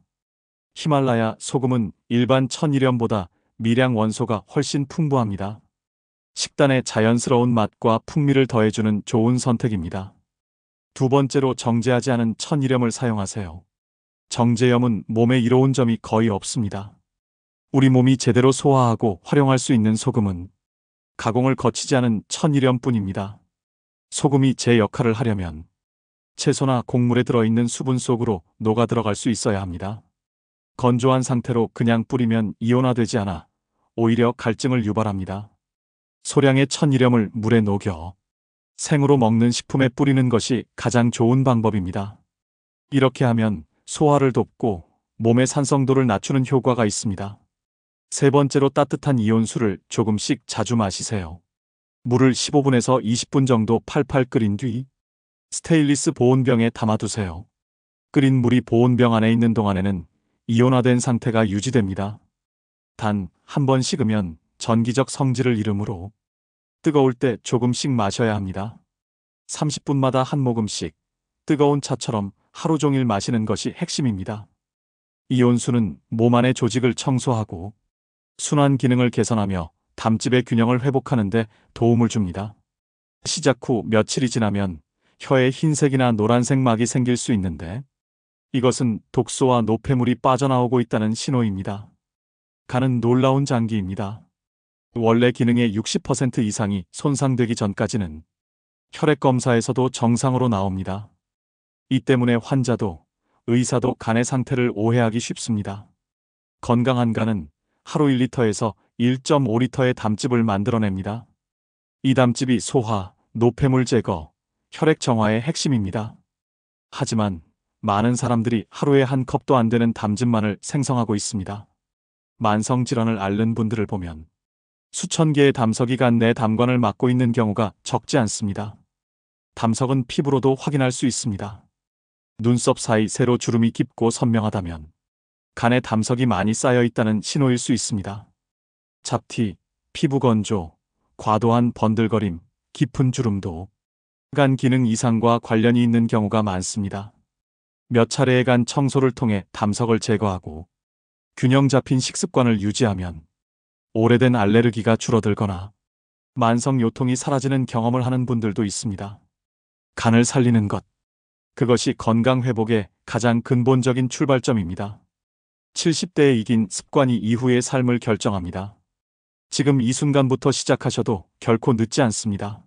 S2: 히말라야 소금은 일반 천일염보다 미량 원소가 훨씬 풍부합니다. 식단에 자연스러운 맛과 풍미를 더해주는 좋은 선택입니다. 두 번째로 정제하지 않은 천일염을 사용하세요. 정제염은 몸에 이로운 점이 거의 없습니다. 우리 몸이 제대로 소화하고 활용할 수 있는 소금은 가공을 거치지 않은 천일염뿐입니다. 소금이 제 역할을 하려면 채소나 곡물에 들어있는 수분 속으로 녹아 들어갈 수 있어야 합니다. 건조한 상태로 그냥 뿌리면 이온화되지 않아 오히려 갈증을 유발합니다. 소량의 천일염을 물에 녹여 생으로 먹는 식품에 뿌리는 것이 가장 좋은 방법입니다. 이렇게 하면 소화를 돕고 몸의 산성도를 낮추는 효과가 있습니다. 세 번째로 따뜻한 이온수를 조금씩 자주 마시세요. 물을 15분에서 20분 정도 팔팔 끓인 뒤 스테인리스 보온병에 담아두세요. 끓인 물이 보온병 안에 있는 동안에는 이온화된 상태가 유지됩니다. 단, 한 번 식으면 전기적 성질을 잃으므로 뜨거울 때 조금씩 마셔야 합니다. 30분마다 한 모금씩 뜨거운 차처럼 하루 종일 마시는 것이 핵심입니다. 이온수는 몸 안의 조직을 청소하고 순환 기능을 개선하며 담즙의 균형을 회복하는 데 도움을 줍니다. 시작 후 며칠이 지나면 혀에 흰색이나 노란색 막이 생길 수 있는데 이것은 독소와 노폐물이 빠져나오고 있다는 신호입니다. 간은 놀라운 장기입니다. 원래 기능의 60% 이상이 손상되기 전까지는 혈액 검사에서도 정상으로 나옵니다. 이 때문에 환자도 의사도 간의 상태를 오해하기 쉽습니다. 건강한 간은 하루 1리터에서 1.5리터의 담즙을 만들어냅니다. 이 담즙이 소화, 노폐물 제거, 혈액 정화의 핵심입니다. 하지만 많은 사람들이 하루에 한 컵도 안 되는 담즙만을 생성하고 있습니다. 만성질환을 앓는 분들을 보면 수천 개의 담석이 간 내 담관을 막고 있는 경우가 적지 않습니다. 담석은 피부로도 확인할 수 있습니다. 눈썹 사이 세로 주름이 깊고 선명하다면 간에 담석이 많이 쌓여 있다는 신호일 수 있습니다. 잡티, 피부 건조, 과도한 번들거림, 깊은 주름도 간 기능 이상과 관련이 있는 경우가 많습니다. 몇 차례의 간 청소를 통해 담석을 제거하고 균형 잡힌 식습관을 유지하면 오래된 알레르기가 줄어들거나 만성 요통이 사라지는 경험을 하는 분들도 있습니다. 간을 살리는 것, 그것이 건강 회복의 가장 근본적인 출발점입니다. 70대에 이긴 습관이 이후의 삶을 결정합니다. 지금 이 순간부터 시작하셔도 결코 늦지 않습니다.